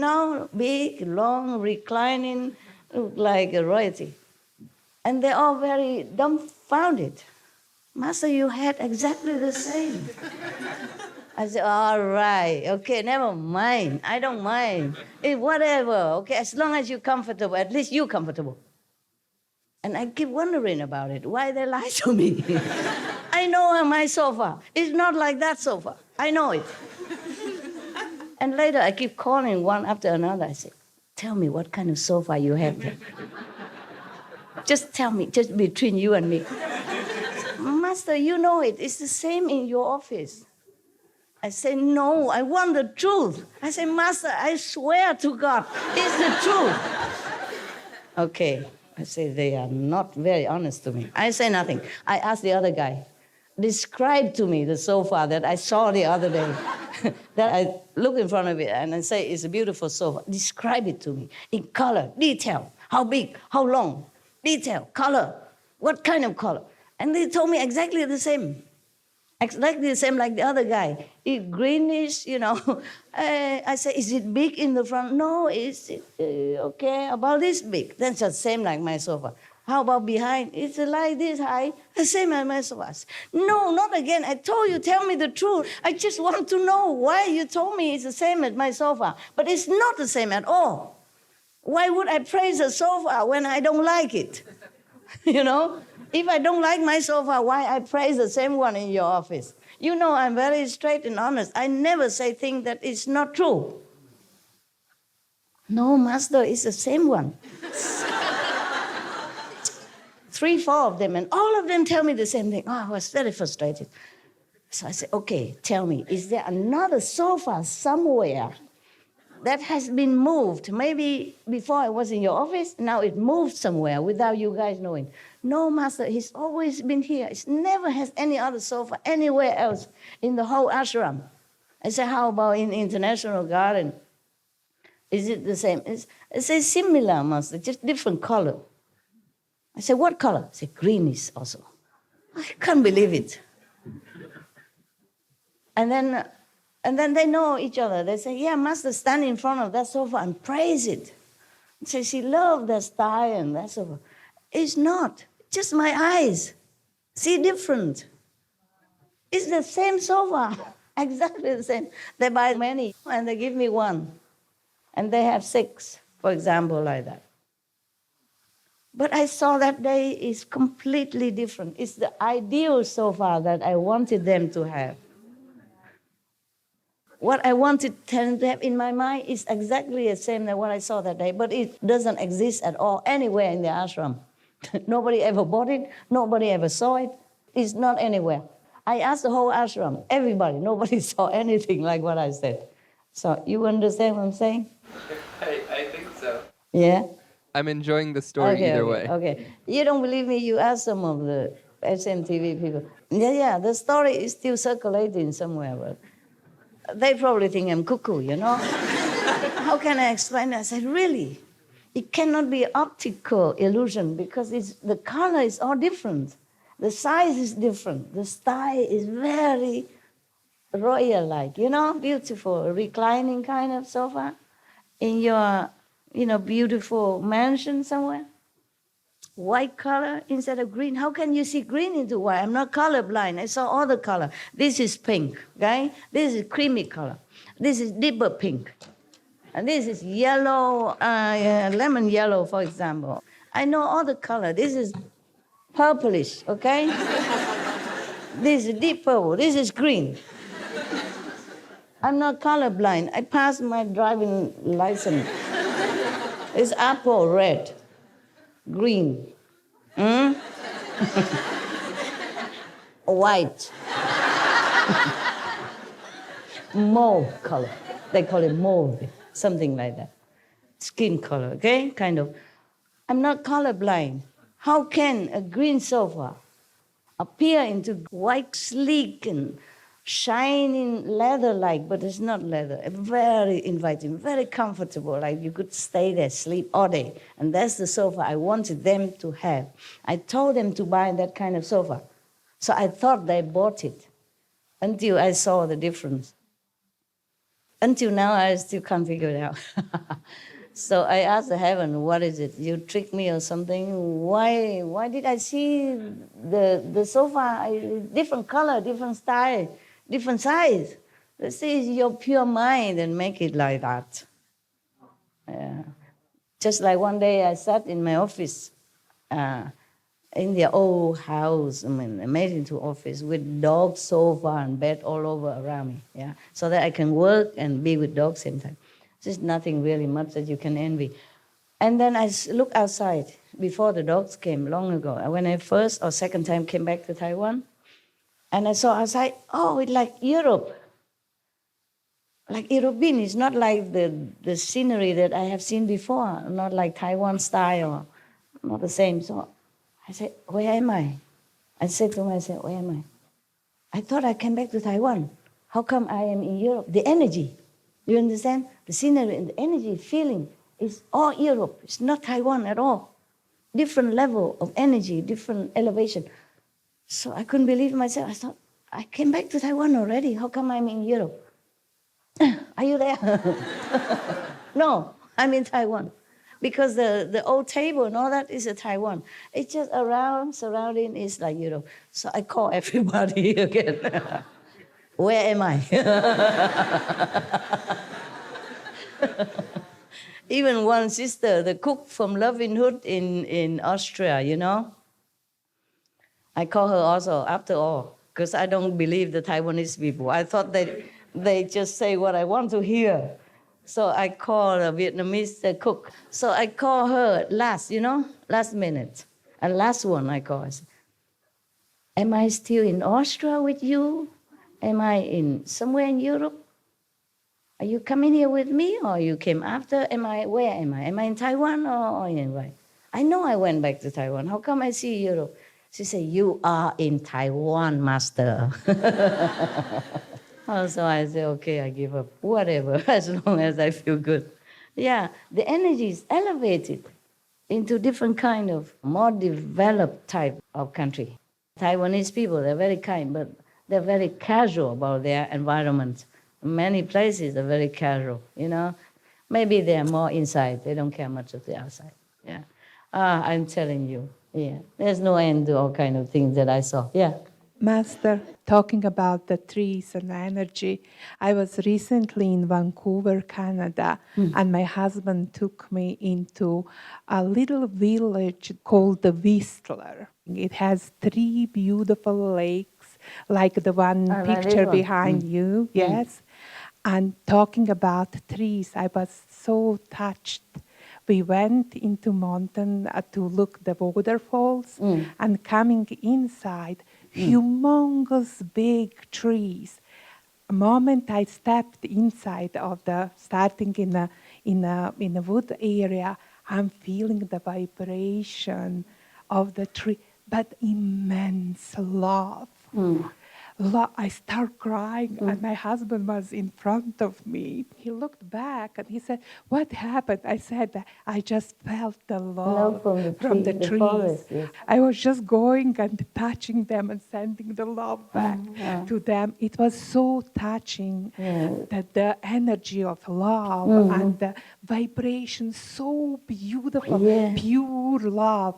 big, long, reclining, look like a royalty. And they're all very dumbfounded. Master, you had exactly the same. I said, all right, okay, never mind. I don't mind. Whatever, okay, as long as you're comfortable, at least you're comfortable. And I keep wondering about it, why they lie to me. I know my sofa. It's not like that sofa. I know it. And later I keep calling one after another. I say, tell me what kind of sofa you have there. Just tell me, just between you and me. Master, you know it. It's the same in your office. I say, no, I want the truth. I say, Master, I swear to God, it's the truth. Okay. I say, they are not very honest to me. I say nothing. I ask the other guy, describe to me the sofa that I saw the other day. That I look in front of it and I say, it's a beautiful sofa. Describe it to me in color, detail. How big, how long, detail, color, what kind of color. And they told me exactly the same. Exactly the same like the other guy. It greenish, I say, is it big in the front? No, it's okay, about this big. Then just same like my sofa. How about behind? It's like this high, the same as my sofa. No, not again. I told you, tell me the truth. I just want to know why you told me it's the same as my sofa. But it's not the same at all. Why would I praise a sofa when I don't like it? If I don't like my sofa, why I praise the same one in your office? I'm very straight and honest. I never say things that is not true. No, Master, it's the same one. 3, 4 of them, and all of them tell me the same thing. Oh, I was very frustrated. So I said, okay, tell me, is there another sofa somewhere that has been moved? Maybe before I was in your office, now it moved somewhere without you guys knowing. No, Master, he's always been here. It never has any other sofa anywhere else in the whole ashram. I said, how about in International Garden? Is it the same? It's a similar, Master, just different color. I said, what color? I said, greenish also. I can't believe it. And then they know each other. They say, yeah, Master, stand in front of that sofa and praise it. Say, she loved that style and that sofa. It's not. Just my eyes see different. It's the same sofa. Exactly the same. They buy many and they give me one. And they have 6, for example, like that. But I saw that day is completely different. It's the ideal sofa that I wanted them to have. What I wanted them to have in my mind is exactly the same as what I saw that day, but it doesn't exist at all anywhere in the ashram. Nobody ever bought it. Nobody ever saw it. It's not anywhere. I asked the whole ashram, everybody. Nobody saw anything like what I said. So you understand what I'm saying? I think so. Yeah? I'm enjoying the story either way. Okay. You don't believe me? You ask some of the SMTV people. Yeah, the story is still circulating somewhere, but they probably think I'm cuckoo, you know? How can I explain that? I said, really? It cannot be optical illusion because the color is all different. The size is different. The style is very royal-like, you know, beautiful, reclining kind of sofa in your, beautiful mansion somewhere. White color instead of green. How can you see green into white? I'm not colorblind. I saw all the color. This is pink, okay? This is creamy color. This is deeper pink. And this is yellow, lemon yellow, for example. I know all the color. This is purplish, okay? This is deep purple. This is green. I'm not colorblind. I passed my driving license. It's apple red, green, white, mauve color. They call it mauve, something like that. Skin color, okay? Kind of. I'm not colorblind. How can a green sofa appear into white, sleek, and shining leather-like, but it's not leather. Very inviting, very comfortable, like you could stay there, sleep all day. And that's the sofa I wanted them to have. I told them to buy that kind of sofa. So I thought they bought it until I saw the difference. Until now, I still can't figure it out. So I asked the heaven, what is it? You tricked me or something? Why did I see the sofa, different color, different style, different size? This is your pure mind and make it like that. Just like one day I sat in my office, in the old house, amazing to office, with dog sofa and bed all over around me, so that I can work and be with dogs same time. There's nothing really much that you can envy. And then I look outside before the dogs came long ago. When I first or second time came back to Taiwan, and I saw outside, it's like Europe. Like European, it's not like the scenery that I have seen before, not like Taiwan style, not the same. So I said, where am I? I said to myself, where am I? I thought I came back to Taiwan. How come I am in Europe? The energy. You understand? The scenery and the energy, feeling is all Europe. It's not Taiwan at all. Different level of energy, different elevation. So I couldn't believe myself. I thought, I came back to Taiwan already. How come I'm in Europe? Are you there? No, I'm in Taiwan. Because the old table and all that is a Taiwan. It's just surrounding is like Europe. So I call everybody again. Where am I? Even one sister, the cook from Loving Hood in Austria, I call her also, after all, because I don't believe the Taiwanese people. I thought they just say what I want to hear. So I call a Vietnamese cook. So I call her last minute. And last one I call. I say, am I still in Austria with you? Am I in somewhere in Europe? Are you coming here with me or you came after? Where am I? Am I in Taiwan or anywhere? I know I went back to Taiwan. How come I see Europe? She said, you are in Taiwan, master. So I said, okay, I give up. Whatever, as long as I feel good. Yeah, the energy is elevated into different kind of more developed type of country. Taiwanese people, they're very kind, but they're very casual about their environment. Many places are very casual, Maybe they're more inside. They don't care much of the outside. I'm telling you, there's no end to all kind of things that I saw. Yeah. Master, talking about the trees and energy, I was recently in Vancouver, Canada, and my husband took me into a little village called the Whistler. It has 3 beautiful lakes, like the one picture behind you, yes. And talking about trees, I was so touched. We went into mountain to look the waterfalls, and coming inside, humongous big trees. A moment I stepped inside of the, starting in a wood area, I'm feeling the vibration of the tree, but immense love. I start crying, and my husband was in front of me. He looked back and he said, "What happened?" I said, "I just felt the love from the trees. Forest, yes. I was just going and touching them and sending the love back to them." It was so touching that the energy of love and the vibration, so beautiful, pure love,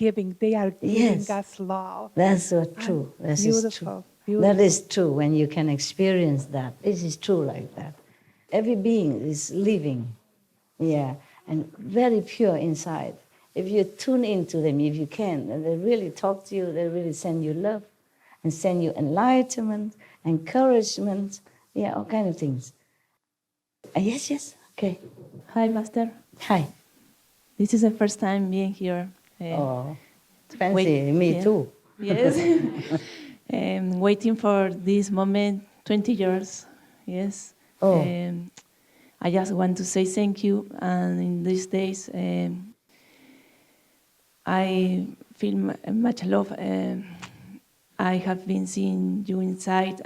giving. They are giving us love. That's so true. That's beautiful. That is true when you can experience that. This is true like that. Every being is living, and very pure inside. If you tune into them, if you can, and they really talk to you, they really send you love and send you enlightenment, encouragement, all kind of things. Yes, okay. Hi, Master. Hi. This is the first time being here. Fancy, me too. Yes. Waiting for this moment, 20 years, yes. I just want to say thank you, and in these days, I feel much love. I have been seeing you inside,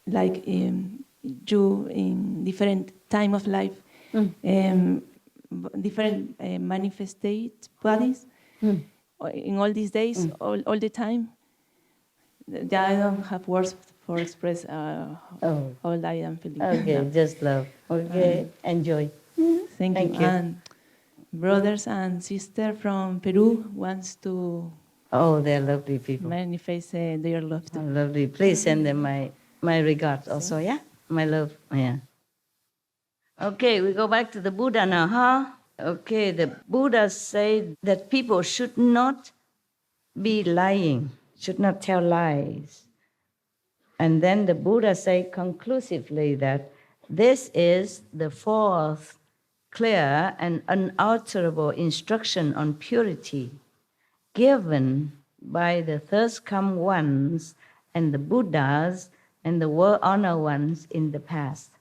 like you in different time of life, different manifested bodies, in all these days, all the time. I don't have words for express all I am feeling. Okay, just love. Okay, enjoy. Thank you. And brothers and sisters from Peru wants to. Oh, they're lovely people. Manifest their love. Oh, lovely. Please send them my regards also, my love, Okay, we go back to the Buddha now, huh? Okay, the Buddha said that people should not be lying, should not tell lies. And then the Buddha said conclusively that this is the fourth clear and unalterable instruction on purity given by the first come ones and the Buddhas and the world-honored ones in the past,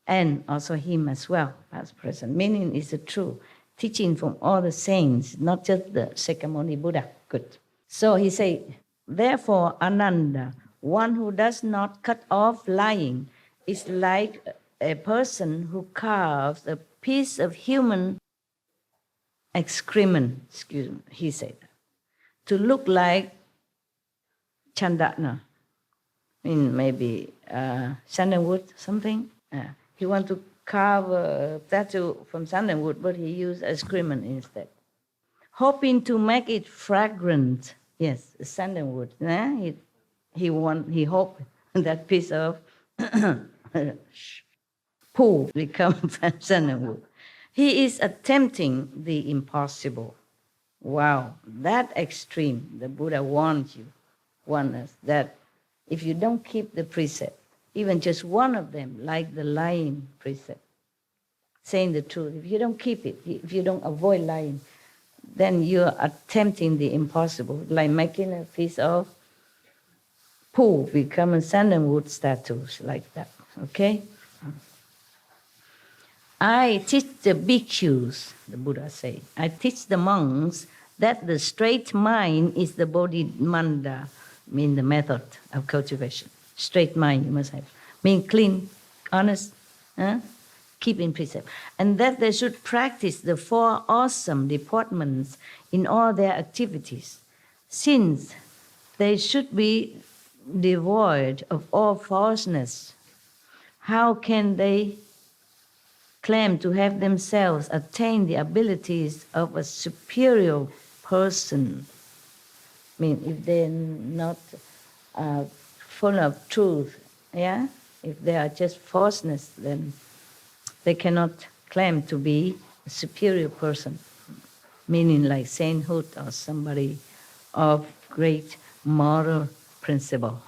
and also him as well, past, present. Meaning is the true teaching from all the saints, not just the Shakyamuni Buddha. Good. So he said, therefore, Ananda, one who does not cut off lying is like a person who carves a piece of human excrement, he said, to look like chandana, maybe sandalwood, something. He want to carve a tattoo from sandalwood, but he used excrement instead, hoping to make it fragrant. Yes, sandalwood. He hoped that piece of poo become sandalwood. He is attempting the impossible. Wow, that extreme, the Buddha warned us that if you don't keep the precept, even just one of them, like the lying precept, saying the truth, if you don't keep it, if you don't avoid lying, then you're attempting the impossible, like making a piece of poo become a sandalwood statues, like that, okay? I teach the bhikkhus, the Buddha said, I teach the monks that the straight mind is the bodhimanda, mean the method of cultivation. Straight mind you must have. Mean clean, honest, keeping precept. And that they should practice the four awesome deportments in all their activities, since they should be devoid of all falseness. How can they claim to have themselves attained the abilities of a superior person? I mean, if they're not full of truth, yeah? If they are just falseness, then they cannot claim to be a superior person, meaning like sainthood or somebody of great moral principle.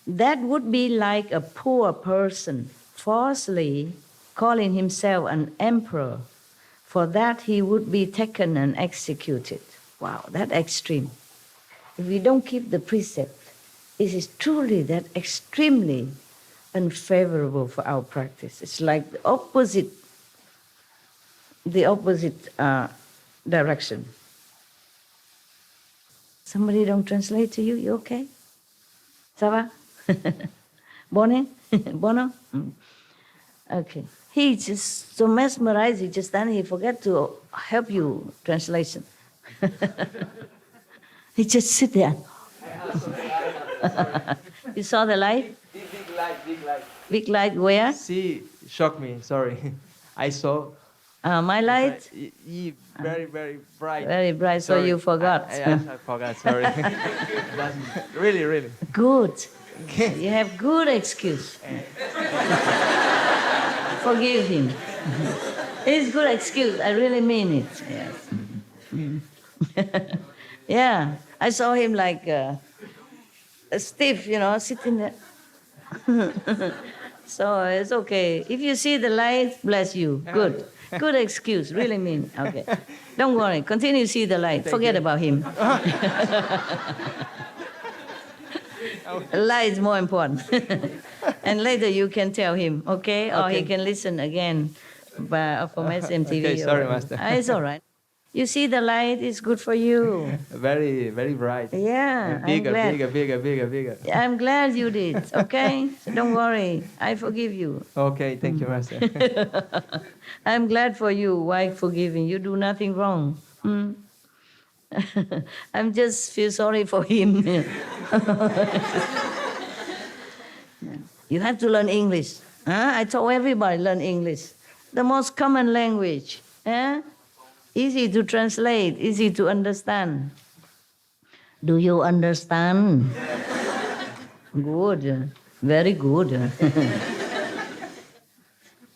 That would be like a poor person falsely calling himself an emperor. For that he would be taken and executed. Wow, that extreme. If we don't keep the precept, it is truly that extremely unfavorable for our practice. It's like the opposite direction. Somebody don't translate to you? You okay? Ça va? Bonne? Bono? Okay. He just so mesmerized, he just then he forget to help you translation. He just sit there. You saw the light? Big light, big light. Big light where? See, shocked me, sorry. I saw. My light? Very, very bright. Very bright, sorry. So you forgot. I forgot, sorry. Really, really. Good. You have good excuse. Forgive him. It's good excuse. I really mean it. Yes. Yeah. I saw him like stiff, sitting there. So it's okay. If you see the light, bless you. Good. Good excuse. Really mean. Okay. Don't worry. Continue to see the light. Forget about him. Light is more important. And later you can tell him, okay? Or he can listen again from SMTV. Okay, sorry, Master. It's all right. You see the light is good for you. Very, very bright. Yeah, Bigger, I'm glad. bigger. I'm glad you did, okay? So don't worry. I forgive you. Okay, thank you, Master. I'm glad for you. Why forgiving? You do nothing wrong. I'm just feel sorry for him. You have to learn English. I told everybody learn English. The most common language. Easy to translate, easy to understand. Do you understand? Good. Very good.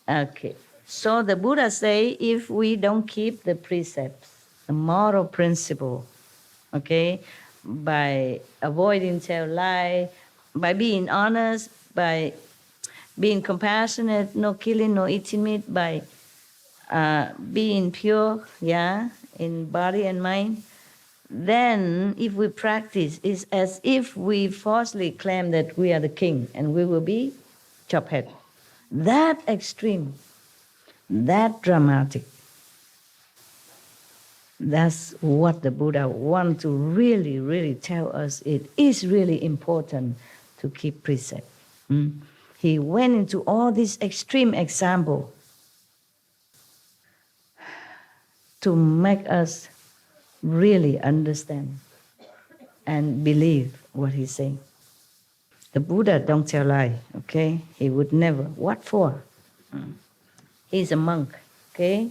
Okay. So the Buddha say if we don't keep the precepts, the moral principle, okay, by avoiding tell lie, by being honest, by being compassionate, no killing, no eating meat, by being pure, in body and mind, then if we practice, it's as if we falsely claim that we are the king and we will be chop head. That extreme, that dramatic. That's what the Buddha wants to really, really tell us. It is really important to keep precept. He went into all these extreme examples to make us really understand and believe what he's saying. The Buddha don't tell lie, okay? He would never. What for? He's a monk, okay?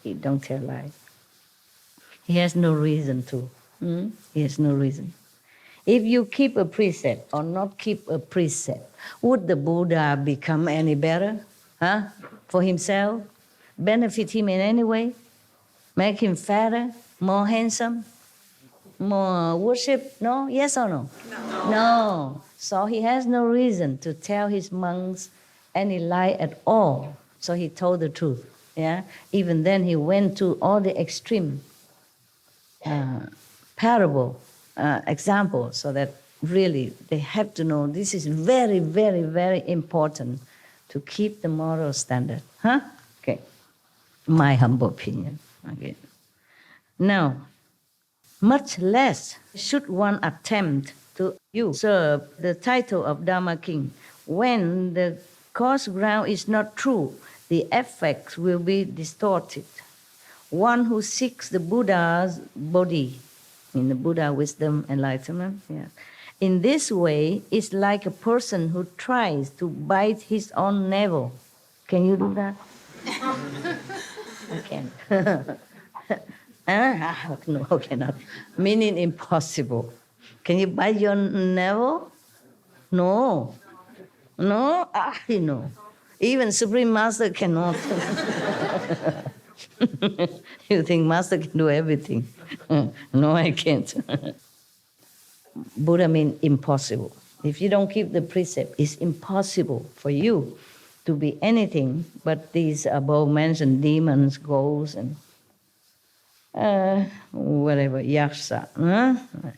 He don't tell lie. He has no reason to. He has no reason. If you keep a precept or not keep a precept, would the Buddha become any better? For himself? Benefit him in any way? Make him fatter, more handsome, more worship? No? Yes or no? No. So he has no reason to tell his monks any lie at all. So he told the truth. Even then he went to all the extreme parable examples so that really they have to know this is very, very, very important to keep the moral standard. Okay. My humble opinion. Okay. Now, much less should one attempt to usurp the title of Dharma King. When the cause ground is not true, the effects will be distorted. One who seeks the Buddha's body, in the Buddha wisdom, enlightenment, in this way is like a person who tries to bite his own navel. Can you do that? I can't. No, cannot. Meaning impossible. Can you bite your navel? No. No? No. Even Supreme Master cannot. You think Master can do everything? No, I can't. Buddha means impossible. If you don't keep the precept, it's impossible for you to be anything but these above mentioned demons, ghosts, and whatever, Yaksha,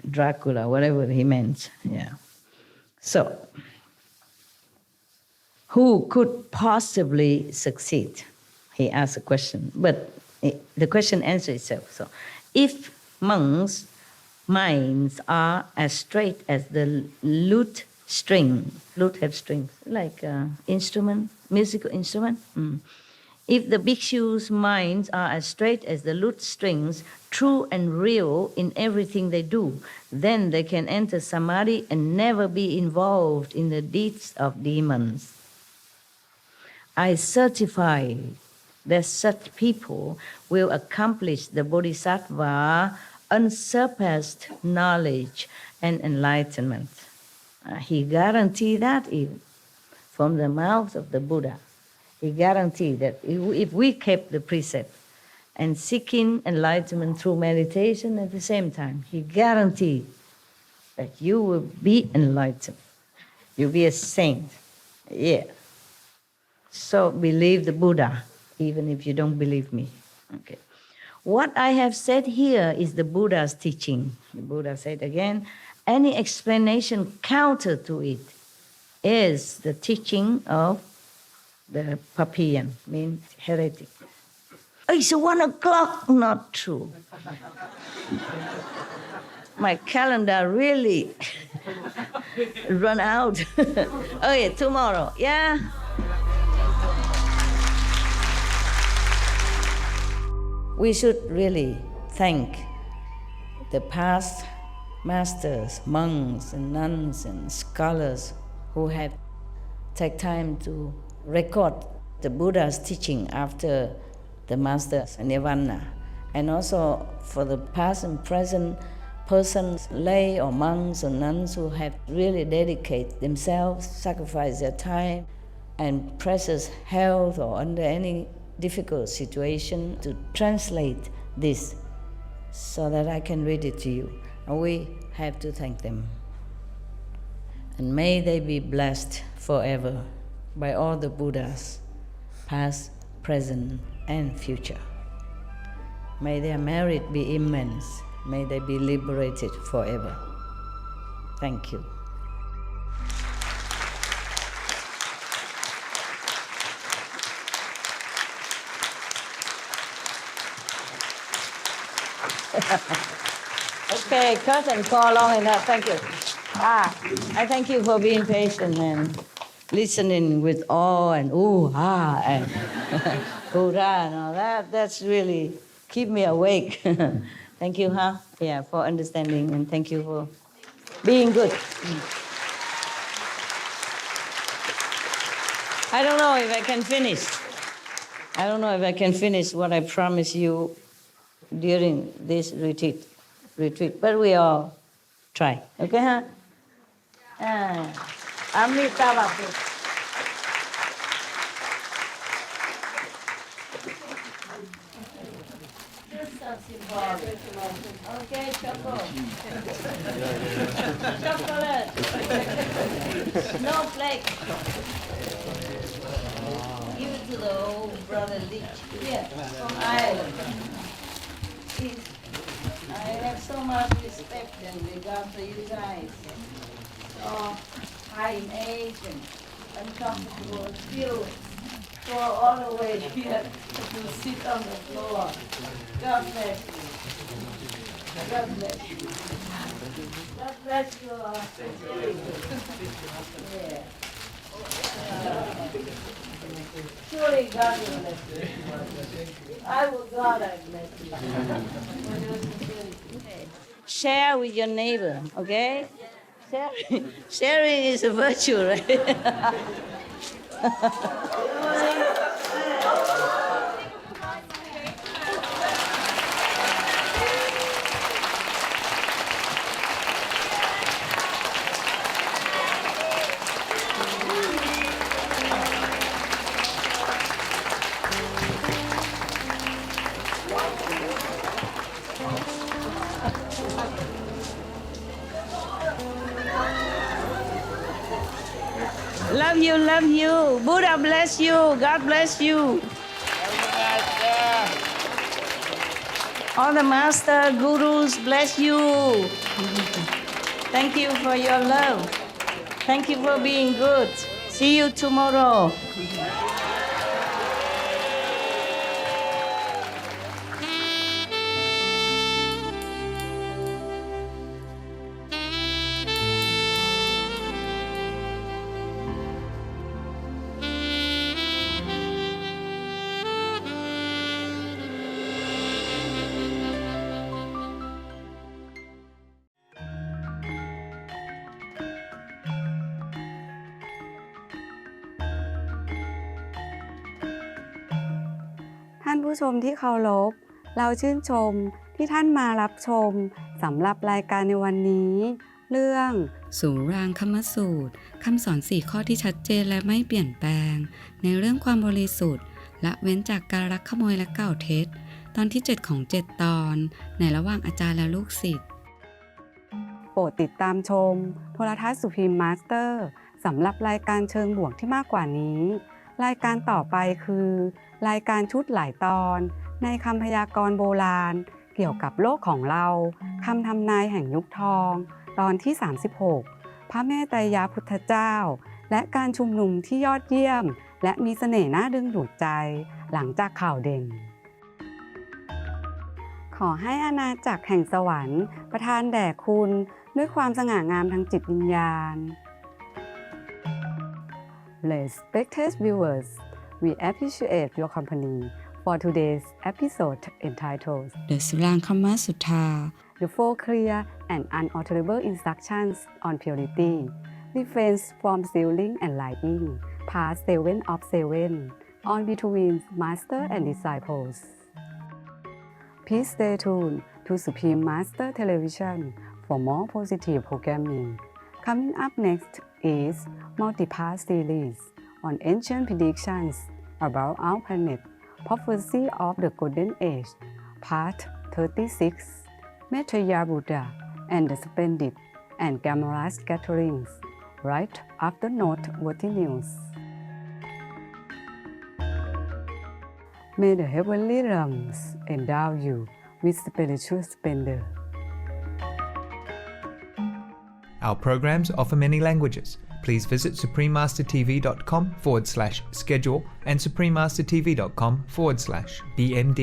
Dracula, whatever he meant. Yeah. So, who could possibly succeed? He asked a question, but the question answers itself. So, if monks' minds are as straight as the lute string, lute have strings, like instrument, musical instrument. If the bhikshus' minds are as straight as the lute strings, true and real in everything they do, then they can enter samadhi and never be involved in the deeds of demons. I certify that such people will accomplish the bodhisattva unsurpassed knowledge and enlightenment. He guaranteed that even from the mouth of the Buddha. He guaranteed that if we kept the precept and seeking enlightenment through meditation at the same time, he guaranteed that you will be enlightened. You'll be a saint. Yeah. So believe the Buddha, even if you don't believe me. Okay. What I have said here is the Buddha's teaching. The Buddha said again, any explanation counter to it is the teaching of the Papian, means heretic. It's 1 o'clock, not true. My calendar really run out. Okay, tomorrow, yeah? We should really thank the past masters, monks and nuns and scholars who have taken time to record the Buddha's teaching after the master's nirvana, and also for the past and present persons, lay or monks or nuns who have really dedicated themselves, sacrificed their time and precious health or under any difficult situation to translate this so that I can read it to you. And we have to thank them. And may they be blessed forever by all the Buddhas, past, present, and future. May their merit be immense. May they be liberated forever. Thank you. Okay, curtain call long enough. Thank you. I thank you for being patient and listening with awe and and hoorah and all that. That's really keep me awake. Thank you, Yeah, for understanding, and thank you for being good. I don't know if I can finish. I don't know if I can finish what I promised you during this retreat, but we all try. Okay, Amitabha. Okay, chocolate. Chocolate. Snowflake. Give it to the old brother Leach. Here, from Ireland. I have so much respect and regard for you guys. So high in age and uncomfortable, still go all the way here to sit on the floor. God bless you. God bless you. God bless you. Yeah. Surely God will bless you. I will God, I bless you. Share with your neighbor, okay? Sharing is a virtue, right? Love you, love you. Buddha bless you. God bless you. All the master, gurus bless you. Thank you for your love. Thank you for being good. See you tomorrow. ท่านผู้ชมที่เคารพเราชื่นชมที่ท่านมารับชมสำหรับรายการในวันนี้ เรื่องสุรางคมสูตรคำสอน4ข้อที่ชัดเจนและไม่เปลี่ยนแปลงในเรื่องความบริสุทธิ์ละเว้นจากการลักขโมยและกล่าวเท็จตอนที่7ของ7ตอนในระหว่างอาจารย์และลูกศิษย์โปรดติดตามชมโทรทัศน์สุพรีมมาสเตอร์สำหรับรายการเชิงบวกที่มากกว่านี้รายการต่อไปคือรายการชุดหลายตอนในคำพยากรณ์โบราณเกี่ยวกับโลกของเราคำทำนายแห่งยุคทองตอนที่36พระแม่ไตรยพุทธเจ้าและการชุมนุมที่ยอดเยี่ยมและมีเสน่ห์น่าดึงดูดใจหลังจากข่าวเด่นขอให้อาณาจักรแห่งสวรรค์ประทานแด่คุณด้วยความสง่างามทางจิตวิญญาณ Respected viewers, we appreciate your company for today's episode entitled The Surangama Sutra, the four clear and unalterable instructions on purity, refrain from stealing and lying, part 7 of 7, on between master and disciples. Please stay tuned to Supreme Master Television for more positive programming. Coming up next is multi-part series on ancient predictions about our planet, Prophecy of the Golden Age, Part 36, Maitreya Buddha and the Splendid and Glamorous Gatherings, right after noteworthy news. May the heavenly realms endow you with spiritual splendor. Our programs offer many languages. Please visit suprememastertv.com/schedule and suprememastertv.com/BMD.